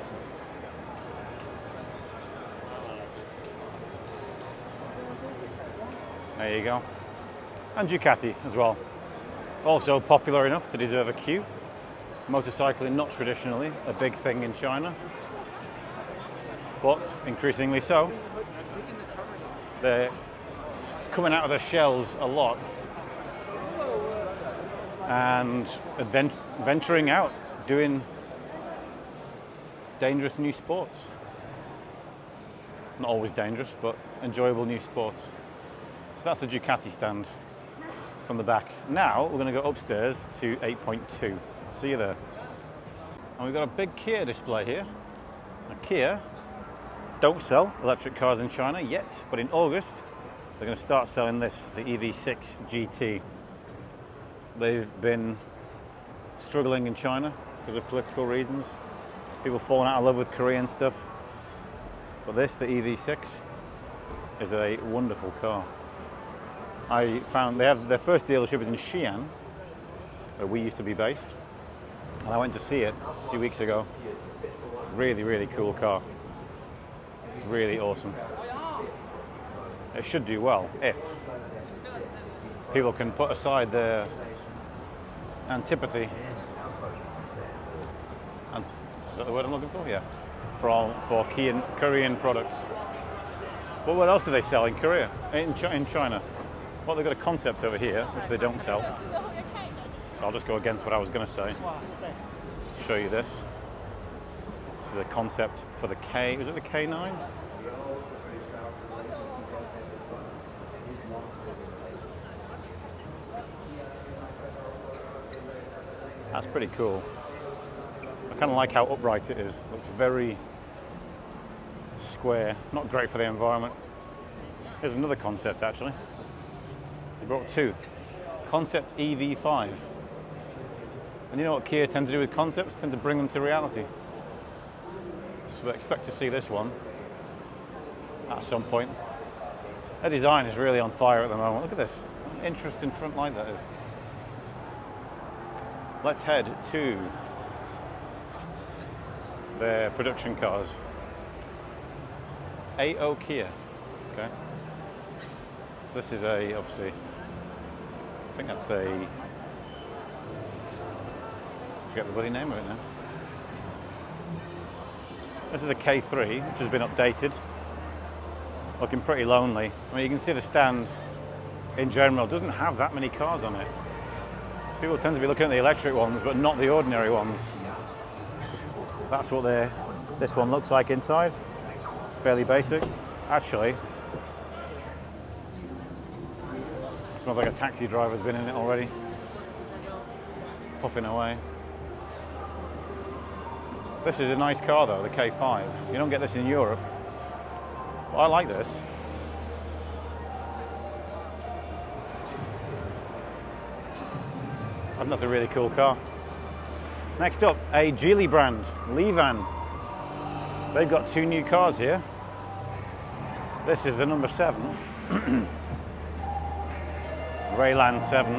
There you go. And Ducati as well. Also popular enough to deserve a queue. Motorcycling not traditionally a big thing in China, but increasingly so. They're coming out of their shells a lot and venturing out, doing dangerous new sports. Not always dangerous, but enjoyable new sports. So that's a Ducati stand from the back. Now we're going to go upstairs to 8.2. I'll see you there. And we've got a big Kia display here. Now, Kia don't sell electric cars in China yet, but in August they're going to start selling this, the EV6 GT. They've been struggling in China because of political reasons. People falling out of love with Korean stuff. But this, the EV6, is a wonderful car. I found they have their first dealership is in Xi'an, where we used to be based. And I went to see it a few weeks ago. It's a really, really cool car. It's really awesome. It should do well if people can put aside their antipathy, and is that the word I'm looking for? Yeah, for Korean products. But what else do they sell in Korea? In China? Well, they've got a concept over here which they don't sell. So I'll just go against what I was going to say. Show you this. This is a concept for the K. Was it the K9? That's pretty cool. I kind of like how upright it is. Looks very square. Not great for the environment. Here's another concept actually. They brought two. Concept EV5. And you know what Kia tend to do with concepts? Tend to bring them to reality. So we expect to see this one at some point. Their design is really on fire at the moment. Look at this. Interesting front light that is. Let's head to their production cars. AO Kia. Okay. So this is a, obviously, I think that's a, I forget the bloody name of it now. This is a K3, which has been updated. Looking pretty lonely. I mean, you can see the stand in general doesn't have that many cars on it. People tend to be looking at the electric ones, but not the ordinary ones. That's what this one looks like inside. Fairly basic. Actually, it smells like a taxi driver's been in it already. Puffing away. This is a nice car though, the K5. You don't get this in Europe. But I like this. I think that's a really cool car. Next up, a Geely brand, Livan. They've got two new cars here. This is the number 7. Raylan 7.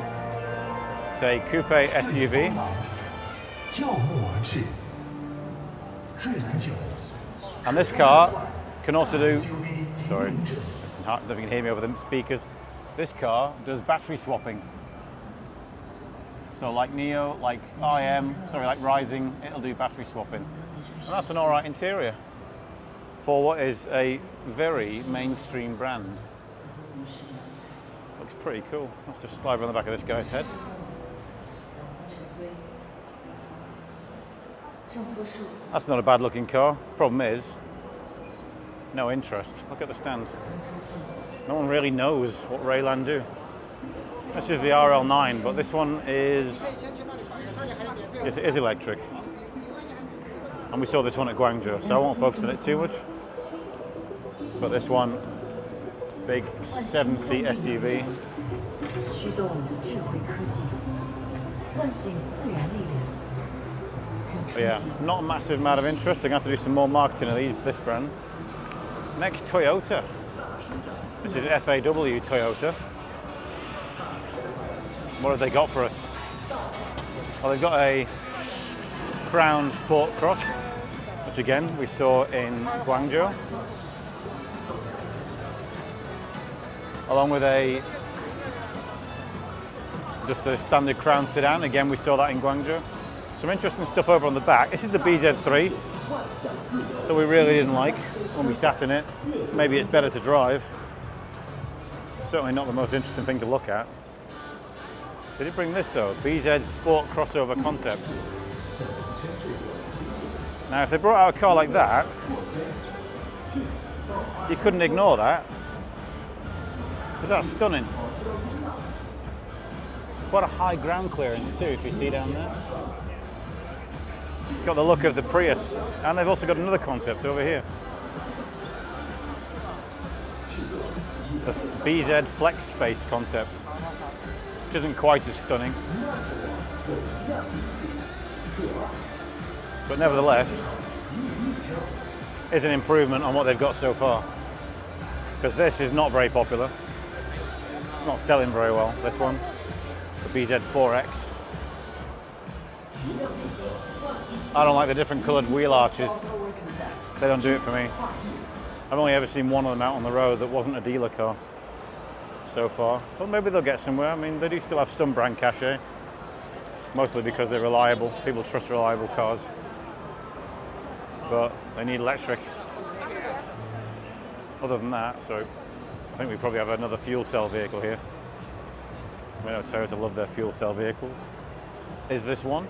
It's a coupe SUV. And this car can also do, sorry, I don't know if you can hear me over the speakers. This car does battery swapping. So like Neo, like like Rising, it'll do battery swapping. And that's an alright interior for what is a very mainstream brand. Looks pretty cool. Let's just slide around the back of this guy's head. That's not a bad looking car. Problem is, no interest. Look at the stand. No one really knows what Raylan do. This is the RL9, but this one is electric. And we saw this one at Guangzhou, so I won't focus on it too much. But this one, big 7-seat SUV. But yeah, not a massive amount of interest. They're going to have to do some more marketing of this brand. Next, Toyota. This is FAW Toyota. What have they got for us? Well, they've got a Crown Sport Cross. which again we saw in Guangzhou, along with just a standard Crown sedan. Again, we saw that in Guangzhou. Some interesting stuff over on the back. This is the BZ3 that we really didn't like when we sat in it. Maybe it's better to drive. Certainly not the most interesting thing to look at. They did bring this though, BZ Sport Crossover Concept. Now if they brought out a car like that, you couldn't ignore that, because that's stunning. Quite a high ground clearance too, if you see down there. It's got the look of the Prius, and they've also got another concept over here. The BZ Flex Space concept, which isn't quite as stunning, but nevertheless is an improvement on what they've got so far, because this is not very popular. It's not selling very well, this one, the BZ4X. I don't like the different coloured wheel arches. They don't do it for me. I've only ever seen one of them out on the road that wasn't a dealer car so far. But maybe they'll get somewhere. I mean, they do still have some brand cachet, mostly because they're reliable. People trust reliable cars. But they need electric. Other than that, so I think we probably have another fuel cell vehicle here. I know Toyota love their fuel cell vehicles. Is this one?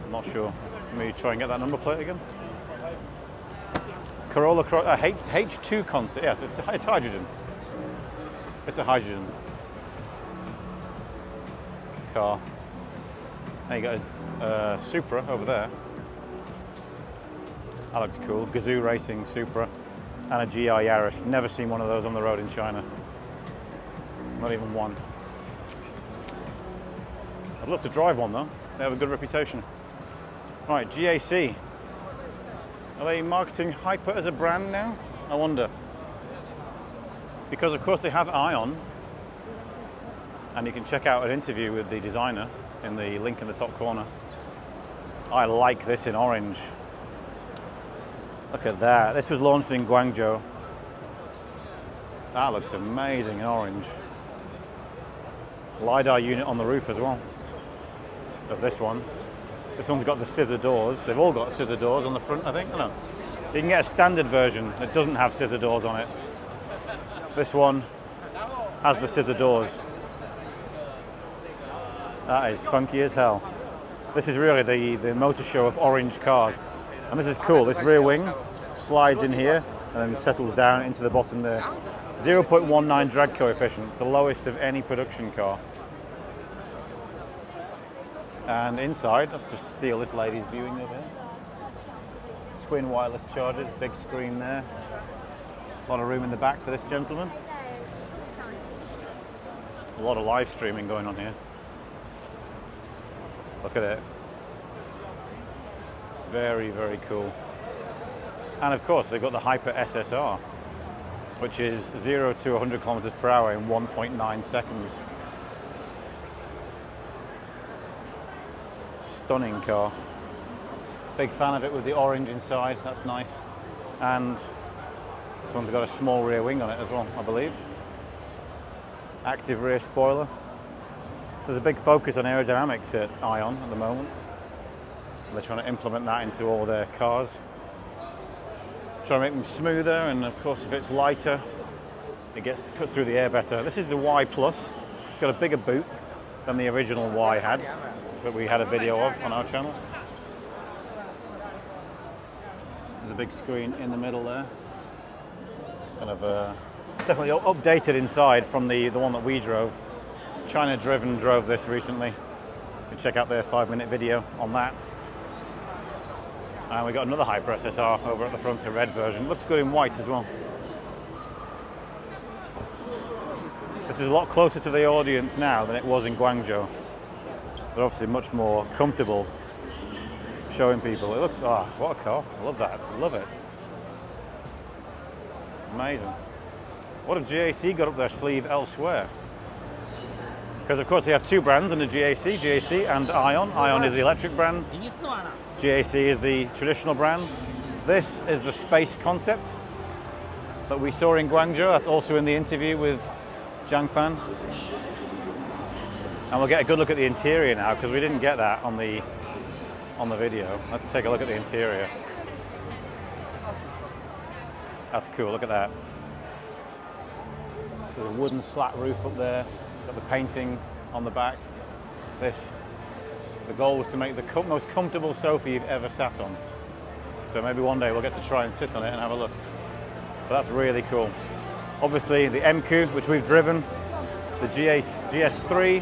I'm not sure. Let me try and get that number plate again. Corolla H2 concept. Yes, it's hydrogen. It's a hydrogen car. There you got a Supra over there. That looks cool. Gazoo Racing Supra and a GR Yaris. Never seen one of those on the road in China. Not even one. I'd love to drive one though. They have a good reputation. Right, GAC. Are they marketing Hyper as a brand now? I wonder. Because of course they have Ion, and you can check out an interview with the designer in the link in the top corner. I like this in orange. Look at that. This was launched in Guangzhou. That looks amazing in orange. LiDAR unit on the roof as well of this one. This one's got the scissor doors. They've all got scissor doors on the front, I think. Oh, no. You can get a standard version that doesn't have scissor doors on it. This one has the scissor doors. That is funky as hell. This is really the motor show of orange cars. And this is cool. This rear wing slides in here and then settles down into the bottom there. 0.19 drag coefficient. It's the lowest of any production car. And inside, let's just steal this lady's viewing over here. Twin wireless chargers, big screen there. A lot of room in the back for this gentleman. A lot of live streaming going on here. Look at it. It's very, very cool. And of course, they've got the Hyper SSR, which is 0 to 100 kilometers per hour in 1.9 seconds. Stunning car. Big fan of it with the orange inside, that's nice. And this one's got a small rear wing on it as well, I believe. Active rear spoiler. So there's a big focus on aerodynamics at Ion at the moment. They're trying to implement that into all their cars. Trying to make them smoother, and of course if it's lighter, it cuts through the air better. This is the Y Plus. It's got a bigger boot than the original Y had, that we had a video of on our channel. There's a big screen in the middle there. Kind of definitely updated inside from the one that we drove. China Driven drove this recently. You can check out their 5-minute video on that. And we got another Hyper SSR over at the front, a red version. Looks good in white as well. This is a lot closer to the audience now than it was in Guangzhou. They're obviously much more comfortable showing people. It looks, what a car. I love that. I love it. Amazing. What have GAC got up their sleeve elsewhere? Because of course they have two brands under GAC and Ion. Ion is the electric brand. GAC is the traditional brand. This is the space concept that we saw in Guangzhou. That's also in the interview with Zhang Fan. And we'll get a good look at the interior now because we didn't get that on the video. Let's take a look at the interior. That's cool, look at that. So the wooden slat roof up there, got the painting on the back. The goal was to make the most comfortable sofa you've ever sat on. So maybe one day we'll get to try and sit on it and have a look. But that's really cool. Obviously the MQ, which we've driven, the GS3,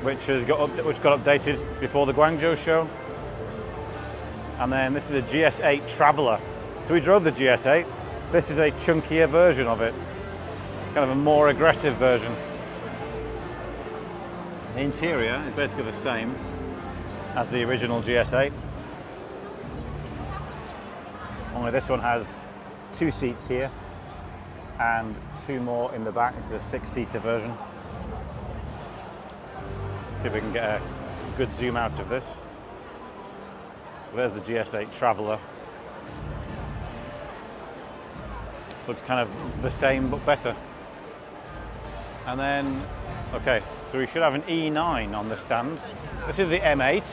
which got updated before the Guangzhou show. And then this is a GS8 Traveller. So we drove the GS8. This is a chunkier version of it, kind of a more aggressive version. The interior is basically the same as the original GS8. Only this one has 2 seats here and 2 more in the back. This is a 6-seater version. See if we can get a good zoom out of this. So there's the GS8 Traveller. Looks kind of the same but better. And then, okay, so we should have an E9 on the stand. This is the M8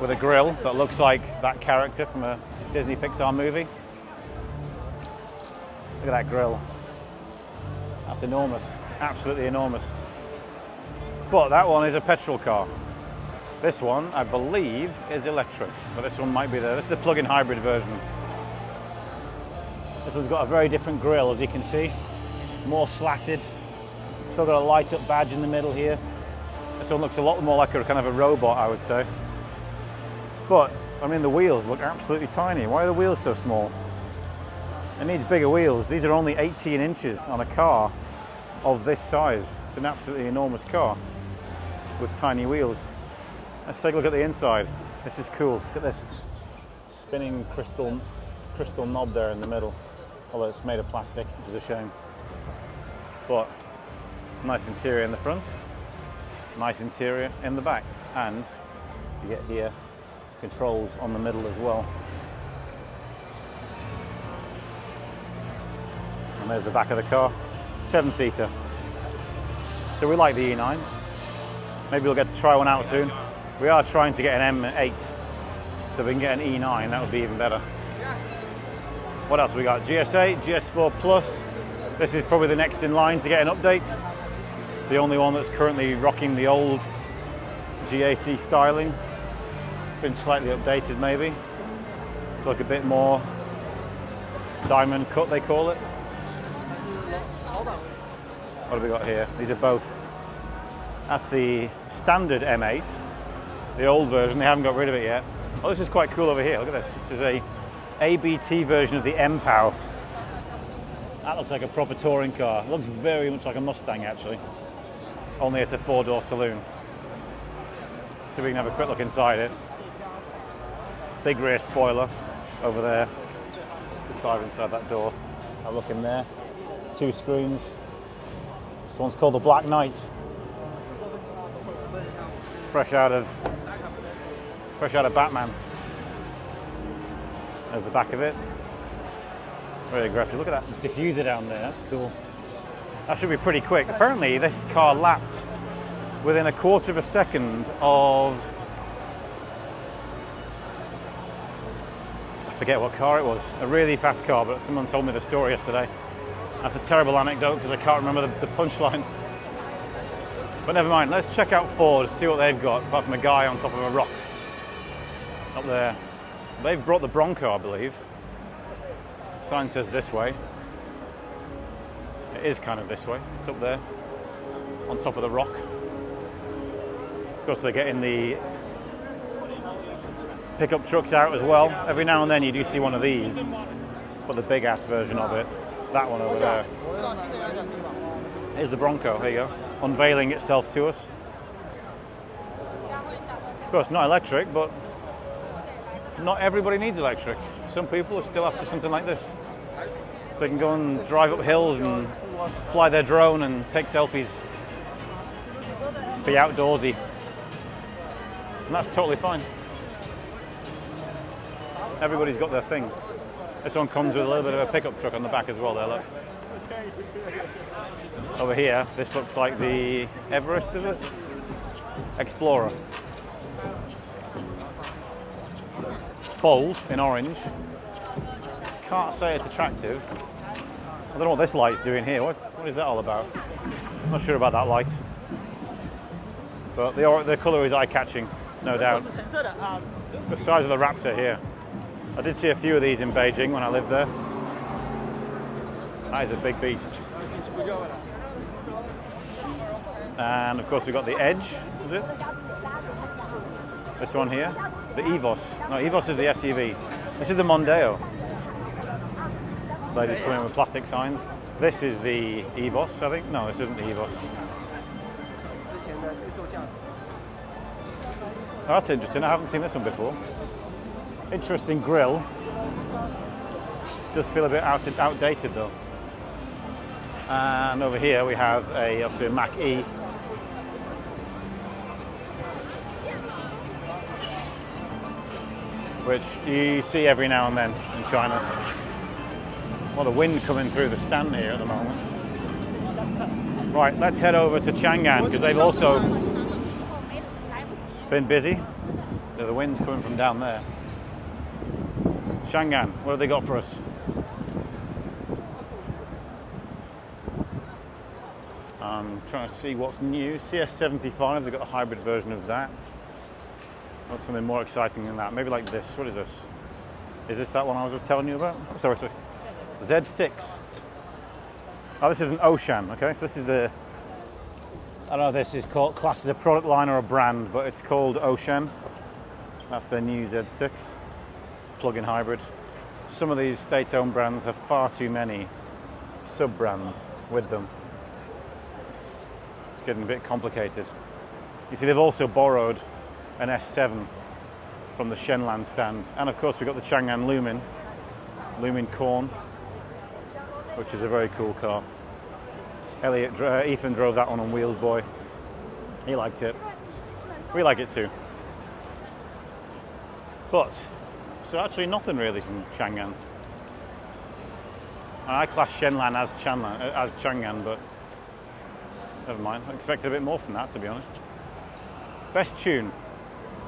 with a grille that looks like that character from a Disney Pixar movie. Look at that grille. That's enormous, absolutely enormous. But that one is a petrol car. This one, I believe, is electric, but this one might be this is the plug-in hybrid version. This one's got a very different grille, as you can see. More slatted. Still got a light-up badge in the middle here. This one looks a lot more like a kind of a robot, I would say. But, I mean, the wheels look absolutely tiny. Why are the wheels so small? It needs bigger wheels. These are only 18 inches on a car of this size. It's an absolutely enormous car with tiny wheels. Let's take a look at the inside. This is cool. Look at this spinning crystal knob there in the middle. Although it's made of plastic, which is a shame. But nice interior in the front, nice interior in the back, and you get here controls on the middle as well. And there's the back of the car, 7-seater. So we like the E9. Maybe we'll get to try one out soon. We are trying to get an M8, so if we can get an E9, that would be even better. What else we got? GS8, GS4 Plus. This is probably the next in line to get an update. It's the only one that's currently rocking the old GAC styling. It's been slightly updated maybe. To look a bit more diamond cut, they call it. What have we got here? These are both. That's the standard M8, the old version. They haven't got rid of it yet. Oh, this is quite cool over here. Look at this. This is a ABT version of the M-POW. That looks like a proper touring car. It looks very much like a Mustang actually. Only it's a 4-door saloon. So we can have a quick look inside it. Big rear spoiler over there. Let's just dive inside that door. Have a look in there. 2 screens. This one's called the Black Knight. Fresh out of Batman. There's the back of it. Very aggressive. Look at that diffuser down there. That's cool. That should be pretty quick. Apparently, this car lapped within a quarter of a second of... I forget what car it was. A really fast car, but someone told me the story yesterday. That's a terrible anecdote because I can't remember the punchline. But never mind. Let's check out Ford, see what they've got, apart from a guy on top of a rock up there. They've brought the Bronco, I believe. Sign says this way. It is kind of this way. It's up there, on top of the rock. Of course, they're getting the pickup trucks out as well. Every now and then you do see one of these, but the big-ass version of it. That one over there. Here's the Bronco, here you go. Unveiling itself to us. Of course, not electric, but not everybody needs electric. Some people are still after something like this. So they can go and drive up hills and fly their drone and take selfies. be outdoorsy. And that's totally fine. Everybody's got their thing. This one comes with a little bit of a pickup truck on the back as well there, look. Over here, this looks like the Everest, is it? Explorer. Bold in orange. Can't say it's attractive. I don't know what this light's doing here. What is that all about? Not sure about that light. But the colour is eye-catching, no doubt. The size of the Raptor here. I did see a few of these in Beijing when I lived there. That is a big beast. And of course we've got the Edge, is it? This one here, the Evos. No, Evos is the SUV. This is the Mondeo. This lady's coming with plastic signs. This is the Evos, I think. No, this isn't the Evos. Oh, that's interesting. I haven't seen this one before. Interesting grille. Does feel a bit outdated though. And over here we have obviously a Mach-E. Which you see every now and then in China. A lot of wind coming through the stand here at the moment. Right, let's head over to Changan because they've also been busy. The wind's coming from down there. Changan, what have they got for us? I'm trying to see what's new. CS75, they've got a hybrid version of that. Not something more exciting than that. Maybe like this. What is this? Is this that one I was just telling you about? Sorry. Z6. Oh, this is an Ocean. Okay, so this is I don't know if this is classed as a product line or a brand, but it's called Ocean. That's their new Z6. It's plug-in hybrid. Some of these state-owned brands have far too many sub-brands with them. It's getting a bit complicated. You see, they've also borrowed an S7 from the Shenlan stand. And of course we've got the Changan Lumin Corn, which is a very cool car. Ethan drove that one on Wheels Boy. He liked it. We like it too. But, so actually nothing really from Changan. I class Shenlan as Changan, but never mind. I expected a bit more from that, to be honest. Best Tune.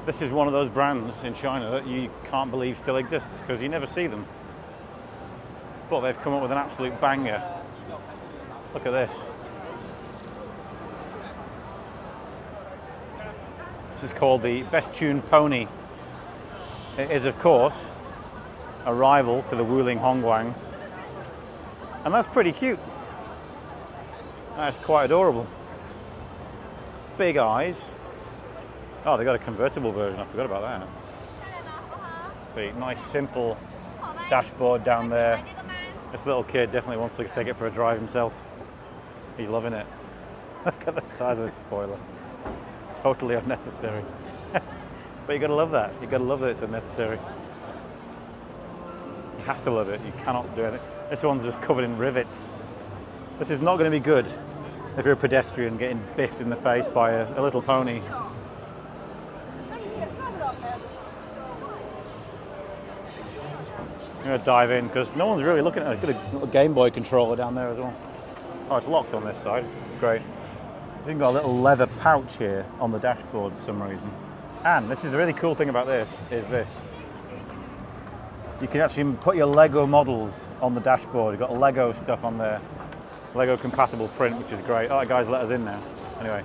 This is one of those brands in China that you can't believe still exists because you never see them. But they've come up with an absolute banger. Look at this. This is called the Best Tune Pony. It is, of course, a rival to the Wuling Hongguang. And that's pretty cute. That's quite adorable. Big eyes. Oh, they got a convertible version. I forgot about that. See, nice simple dashboard down there. This little kid definitely wants to take it for a drive himself. He's loving it. Look at the size of this spoiler. Totally unnecessary. But you gotta love that. You gotta love that it's unnecessary. You have to love it. You cannot do anything. This one's just covered in rivets. This is not going to be good if you're a pedestrian getting biffed in the face by a little pony. I'm going to dive in because no one's really looking at it. Got a little Game Boy controller down there as well. Oh, it's locked on this side. Great. You've got a little leather pouch here on the dashboard for some reason. And this is the really cool thing about this, is this. You can actually put your Lego models on the dashboard. You've got Lego stuff on there. Lego compatible print, which is great. Oh, that guy's let us in now. Anyway,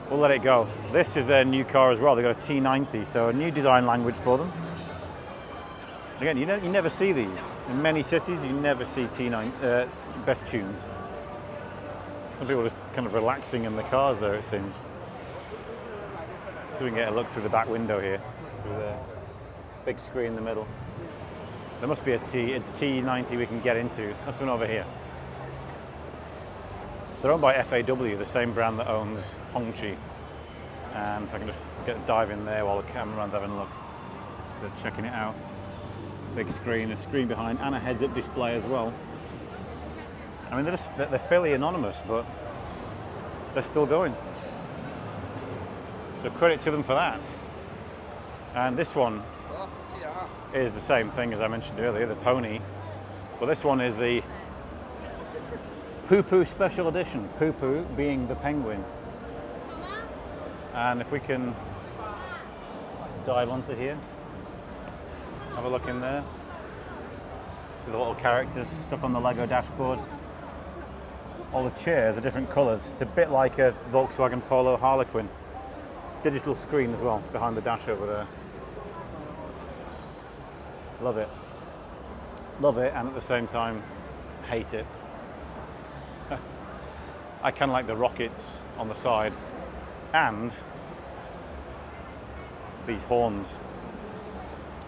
we'll let it go. This is their new car as well. They've got a T90, so a new design language for them. Again, you never see these. In many cities, you never see T9 Best Tunes. Some people are just kind of relaxing in the cars there, it seems. So we can get a look through the back window here, through the big screen in the middle. There must be a T90 we can get into. That's one over here. They're owned by FAW, the same brand that owns Hongqi. And if I can just get a dive in there while the cameraman's having a look. So checking it out. Big screen, a screen behind, and a heads-up display as well. I mean, they're fairly anonymous, but they're still going. So credit to them for that. And this one is the same thing as I mentioned earlier, the pony. But this one is the Poo Poo Special Edition. Poo Poo being the penguin. And if we can dive onto here, have a look in there. See the little characters stuck on the Lego dashboard. All the chairs are different colours. It's a bit like a Volkswagen Polo Harlequin. Digital screen as well behind the dash over there. Love it. Love it, and at the same time, hate it. I kind of like the rockets on the side and these horns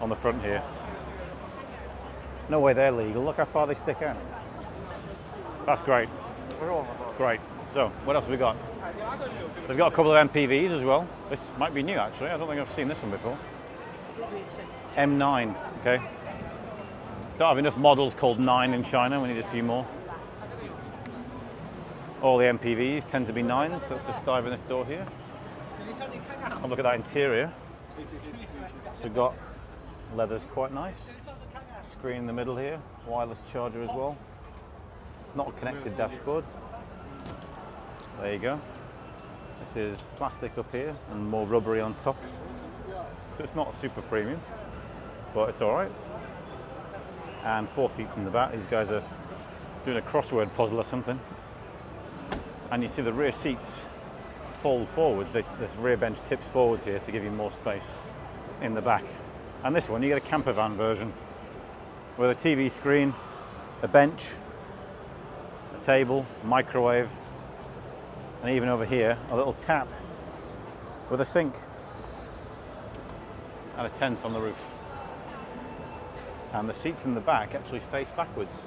on the front here. No way they're legal. Look how far they stick out. That's great. Great. So, what else have we got? They've got a couple of MPVs as well. This might be new actually. I don't think I've seen this one before. M9, okay. Don't have enough models called 9 in China. We need a few more. All the MPVs tend to be 9s. Let's just dive in this door here. Have a look at that interior. So we've got leather's quite nice. Screen in the middle here. Wireless charger as well. It's not a connected dashboard. There you go. This is plastic up here and more rubbery on top. So it's not a super premium, but it's all right. And 4 seats in the back. These guys are doing a crossword puzzle or something. And you see the rear seats fold forwards. This rear bench tips forwards here to give you more space in the back. And this one, you get a camper van version with a TV screen, a bench, a table, microwave, and even over here, a little tap with a sink and a tent on the roof. And the seats in the back actually face backwards.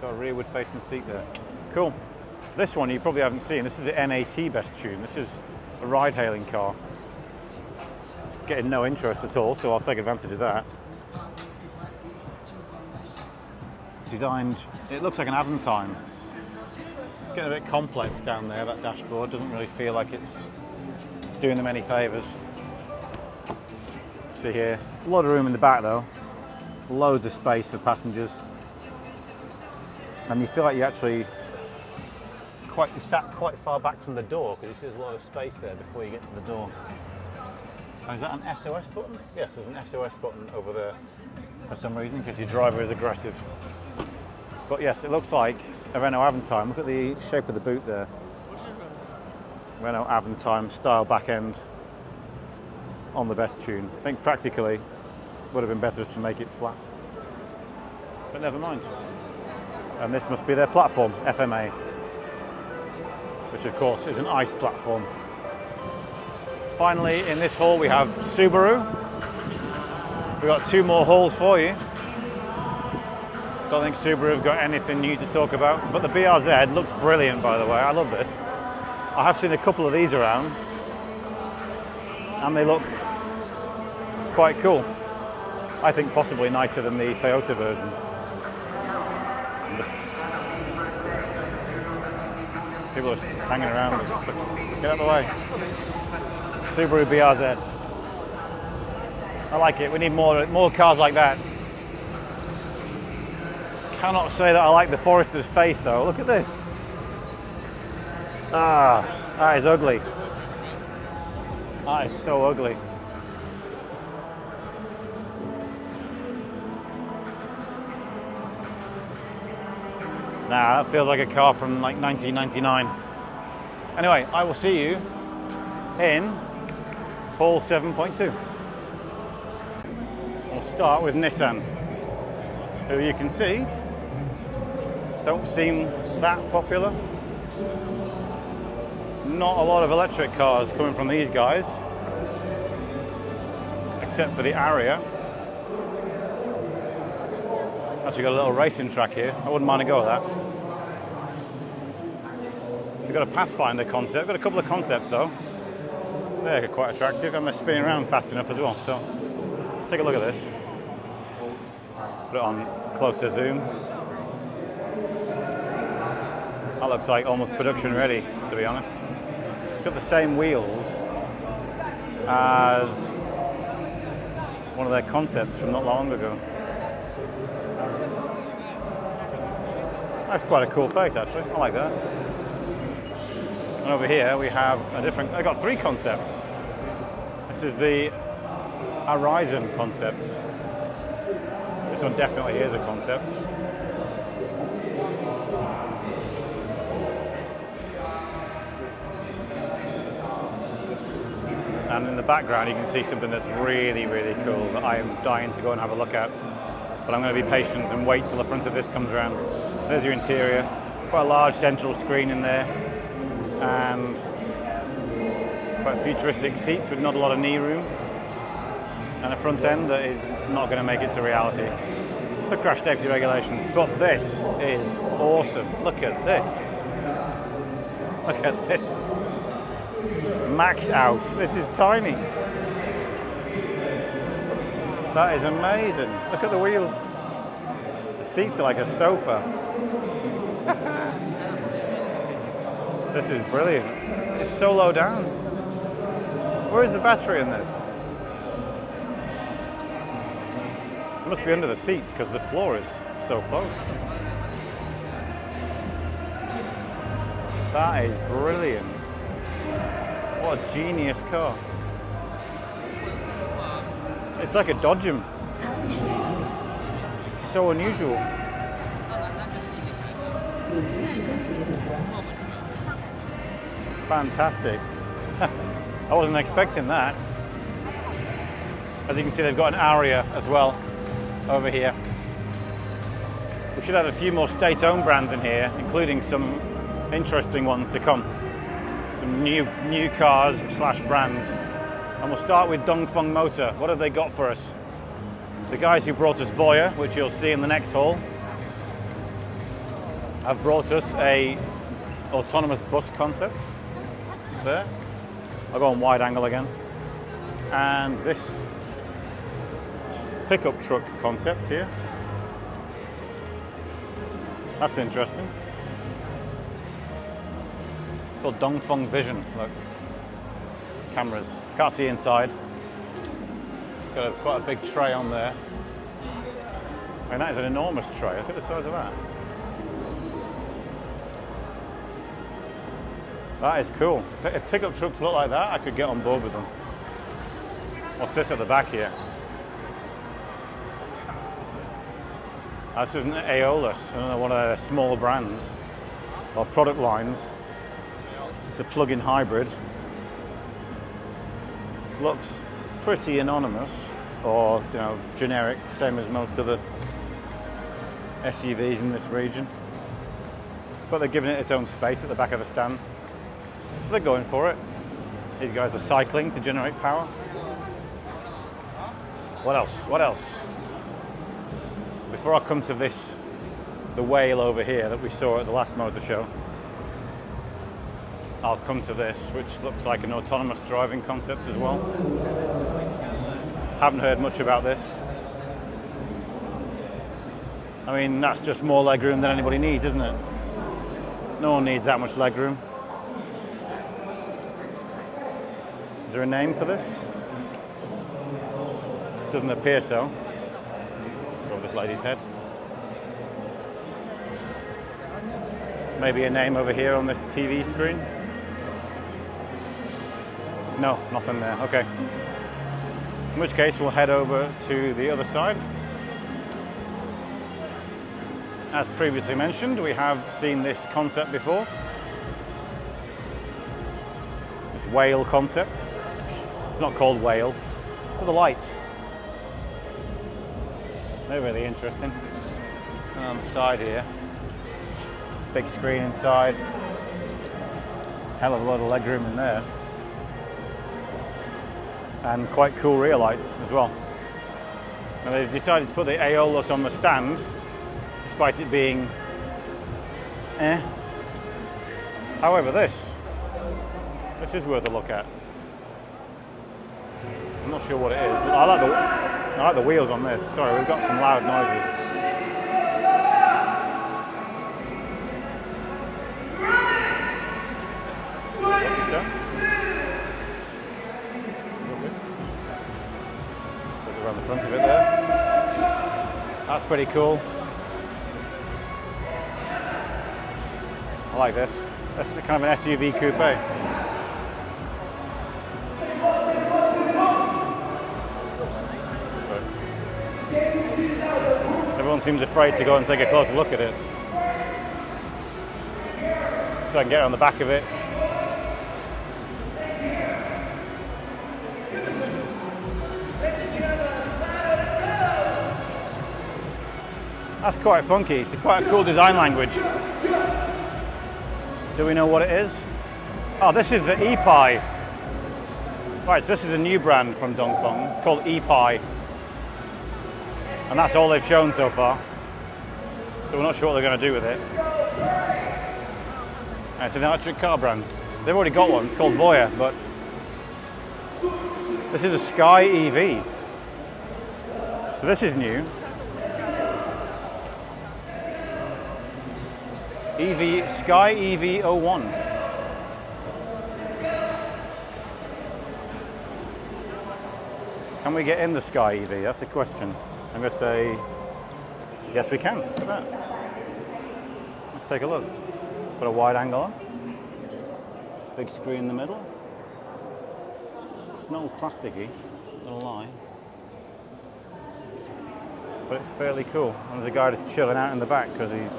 Got a rearward facing seat there. Cool. This one you probably haven't seen. This is the NAT best tune. This is a ride-hailing car. It's getting no interest at all, so I'll take advantage of that. Designed, it looks like an Aventime. It's getting a bit complex down there, that dashboard. Doesn't really feel like it's doing them any favours. See here, a lot of room in the back though. Loads of space for passengers. And you feel like you actually you sat quite far back from the door because there's a lot of space there before you get to the door. And is that an SOS button? Yes, there's an SOS button over there for some reason because your driver is aggressive. But yes, it looks like a Renault Aventime. Look at the shape of the boot there. Renault Aventime style back end on the best tune. I think practically would have been better just to make it flat. But never mind. And this must be their platform, FMA. Which of course is an ICE platform. Finally, in this hall we have Subaru. We've got 2 more halls for you. Don't think Subaru have got anything new to talk about, but the BRZ looks brilliant, by the way. I love this. I have seen a couple of these around, and they look quite cool. I think possibly nicer than the Toyota version. People are hanging around. Get out of the way. Subaru BRZ. I like it. We need more cars like that. Cannot say that I like the Forester's face though. Look at this. Ah, that is ugly. That is so ugly. Nah, that feels like a car from like 1999. Anyway, I will see you in hall 7.2. We'll start with Nissan, who you can see don't seem that popular. Not a lot of electric cars coming from these guys, except for the Aria. Actually got a little racing track here. I wouldn't mind a go at that. We've got a Pathfinder concept. Got a couple of concepts though. They're quite attractive and they're spinning around fast enough as well. So let's take a look at this. Put it on closer zoom. That looks like almost production ready, to be honest. It's got the same wheels as one of their concepts from not long ago. That's quite a cool face, actually. I like that. And over here we have a different. I got 3 concepts. This is the Horizon concept. This one definitely is a concept. And in the background you can see something that's really, really cool that I am dying to go and have a look at. But I'm going to be patient and wait till the front of this comes around. There's your interior. Quite a large central screen in there. And quite futuristic seats with not a lot of knee room. And a front end that is not going to make it to reality for crash safety regulations. But this is awesome. Look at this. Look at this. Max out. This is tiny. That is amazing. Look at the wheels. The seats are like a sofa. This is brilliant. It's so low down. Where is the battery in this? It must be under the seats because the floor is so close. That is brilliant. What a genius car. It's like a Dodgem. It's so unusual. Fantastic. I wasn't expecting that. As you can see, they've got an Aria as well over here. We should have a few more state-owned brands in here, including some interesting ones to come. Some new cars / brands. And we'll start with Dongfeng Motor. What have they got for us? The guys who brought us Voya, which you'll see in the next haul, have brought us a autonomous bus concept there. I'll go on wide angle again. And this pickup truck concept here. That's interesting. It's called Dongfeng Vision. Look. Cameras. Can't see inside. It's got quite a big tray on there. I mean, that is an enormous tray. Look at the size of that. That is cool. If pickup trucks look like that, I could get on board with them. What's this at the back here? This is an Aeolus, one of their smaller brands or product lines. It's a plug-in hybrid. Looks pretty anonymous, or generic, same as most other SUVs in this region. But they're giving it its own space at the back of the stand, so they're going for it. These guys are cycling to generate power. What else? What else? Before I come to this, the whale over here that we saw at the last motor show, I'll come to this, which looks like an autonomous driving concept as well. Haven't heard much about this. I mean, that's just more legroom than anybody needs, isn't it? No one needs that much legroom. Is there a name for this? Doesn't appear so. Over this lady's head. Maybe a name over here on this TV screen? No, nothing there. Okay. In which case, we'll head over to the other side. As previously mentioned, we have seen this concept before. This whale concept. It's not called whale, but the lights. They're really interesting. And on the side here, big screen inside. Hell of a lot of legroom in there. And quite cool rear lights as well. And they've decided to put the Aeolus on the stand, despite it being However, this is worth a look at. I'm not sure what it is, but I like the wheels on this. Sorry, we've got some loud noises. front of it there. That's pretty cool. I like this. That's kind of an SUV coupe. Everyone seems afraid to go and take a closer look at it. So I can get on the back of it. That's quite funky. It's quite a cool design language. Do we know what it is? Oh, this is the E-Pi. Right, so this is a new brand from Dongfeng. It's called E-Pi. And that's all they've shown so far. So we're not sure what they're going to do with it. And it's an electric car brand. They've already got one. It's called Voya, but this is a Sky EV. So this is new. Sky EV 01. Can we get in the Sky EV? That's the question. I'm going to say, yes we can. Look at that. Let's take a look. Put a wide angle on. Big screen in the middle. It smells plasticky, not gonna lie. But it's fairly cool. And there's a guy just chilling out in the back because he's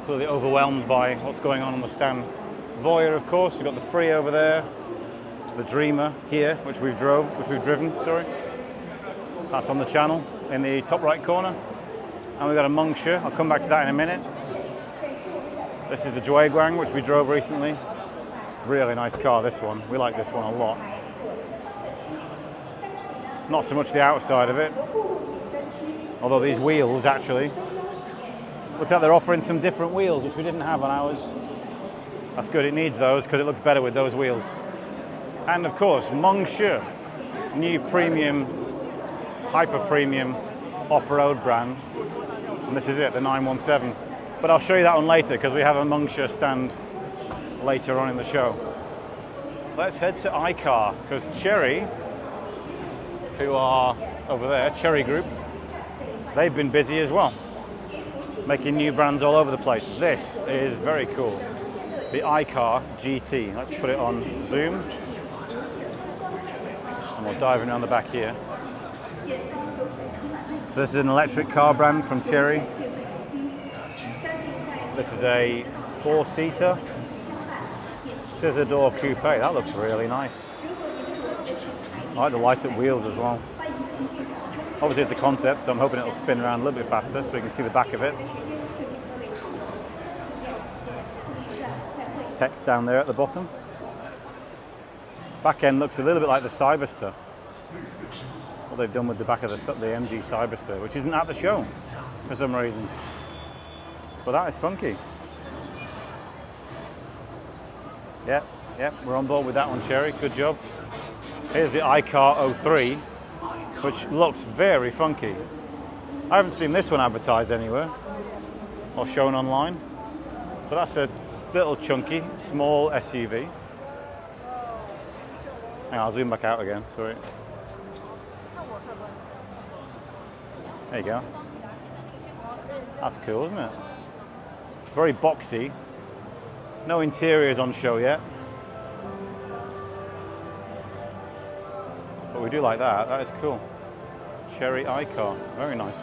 clearly overwhelmed by what's going on the stand. Voya, of course, we've got the Free over there, the Dreamer here, which we've driven, sorry. That's on the channel in the top right corner. And we've got a Mengshi, I'll come back to that in a minute. This is the Zhueguang, which we drove recently. Really nice car, this one. We like this one a lot. Not so much the outside of it, although these wheels actually, looks like they're offering some different wheels, which we didn't have on ours. That's good, it needs those because it looks better with those wheels. And of course, Mengshi, new premium, hyper premium off-road brand. And this is it, the 917. But I'll show you that one later because we have a Mengshi stand later on in the show. Let's head to iCar because Chery, who are over there, Chery Group, they've been busy as well, making new brands all over the place. This is very cool. The iCar GT. Let's put it on zoom. And we'll dive around the back here. So this is an electric car brand from Chery. This is a 4-seater scissor door coupe. That looks really nice. I like the lighted wheels as well. Obviously it's a concept, so I'm hoping it'll spin around a little bit faster so we can see the back of it. Text down there at the bottom. Back end looks a little bit like the Cyberster. What they've done with the back of the MG Cyberster, which isn't at the show for some reason. But that is funky. Yep, we're on board with that one, Chery. Good job. Here's the iCar 03, which looks very funky. I haven't seen this one advertised anywhere or shown online, but that's a little chunky, small SUV. Hang on, I'll zoom back out again, sorry. There you go. That's cool, isn't it? Very boxy. No interiors on show yet. But we do like that. That is cool. Chery iCar. Very nice.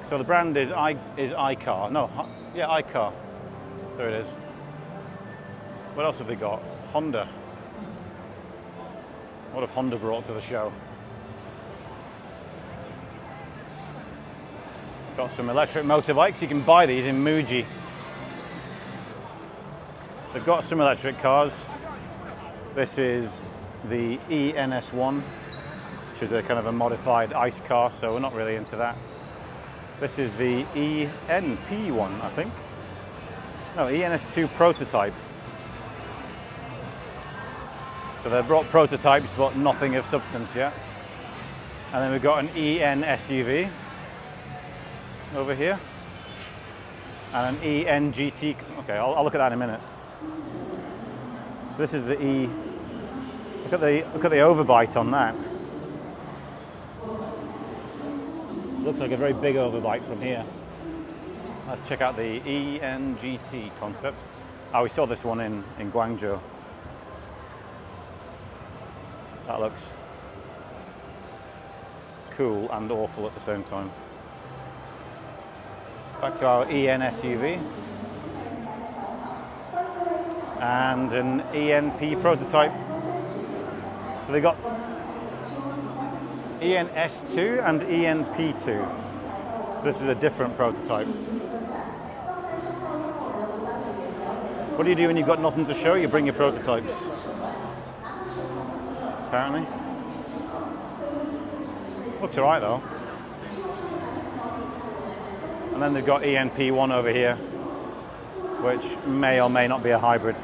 So the brand is iCar. No, yeah, iCar. There it is. What else have they got? Honda. What have Honda brought to the show? Got some electric motorbikes. You can buy these in Muji. They've got some electric cars. This is the ENS1, which is a kind of a modified ICE car, so we're not really into that. This is the ENP1, I think. No, ENS2 prototype. So they've brought prototypes, but nothing of substance yet. And then we've got an EN SUV over here, and an EN GT. Okay, I'll look at that in a minute. So this is the Look at the overbite on that. Looks like a very big overbite from here. Let's check out the ENGT concept. Oh, we saw this one in Guangzhou. That looks cool and awful at the same time. Back to our EN SUV. And an ENP prototype. So they got ENS2 and ENP2. So this is a different prototype. What do you do when you've got nothing to show? You bring your prototypes. Apparently. Looks alright though. And then they've got ENP1 over here, which may or may not be a hybrid.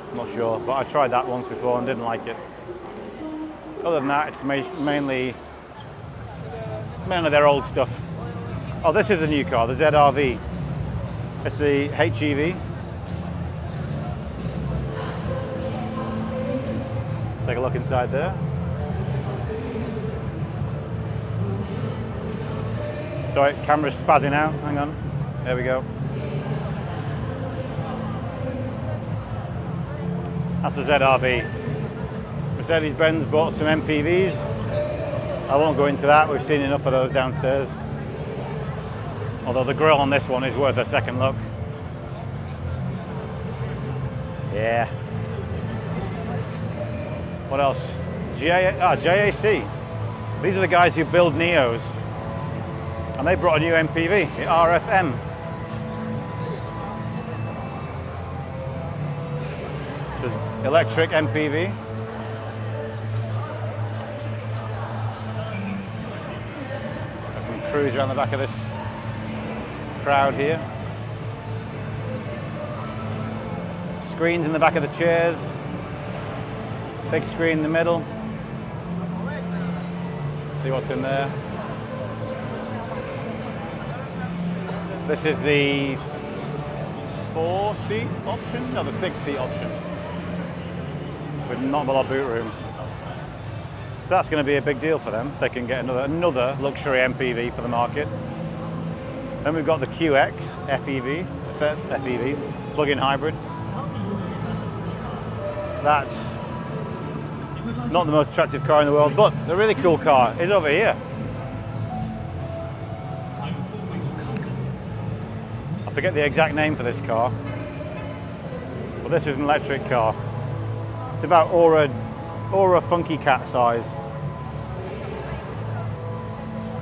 I'm not sure, but I tried that once before and didn't like it. Other than that, it's mainly their old stuff. Oh, this is a new car, the ZR-V. It's the HEV. Take a look inside there. Sorry, camera's spazzing out. Hang on. There we go. That's the ZR-V. Mercedes-Benz bought some MPVs. I won't go into that. We've seen enough of those downstairs. Although the grille on this one is worth a second look. Yeah. What else? JAC. These are the guys who build Neos. And they brought a new MPV, the RFM. Which is electric MPV. I can cruise around the back of this crowd here. Screens in the back of the chairs. Big screen in the middle. See what's in there. This is the 4-seat option? No, the 6-seat option. With not a lot of boot room. So that's going to be a big deal for them if they can get another luxury MPV for the market. Then we've got the QX FEV, plug-in hybrid. That's not the most attractive car in the world, but the really cool car is over here. I forget the exact name for this car, but this is an electric car. It's about Aura Funky Cat size.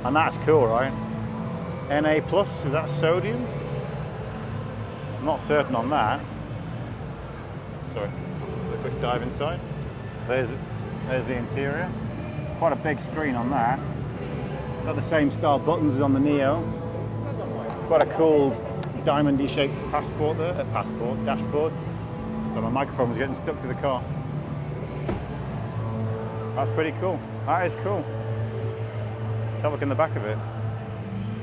And that's cool, right? NA+, is that sodium? I'm not certain on that. Sorry, a quick dive inside. There's the interior. Quite a big screen on that. Got the same style buttons as on the Neo. Quite a cool diamond-y shaped dashboard. So my microphone was getting stuck to the car. That's pretty cool. That is cool. Let's have a look in the back of it.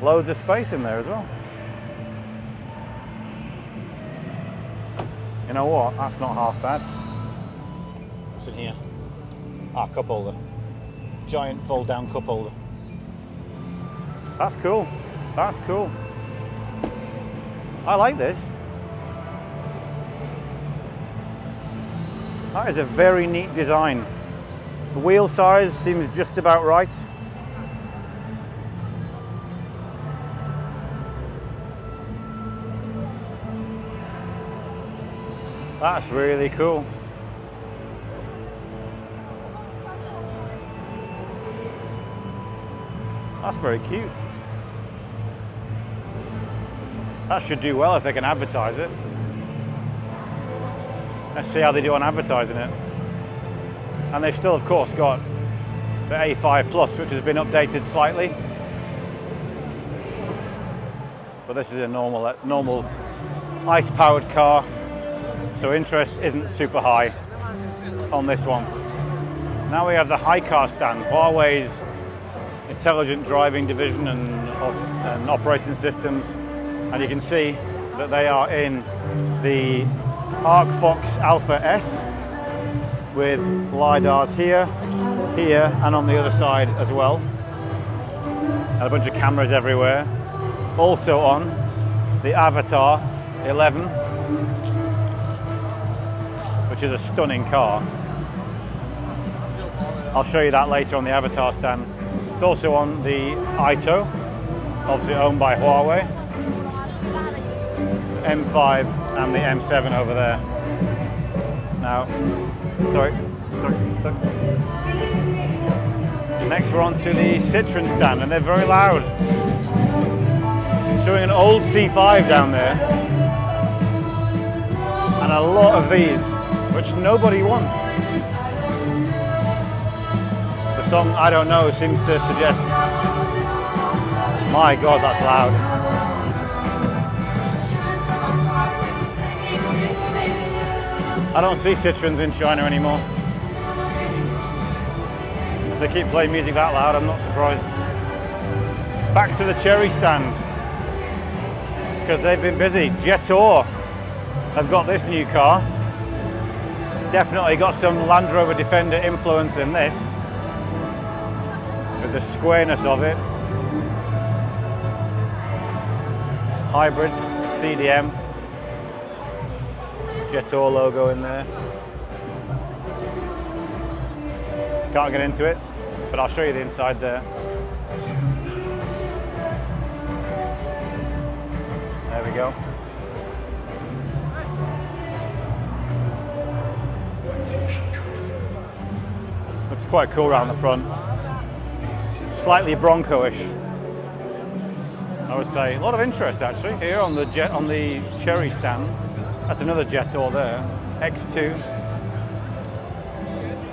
Loads of space in there as well. You know what? That's not half bad. What's in here? Ah, cup holder. Giant fold-down cup holder. That's cool. That's cool. I like this. That is a very neat design. The wheel size seems just about right. That's really cool. That's very cute. That should do well if they can advertise it. Let's see how they do on advertising it. And they've still, of course, got the A5 Plus, which has been updated slightly. But this is a normal ICE-powered car, so interest isn't super high on this one. Now we have the HiCar stand, Huawei's intelligent driving division and operating systems. And you can see that they are in the Arcfox Alpha S, with LiDARs here, here, and on the other side as well. And a bunch of cameras everywhere. Also on the Avatar 11, which is a stunning car. I'll show you that later on the Avatar stand. It's also on the AITO, obviously owned by Huawei. M5 and the M7 over there. Now, sorry. Next we're on to the Citroen stand, and they're very loud. Showing an old C5 down there. And a lot of these, which nobody wants. The song, I Don't Know, seems to suggest, my God, that's loud. I don't see Citroens in China anymore. If they keep playing music that loud, I'm not surprised. Back to the Chery stand, because they've been busy. Jetta have got this new car. Definitely got some Land Rover Defender influence in this, with the squareness of it. Hybrid, it's a CDM. Jetta logo in there. Can't get into it, but I'll show you the inside there. There we go. Looks quite cool around the front. Slightly Bronco-ish, I would say. A lot of interest actually here on the Chery stand. That's another Jetta there, X2.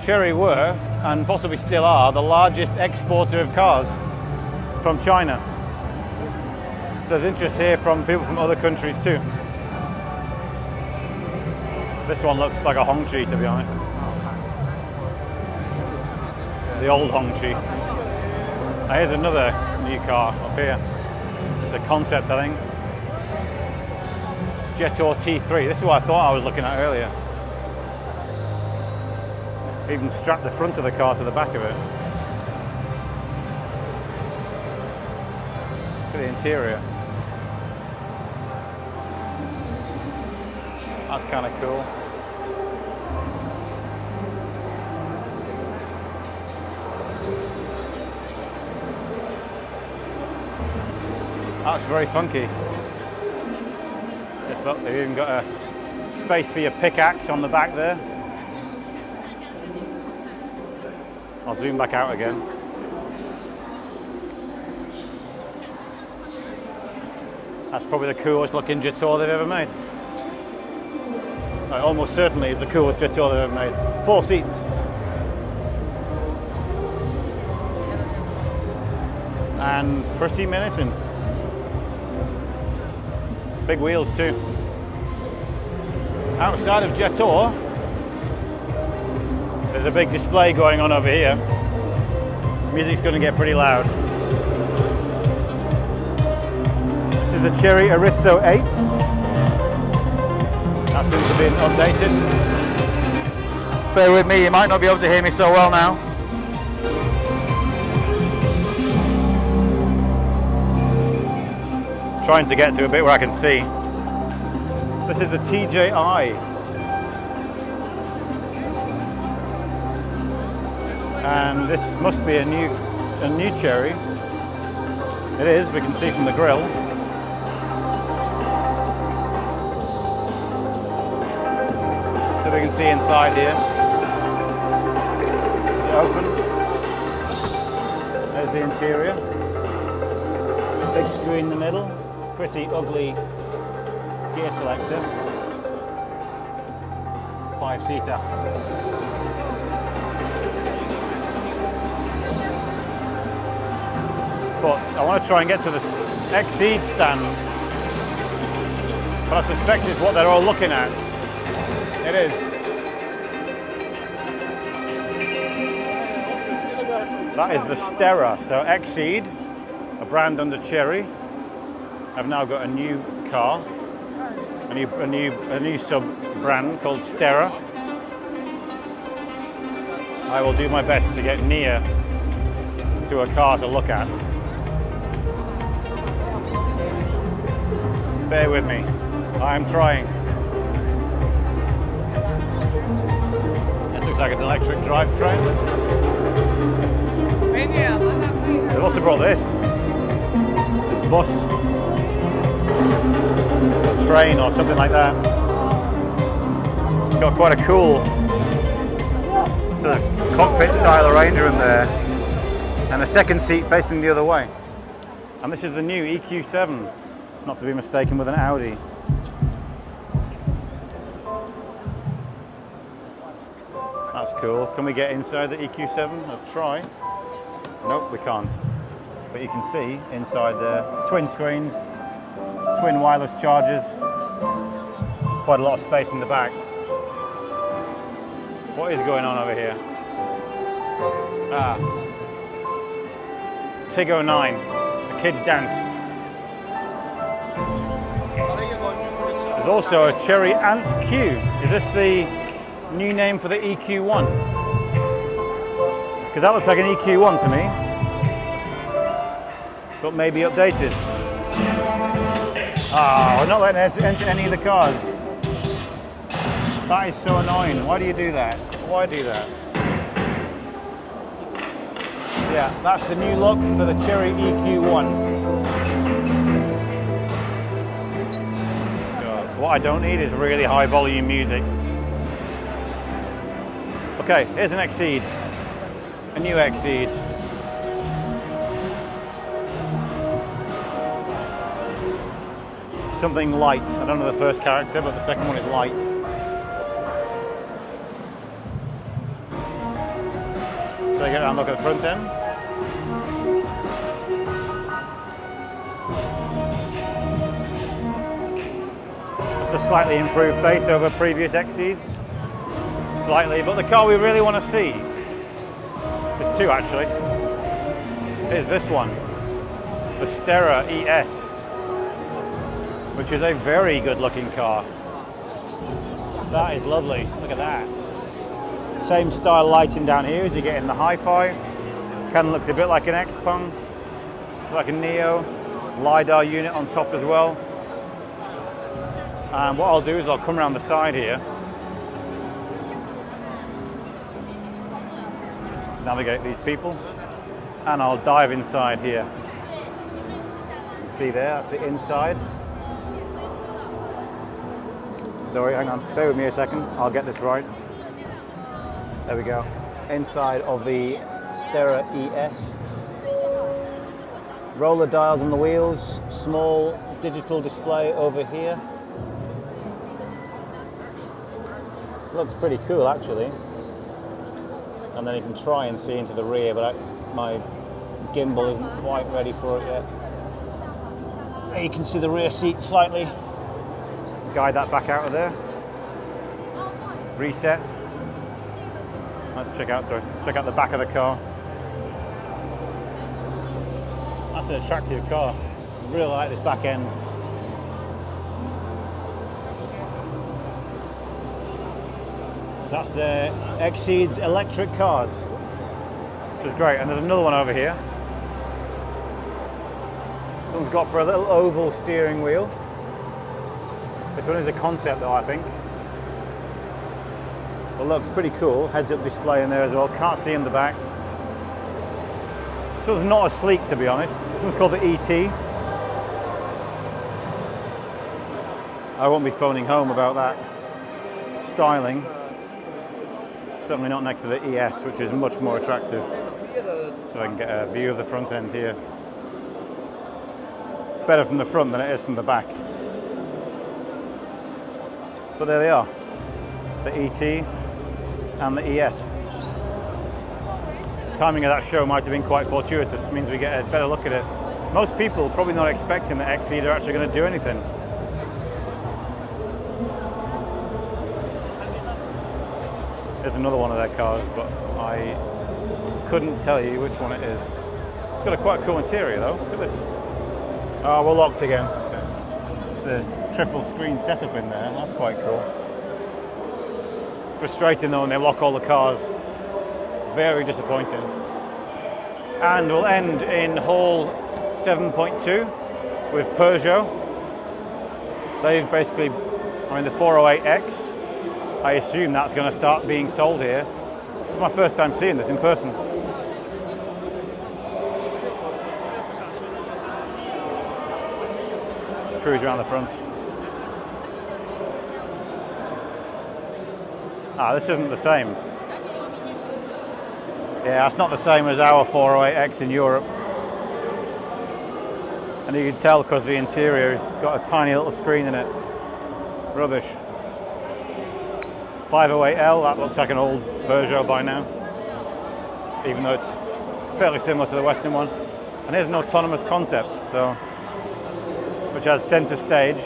Chery were, and possibly still are, the largest exporter of cars from China. So there's interest here from people from other countries too. This one looks like a Hongqi, to be honest. The old Hongqi. Now here's another new car up here. Just a concept, I think. Jetta T3. This is what I thought I was looking at earlier. Even strapped the front of the car to the back of it. Look at the interior. That's kind of cool. That looks very funky. Yes, look, they've even got a space for your pickaxe on the back there. I'll zoom back out again. That's probably the coolest looking Jetta they've ever made. It almost certainly is the coolest Jetta they've ever made. 4 seats. And pretty menacing. Big wheels too. Outside of Jetta, there's a big display going on over here. Music's going to get pretty loud. This is the Chery Arizo 8. That seems to have been updated. Bear with me, you might not be able to hear me so well now. Trying to get to a bit where I can see. This is the TJI. And this must be a new Chery. It is, we can see from the grille. So we can see inside here. Is it open? There's the interior. Big screen in the middle. Pretty ugly gear selector. 5-seater. But I want to try and get to the Exeed stand. But I suspect it's what they're all looking at. It is. That is the Sterra. So Exeed, a brand under Chery, have now got a new car, a new sub brand called Sterra. I will do my best to get near to a car to look at. Bear with me, I'm trying. This looks like an electric drivetrain. They've also brought this bus, a train or something like that. It's got quite a cool sort of cockpit style arrangement there, and a second seat facing the other way. And this is the new EQ7, not to be mistaken with an Audi. That's cool. Can we get inside the EQ7? Let's try. Nope, we can't. But you can see inside the twin screens, twin wireless chargers, quite a lot of space in the back. What is going on over here? Ah, TIG 09, the kids dance. There's also a Cherry Ant Q. Is this the new name for the EQ1? Because that looks like an EQ1 to me, but maybe updated. Ah, we're not letting us enter any of the cars. That is so annoying. Why do you do that? Why do that? Yeah, that's the new look for the Cherry EQ1. God, what I don't need is really high volume music. Okay, here's an Exeed. A new Exeed. Something light. I don't know the first character, but the second one is light. So I get around and look at the front end. It's a slightly improved face over previous Exeeds. Slightly, but the car we really want to see, there's two actually, is this one, the Sterra ES, which is a very good looking car. That is lovely, look at that. Same style lighting down here as you get in the Hi-Fi. Kind of looks a bit like an XPeng, like a Neo, LiDAR unit on top as well. And what I'll do is I'll come around the side here, navigate these people, and I'll dive inside here. You see there, that's the inside. Sorry, hang on, bear with me a second, I'll get this right. There we go. Inside of the Sterra ES. Roller dials on the wheels, small digital display over here. Looks pretty cool actually. And then you can try and see into the rear, but my gimbal isn't quite ready for it yet. There you can see the rear seat slightly. Guide that back out of there. Reset. Let's check out the back of the car. That's an attractive car. I really like this back end. So that's the Exeed's electric cars, which is great. And there's another one over here. This one's got for a little oval steering wheel. This one is a concept though, I think. But looks pretty cool. Heads-up display in there as well. Can't see in the back. This one's not as sleek, to be honest. This one's called the ET. I won't be phoning home about that styling. Certainly not next to the ES, which is much more attractive. So I can get a view of the front end here. It's better from the front than it is from the back. But there they are, the ET and the ES. The timing of that show might have been quite fortuitous, means we get a better look at it. Most people probably not expecting that Exeed are actually going to do anything. There's another one of their cars, but I couldn't tell you which one it is. It's got a quite cool interior though, look at this. Oh, we're locked again. There's triple screen setup in there, that's quite cool. It's frustrating though when they lock all the cars. Very disappointing. And we'll end in hall 7.2 with Peugeot. They've basically, I mean the 408X, I assume that's going to start being sold here. It's my first time seeing this in person. Let's cruise around the front. Ah, this isn't the same. Yeah, it's not the same as our 408X in Europe. And you can tell because the interior has got a tiny little screen in it. Rubbish. 508L, that looks like an old Peugeot by now. Even though it's fairly similar to the Western one. And here's an autonomous concept, so which has center stage.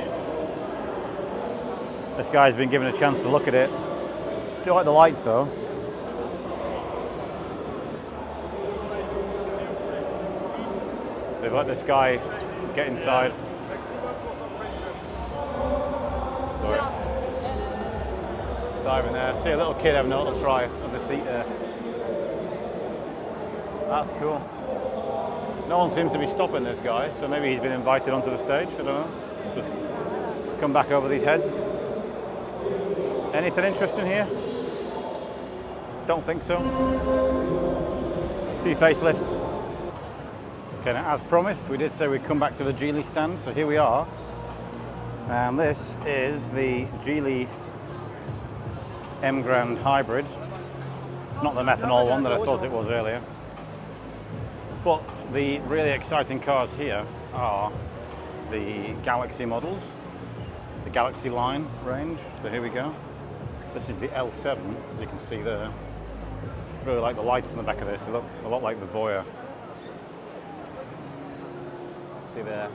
This guy's been given a chance to look at it. Do you like the lights though? They've let this guy get inside. Sorry. Dive in there. See a little kid having a little try of the seat there. That's cool. No one seems to be stopping this guy, so maybe he's been invited onto the stage. I don't know. Let's just come back over these heads. Anything interesting here? Don't think so. A few facelifts. Okay, now as promised, we did say we'd come back to the Geely stand, so here we are. And this is the Geely M Grand Hybrid. It's not the methanol one that I thought it was earlier. But the really exciting cars here are the Galaxy models, the Galaxy line range. So here we go. This is the L7, as you can see there. I really like the lights in the back of this. They look a lot like the Voya. See there.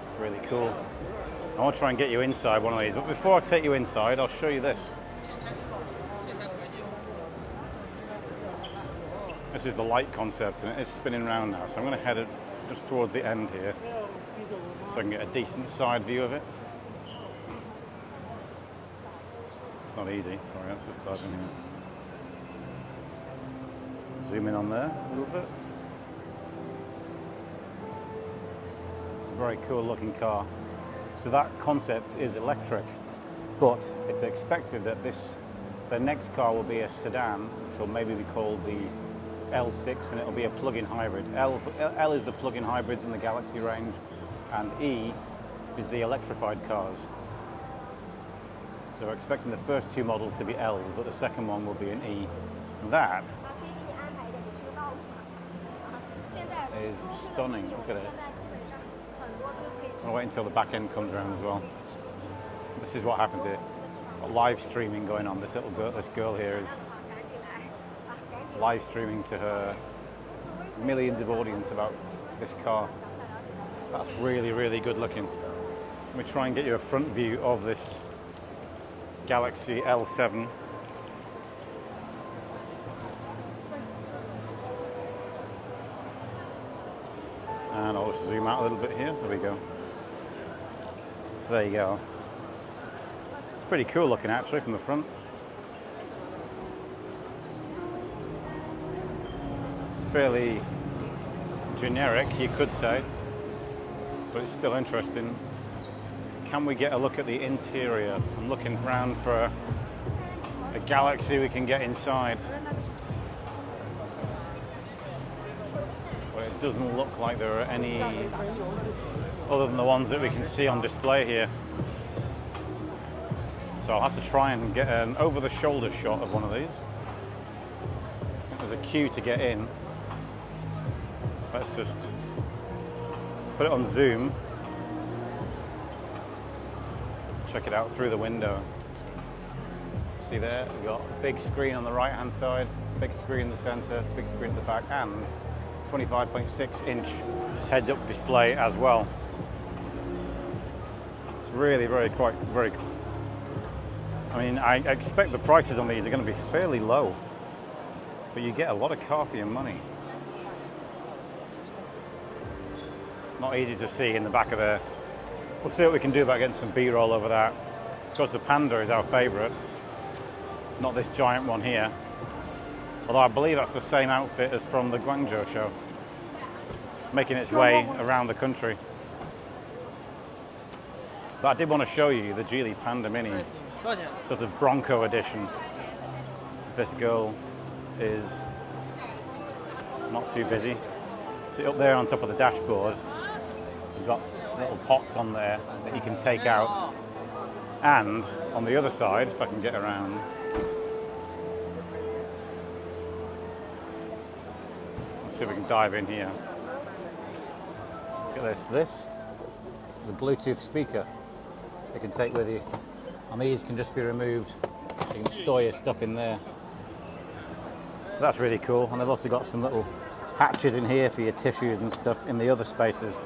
It's really cool. I want to try and get you inside one of these, but before I take you inside, I'll show you this. This is the light concept, and it is spinning around now, so I'm going to head it just towards the end here so I can get a decent side view of it. It's not easy, sorry, let's just dive in here. Zoom in on there a little bit. It's a very cool looking car. So that concept is electric, but it's expected that the next car will be a sedan, which will maybe be called the L6, and it'll be a plug-in hybrid. L is the plug-in hybrids in the Galaxy range, and E is the electrified cars. So we're expecting the first two models to be Ls, but the second one will be an E. And that is stunning. Look at it. I'll wait until the back end comes around as well. This is what happens here. Got live streaming going on. This girl here is live streaming to her millions of audience about this car. That's really, really good looking. Let me try and get you a front view of this Galaxy L7. And I'll just zoom out a little bit here. There we go. So there you go. It's pretty cool looking actually from the front. It's fairly generic, you could say, but it's still interesting. Can we get a look at the interior? I'm looking around for a Galaxy we can get inside. But it doesn't look like there are any other than the ones that we can see on display here. So I'll have to try and get an over-the-shoulder shot of one of these. I think there's a queue to get in. Let's just put it on zoom. Check it out through the window. See there, we've got a big screen on the right-hand side, big screen in the center, big screen at the back, and 25.6-inch heads-up display as well. It's really very cool. I mean, I expect the prices on these are going to be fairly low, but you get a lot of car for your money. Not easy to see in the back of there. We'll see what we can do about getting some B-roll over that. Of course, the Panda is our favourite, not this giant one here. Although I believe that's the same outfit as from the Guangzhou show. It's making its way around the country. But I did want to show you the Geely Panda Mini, sort of Bronco edition. This girl is not too busy. See up there on top of the dashboard, you've got little pots on there that you can take out. And on the other side, if I can get around, let's see if we can dive in here. Look at this, the Bluetooth speaker you can take with you. And these can just be removed. You can store your stuff in there. That's really cool. And they've also got some little hatches in here for your tissues and stuff in the other spaces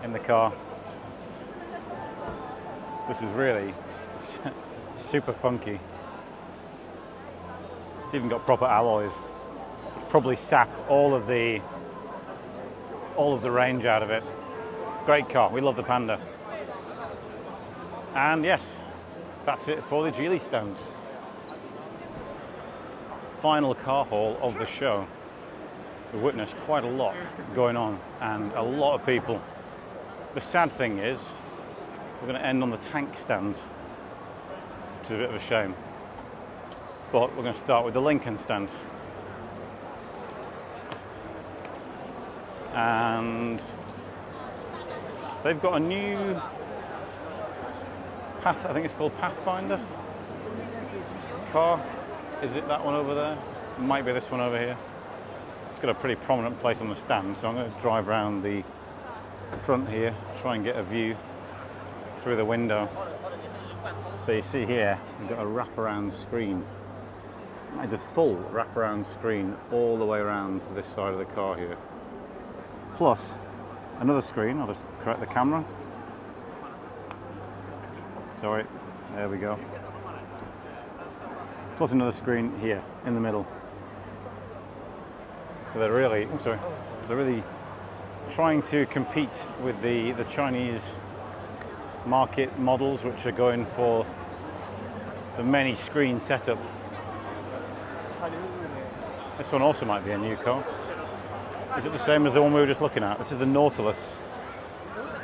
in the car. This is really super funky. It's even got proper alloys. It's probably sap all of the range out of it. Great car. We love the Panda. And yes, that's it for the Geely stand. Final car haul of the show. We witnessed quite a lot going on and a lot of people. The sad thing is, we're going to end on the tank stand, which is a bit of a shame. But we're going to start with the Lincoln stand. And they've got a new I think it's called Pathfinder car. Is it that one over there? It might be this one over here. It's got a pretty prominent place on the stand, so I'm going to drive around the front here, try and get a view through the window. So you see here, we've got a wraparound screen. That is a full wraparound screen all the way around to this side of the car here. Plus another screen. I'll just correct the camera. Sorry, there we go. Plus another screen here in the middle. So they're really, they're really trying to compete with the Chinese market models, which are going for the many screen setup. This one also might be a new car. Is it the same as the one we were just looking at? This is the Nautilus.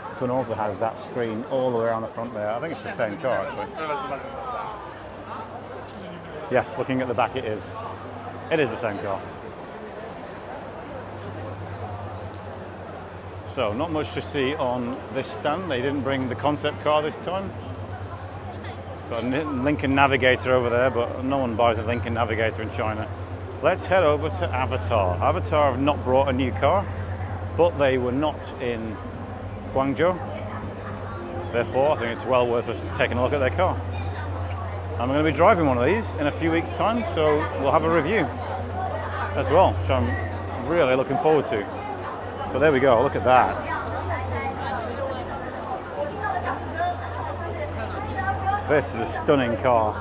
This one also has that screen all the way around the front there. I think it's the same car, actually. Yes, looking at the back, it is. It is the same car. So, not much to see on this stand. They didn't bring the concept car this time. Got a Lincoln Navigator over there, but no one buys a Lincoln Navigator in China. Let's head over to Avatar. Avatar have not brought a new car, but they were not in Guangzhou. Therefore, I think it's well worth us taking a look at their car. I'm going to be driving one of these in a few weeks' time, so we'll have a review as well, which I'm really looking forward to. But there we go, look at that. This is a stunning car.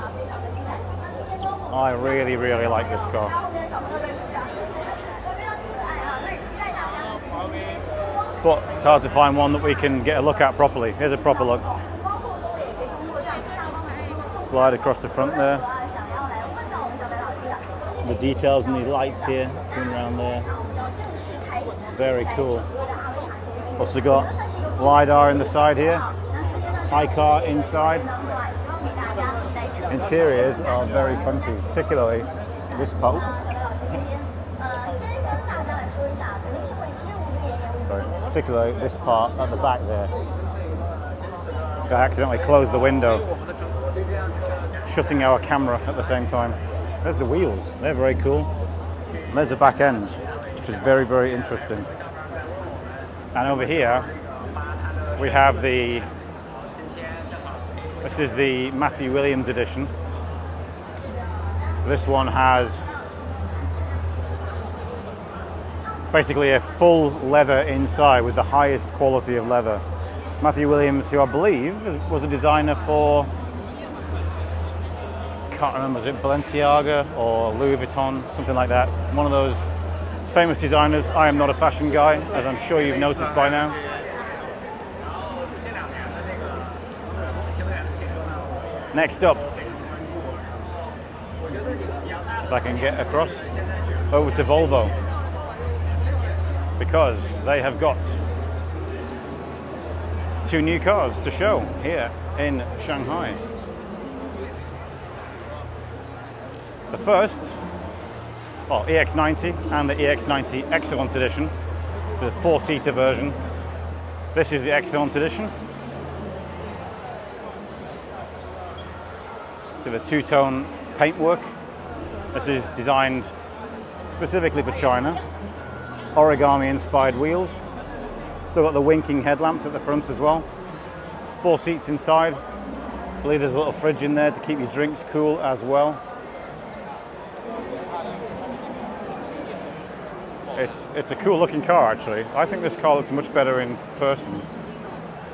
I really, really like this car. But it's hard to find one that we can get a look at properly. Here's a proper look. Glide across the front there. The details in these lights here, going around there. Very cool. Also got LiDAR in the side here. HiCar inside. Interiors are very funky, particularly this part. Sorry, particularly this part at the back there. I accidentally closed the window, shutting our camera at the same time. There's the wheels, they're very cool. And there's the back end, which is very, very interesting. And over here, we have this is the Matthew Williams edition. So this one has basically a full leather inside with the highest quality of leather. Matthew Williams, who I believe was a designer for, can't remember, is it Balenciaga or Louis Vuitton, something like that. One of those famous designers. I am not a fashion guy, as I'm sure you've noticed by now. Next up, if I can get across, over to Volvo, because they have got 2 new cars to show here in Shanghai. The first, well, EX90 and the EX90 Excellence Edition, the 4-seater version. This is the Excellence Edition. So the 2-tone paintwork. This is designed specifically for China. Origami-inspired wheels. Still got the winking headlamps at the front as well. 4 seats inside. I believe there's a little fridge in there to keep your drinks cool as well. It's a cool looking car actually. I think this car looks much better in person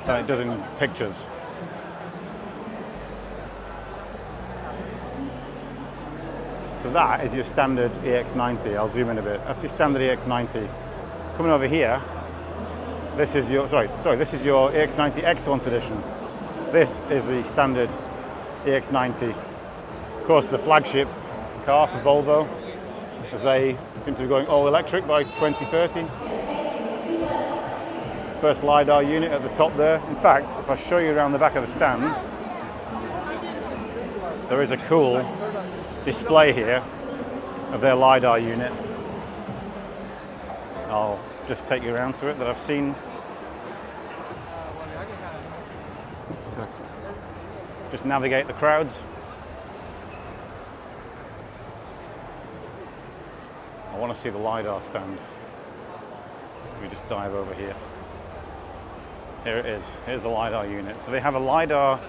than it does in pictures. So that is your standard EX90. I'll zoom in a bit. That's your standard EX90. Coming over here, this is your this is your EX90 Excellence Edition. This is the standard EX90. Of course, the flagship car for Volvo, as they seem to be going all electric by 2030. First LiDAR unit at the top there. In fact, if I show you around the back of the stand, there is a cool display here of their LiDAR unit. I'll just take you around to it that I've seen. Just navigate the crowds. I want to see the LiDAR stand. Let me just dive over here. Here it is. Here's the LiDAR unit. So they have a LiDAR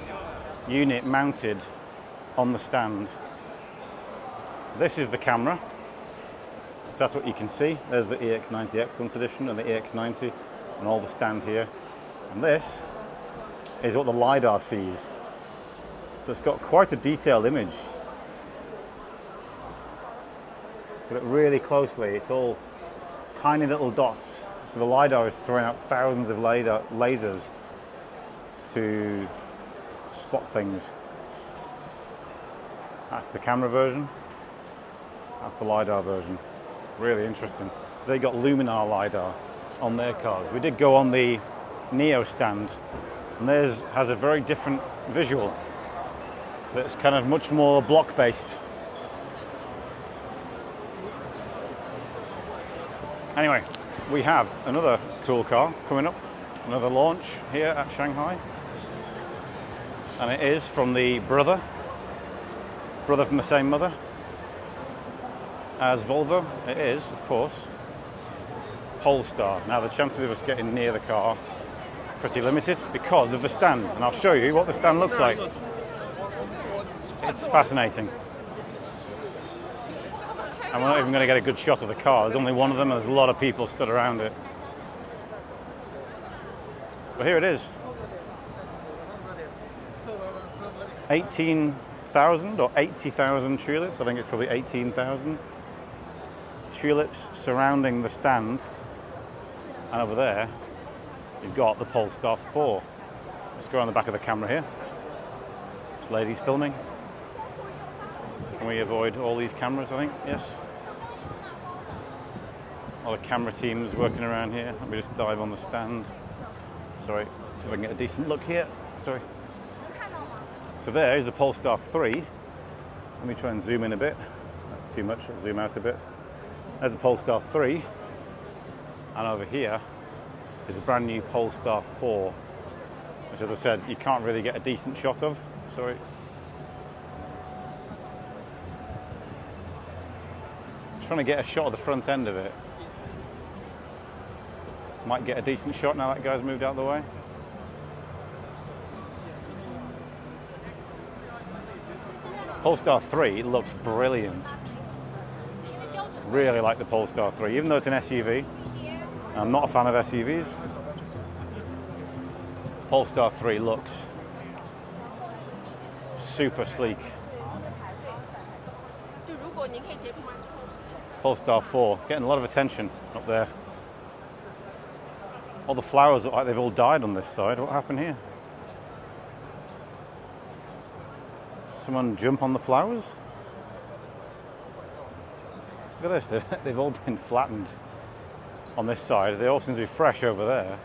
unit mounted on the stand. This is the camera. So that's what you can see. There's the EX90 Excellence Edition and the EX90 and all the stand here. And this is what the LiDAR sees. So it's got quite a detailed image. Look really closely, it's all tiny little dots. So the LiDAR is throwing out thousands of lasers to spot things. That's the camera version. That's the LiDAR version. Really interesting. So they got Luminar LiDAR on their cars. We did go on the NYO stand, and theirs has a very different visual. That's kind of much more block-based. Anyway, we have another cool car coming up, another launch here at Shanghai. And it is from the brother from the same mother as Volvo. It is, of course, Polestar. Now the chances of us getting near the car are pretty limited because of the stand, and I'll show you what the stand looks like. It's fascinating. And we're not even going to get a good shot of the car. There's only one of them and there's a lot of people stood around it. But here it is. 18,000 or 80,000 tulips. I think it's probably 18,000 tulips surrounding the stand. And over there, you've got the Polestar 4. Let's go around the back of the camera here. This lady's filming. Can we avoid all these cameras, I think? Yes. All the camera teams working around here. Let me just dive on the stand. Sorry, see if I can get a decent look here. Sorry. So there is the Polestar 3. Let me try and zoom in a bit. That's too much, I'll zoom out a bit. There's the Polestar 3. And over here is a brand new Polestar 4, which, as I said, you can't really get a decent shot of. Sorry. Trying to get a shot of the front end of it. Might get a decent shot now that guy's moved out of the way. Polestar 3 looks brilliant. Really like the Polestar 3, even though it's an SUV. I'm not a fan of SUVs. Polestar 3 looks super sleek. Polestar 4 getting a lot of attention up there. All the flowers look like they've all died on this side. What happened here? Someone jump on the flowers? Look at this, they've all been flattened on this side. They all seem to be fresh over there.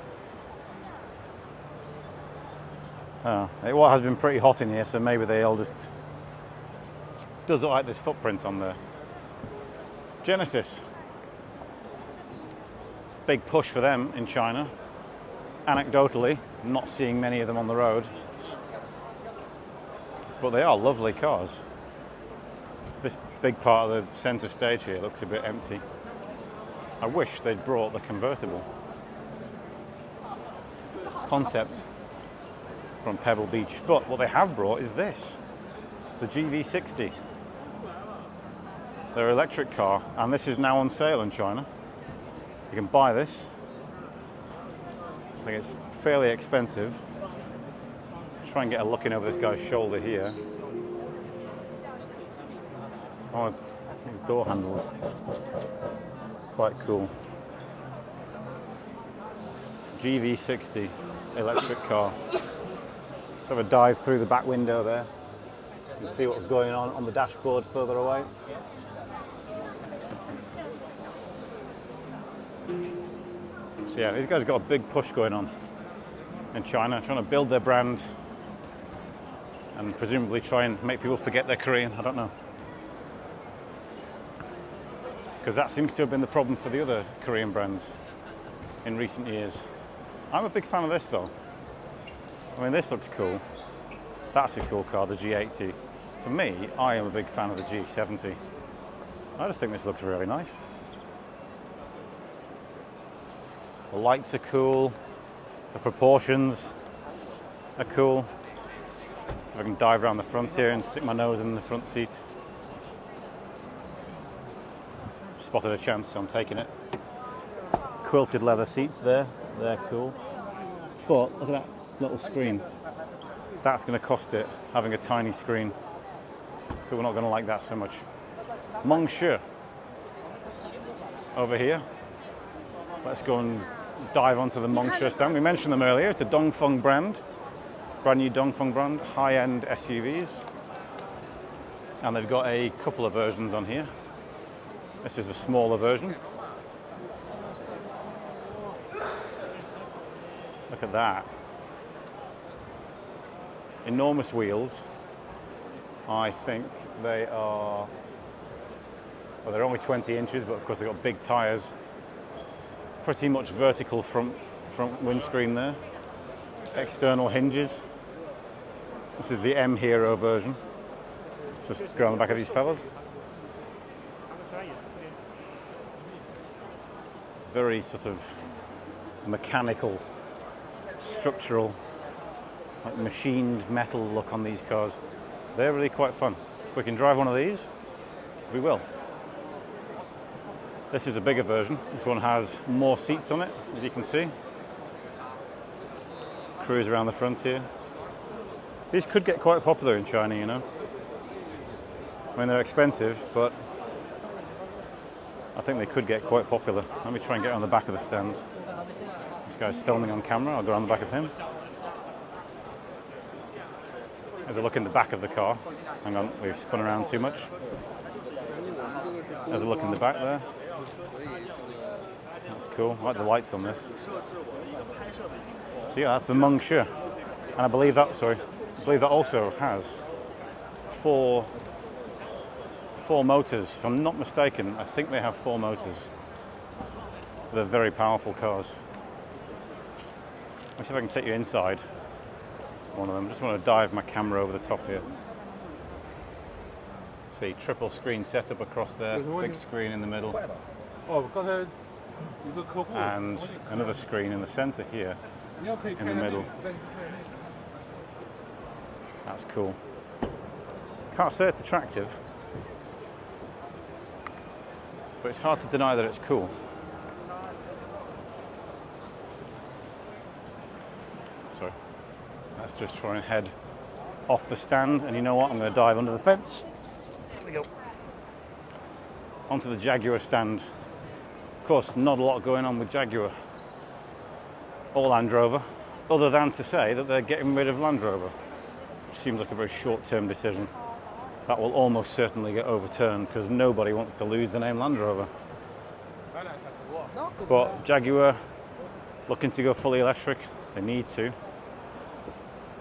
Oh, it has been pretty hot in here, so maybe they all just... Does look like there's footprints on there. Genesis. Big push for them in China. Anecdotally, not seeing many of them on the road. But they are lovely cars. This big part of the centre stage here looks a bit empty. I wish they'd brought the convertible. Concept from Pebble Beach. But what they have brought is this. The GV60. Their electric car. And this is now on sale in China. You can buy this. I think it's fairly expensive. Try and get a look in over this guy's shoulder here. Oh, these door handles. Quite cool. GV60 electric car. Let's have a dive through the back window there. You can see what's going on the dashboard further away. So yeah, these guys have got a big push going on in China, trying to build their brand and presumably try and make people forget they're Korean. I don't know. Because that seems to have been the problem for the other Korean brands in recent years. I'm a big fan of this though. I mean, this looks cool. That's a cool car, the G80. For me, I am a big fan of the G70. I just think this looks really nice. The lights are cool. The proportions are cool. So if I can dive around the front here and stick my nose in the front seat. Spotted a chance, so I'm taking it. Quilted leather seats there, they're cool. But look at that little screen. That's going to cost it, having a tiny screen. People are not going to like that so much. Mengshi over here. Let's go and dive onto the Mengshi stand. We mentioned them earlier. It's a Dongfeng brand. Brand new Dongfeng brand, high-end SUVs. And they've got a couple of versions on here. This is the smaller version. Look at that. Enormous wheels. I think they are, well, they're only 20 inches, but of course they've got big tyres. Pretty much vertical front windscreen there. External hinges. This is the M Hero version. Let's just go on the back of these fellas. Very sort of mechanical, structural, like machined metal look on these cars. They're really quite fun. If we can drive one of these, we will. This is a bigger version. This one has more seats on it, as you can see. Cruise around the front here. These could get quite popular in China, you know. I mean, they're expensive, but I think they could get quite popular. Let me try and get on the back of the stand. This guy's filming on camera. I'll go around the back of him. There's a look in the back of the car. Hang on, we've spun around too much. There's a look in the back there. That's cool. I like the lights on this. So yeah, that's the Mengshi. And I believe that also has four motors. If I'm not mistaken, I think they have 4 motors. So they're very powerful cars. Let me see if I can take you inside one of them. Just want to dive my camera over the top here. See, triple screen setup across there, big screen in the middle. And another screen in the center here, in the middle. That's cool. Can't say it's attractive, but it's hard to deny that it's cool. Sorry. Let's just try and head off the stand, and you know what? I'm going to dive under the fence. Here we go. Onto the Jaguar stand. Of course, not a lot going on with Jaguar or Land Rover, other than to say that they're getting rid of Land Rover, which seems like a very short-term decision. that will almost certainly get overturned because nobody wants to lose the name Land Rover. But Jaguar looking to go fully electric. They need to.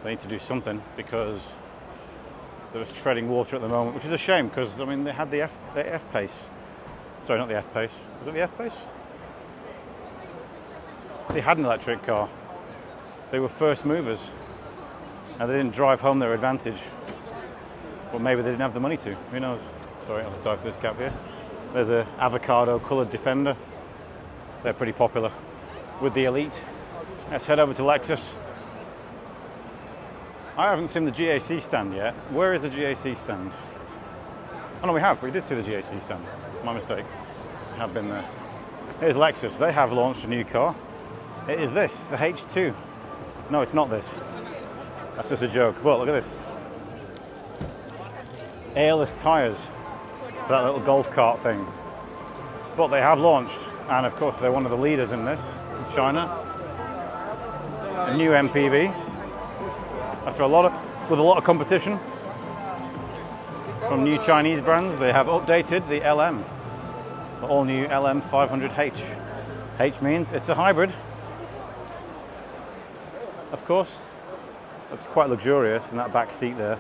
They need to do something because they're just treading water at the moment, which is a shame because I mean they had the F-Pace. Sorry, not the F-Pace. Was it the F-Pace? They had an electric car. They were first movers. And they didn't drive home their advantage. But maybe they didn't have the money to. Who knows? Sorry, I'll just dive through this gap here. There's an avocado coloured Defender. They're pretty popular with the Elite. Let's head over to Lexus. I haven't seen the GAC stand yet. Where is the GAC stand? Oh no, we have. We did see the GAC stand. My mistake. I have been there. Here's Lexus. They have launched a new car. It is this, the H2. No, it's not this. That's just a joke. Well, look at this. Aeolus tyres for that little golf cart thing. But they have launched, and of course they're one of the leaders in this, in China. A new MPV. After with a lot of competition from new Chinese brands, they have updated the LM. The all new LM 500H. H means it's a hybrid. Of course. Looks quite luxurious in that back seat there.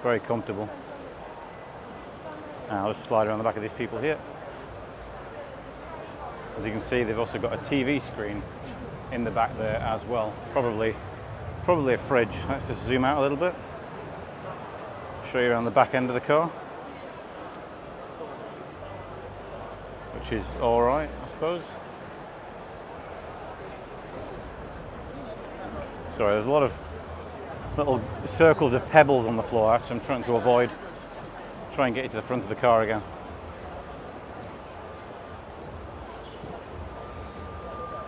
Very comfortable. Now let's slide around the back of these people here. As you can see, they've also got a TV screen in the back there as well. Probably a fridge. Let's just zoom out a little bit. Show you around the back end of the car. Which is all right, I suppose. Sorry, there's a lot of little circles of pebbles on the floor, which I'm trying to avoid. Try and get you to the front of the car again.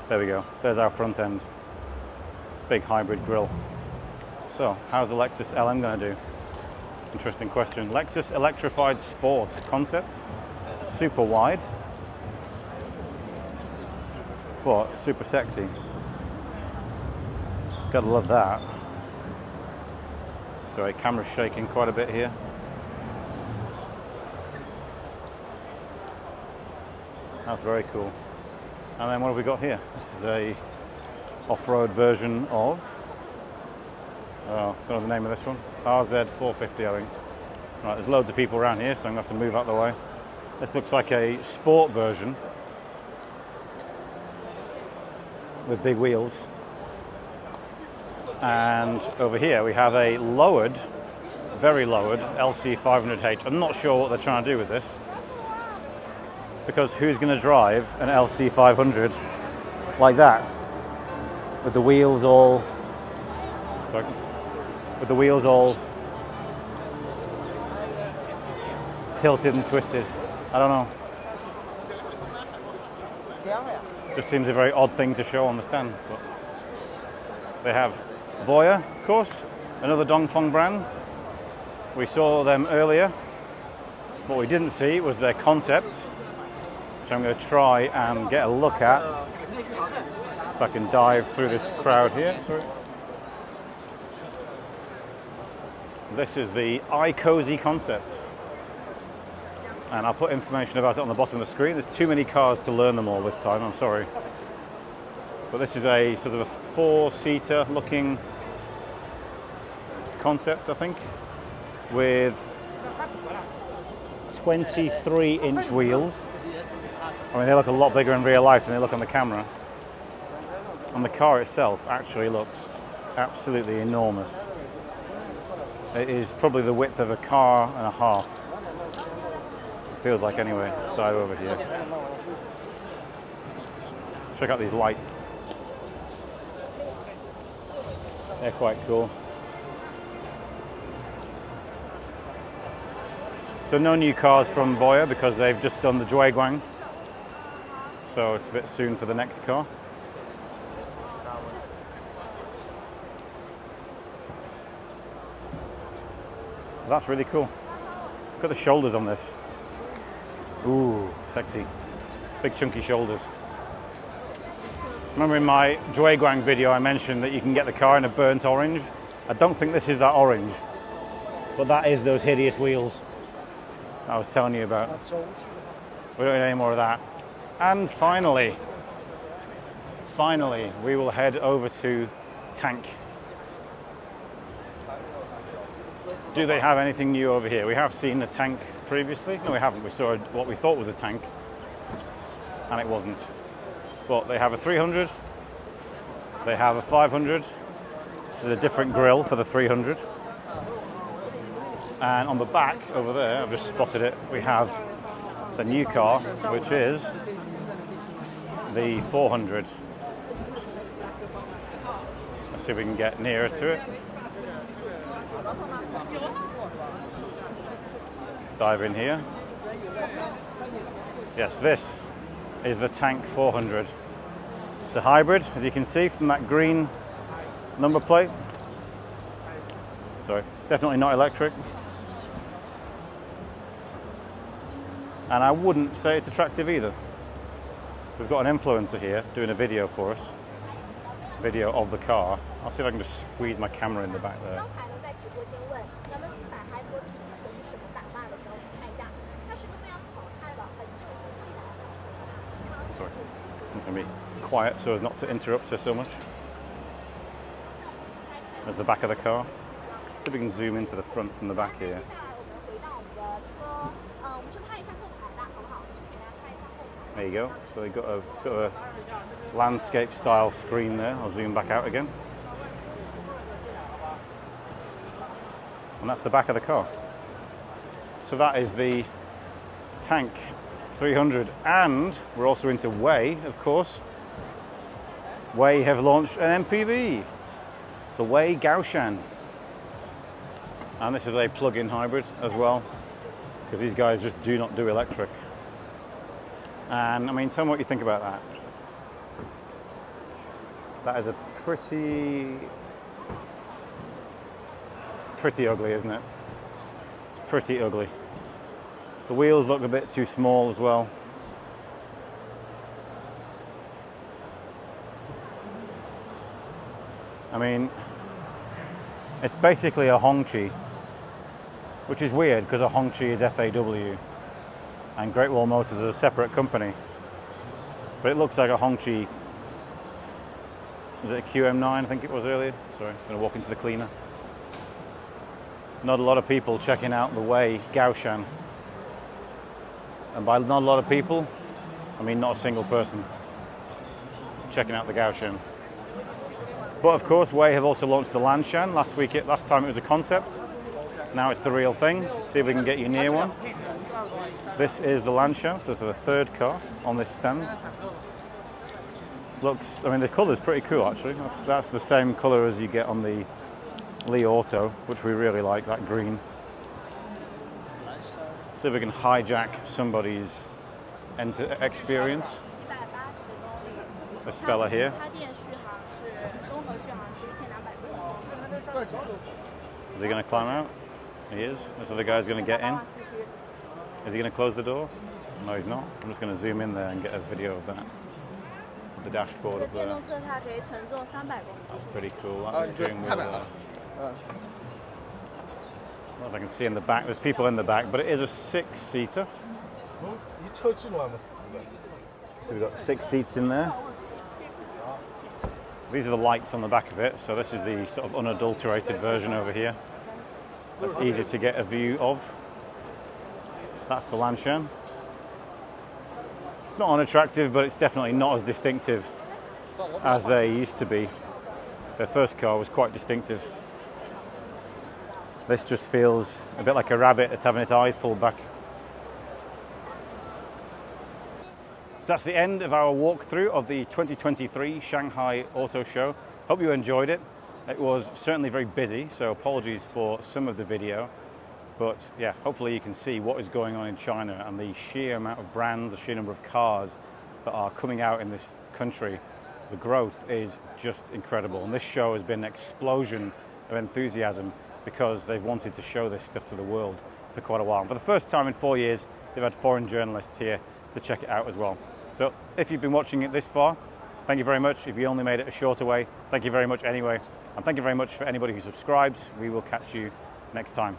There we go. There's our front end. Big hybrid grille. So, how's the Lexus LM going to do? Interesting question. Lexus Electrified Sport concept. Super wide, but super sexy. Gotta love that. Sorry, camera's shaking quite a bit here. That's very cool. And then what have we got here? This is a off-road version of, oh, don't know the name of this one. RZ450, I think. Right, there's loads of people around here, so I'm gonna have to move out the way. This looks like a sport version with big wheels. And over here we have a lowered, very lowered LC500H. I'm not sure what they're trying to do with this, because who's going to drive an LC500 like that with the wheels all tilted and twisted? I don't know. Just seems a very odd thing to show on the stand. But they have Voya, of course, another Dongfeng brand. We saw them earlier. What we didn't see was their concept, which I'm going to try and get a look at. If I can dive through this crowd here. Sorry. This is the iCozy concept. And I'll put information about it on the bottom of the screen. There's too many cars to learn them all this time, I'm sorry. But this is a sort of a four-seater looking concept, I think, with 23-inch wheels. I mean, they look a lot bigger in real life than they look on the camera. And the car itself actually looks absolutely enormous. It is probably the width of a car and a half. It feels like anyway. Let's dive over here. Let's check out these lights. They're quite cool. So no new cars from Voya because they've just done the Zhueguang. So it's a bit soon for the next car. That's really cool. Look at the shoulders on this. Ooh, sexy. Big chunky shoulders. Remember in my Zhueguang video I mentioned that you can get the car in a burnt orange? I don't think this is that orange. But that is those hideous wheels I was telling you about. We don't need any more of that. And finally, we will head over to Tank. Do they have anything new over here? We have seen a Tank previously. No, we haven't. We saw what we thought was a Tank, and it wasn't. But they have a 300. They have a 500. This is a different grille for the 300. And on the back over there, I've just spotted it, we have the new car, which is the 400. Let's see if we can get nearer to it. Dive in here. Yes, this is the Tank 400. It's a hybrid, as you can see from that green number plate. Sorry, it's definitely not electric. And I wouldn't say it's attractive either. We've got an influencer here doing a video for us. Video of the car. I'll see if I can just squeeze my camera in the back there. Sorry, I'm just going to be quiet so as not to interrupt her so much. There's the back of the car. See if we can zoom into the front from the back here. There you go. So they've got a sort of a landscape style screen there. I'll zoom back out again. And that's the back of the car. So that is the Tank 300. And we're also into Huawei, of course. Huawei have launched an MPV, the Huawei Gaoshan. And this is a plug-in hybrid as well, because these guys just do not do electric. And I mean, tell me what you think about that. That is it's pretty ugly, isn't it? It's pretty ugly. The wheels look a bit too small as well. I mean, it's basically a Hongqi, which is weird because a Hongqi is FAW. And Great Wall Motors is a separate company. But it looks like a Hongqi. Is it a QM9? I think it was earlier. Sorry, I'm going to walk into the cleaner. Not a lot of people checking out the Huawei Gaoshan. And by not a lot of people, I mean not a single person checking out the Gaoshan. But of course, Huawei have also launched the Lanshan last time it was a concept. Now it's the real thing. See if we can get you near one. This is the Lanshan, so this is the third car on this stand. Looks, I mean, the colour is pretty cool actually. That's the same colour as you get on the Li Auto, which we really like, that green. See if we can hijack somebody's experience. This fella here. Is he going to climb out? He is. This other guy's going to get in. Is he going to close the door? No, he's not. I'm just going to zoom in there and get a video of that. The dashboard up there. That's pretty cool. That's steering wheel there. I don't know if I can see in the back. There's people in the back, but it is a 6-seater. So we've got 6 seats in there. These are the lights on the back of it. So this is the sort of unadulterated version over here. That's easy to get a view of. That's the Lanshan. It's not unattractive, but it's definitely not as distinctive as they used to be. Their first car was quite distinctive. This just feels a bit like a rabbit that's having its eyes pulled back. So that's the end of our walkthrough of the 2023 Shanghai Auto Show. Hope you enjoyed it. It was certainly very busy, so apologies for some of the video. But yeah, hopefully you can see what is going on in China and the sheer amount of brands, the sheer number of cars that are coming out in this country. The growth is just incredible. And this show has been an explosion of enthusiasm because they've wanted to show this stuff to the world for quite a while. And for the first time in 4 years, they've had foreign journalists here to check it out as well. So if you've been watching it this far, thank you very much. If you only made it a shorter way, thank you very much anyway. And thank you very much for anybody who subscribes. We will catch you next time.